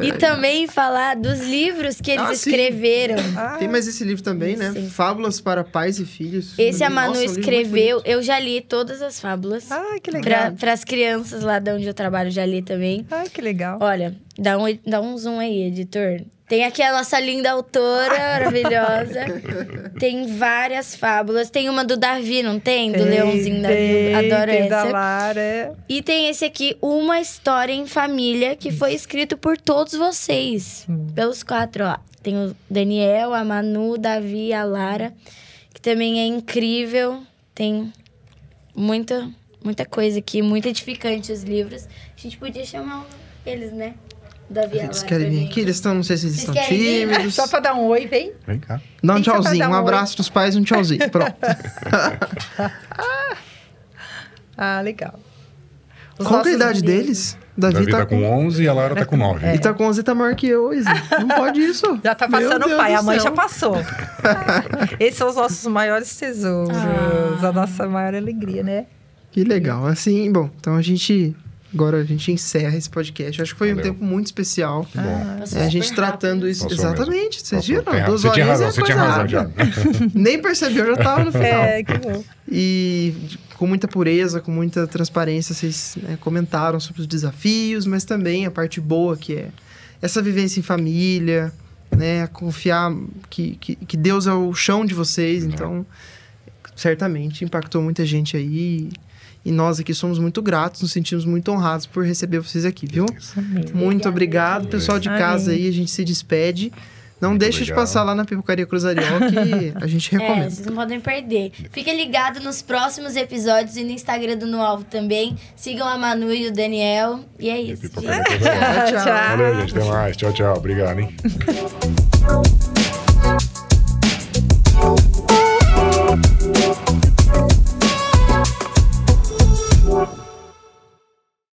E também falar dos livros que eles sim. escreveram. Tem mais esse livro também, né? Sim. Fábulas para Pais e Filhos. Esse a Nossa, Manu um livro muito escreveu. bonito. Eu já li todas as fábulas. Ai, que legal. Para as crianças lá de onde eu trabalho, já li também. Ai, que legal. Olha, dá um zoom aí, editor. Tem aqui a nossa linda autora, maravilhosa. Tem várias fábulas. Tem uma do Davi, não tem? Do Leãozinho Davi. Adoro tem essa. da Lara. E tem esse aqui, Uma História em Família, que foi escrito por todos vocês. Pelos 4, ó. Tem o Daniel, a Manu, o Davi e a Lara. Que também é incrível. Tem muita coisa aqui, muito edificante os livros. A gente podia chamar eles, né? Davi e a Lara. Eles querem vir aqui? Eles estão, não sei se eles Vocês estão querem vir? tímidos. Só para dar um oi, vem. Vem cá. Dá um Tem que só pra tchauzinho. dar Um um abraço dos pais e um tchauzinho. Pronto. Ah, legal. Qual que é a idade deles? Davi tá com 11 e a Lara tá com 9. E tá com 11 e tá maior que eu, Isa. Não pode isso. Já tá passando o pai, a mãe já passou. Esses são os nossos maiores tesouros, a nossa maior alegria, né? Que legal. Assim, bom, então agora a gente encerra esse podcast. Acho que foi um tempo muito especial. A gente tratando isso. Passou exatamente. Vocês viram? Você tinha razão, você tinha razão, Thiago. Nem percebeu, já tava no final. Que bom. E com muita pureza, com muita transparência, vocês comentaram sobre os desafios, mas também a parte boa, que é essa vivência em família, né? Confiar que Deus é o chão de vocês. Então, certamente impactou muita gente aí. E nós aqui somos muito gratos, nos sentimos muito honrados por receber vocês aqui, viu? Muito obrigado. Pessoal de casa aí, a gente se despede. Não deixe de passar lá na Pipocaria Cruzariol, que a gente recomenda. Vocês não podem perder. Fica ligado nos próximos episódios e no Instagram do No Alvo também. Sigam a Manu e o Daniel. E é isso. Tchau. Valeu, gente. Até mais. Tchau, tchau. Obrigado, hein?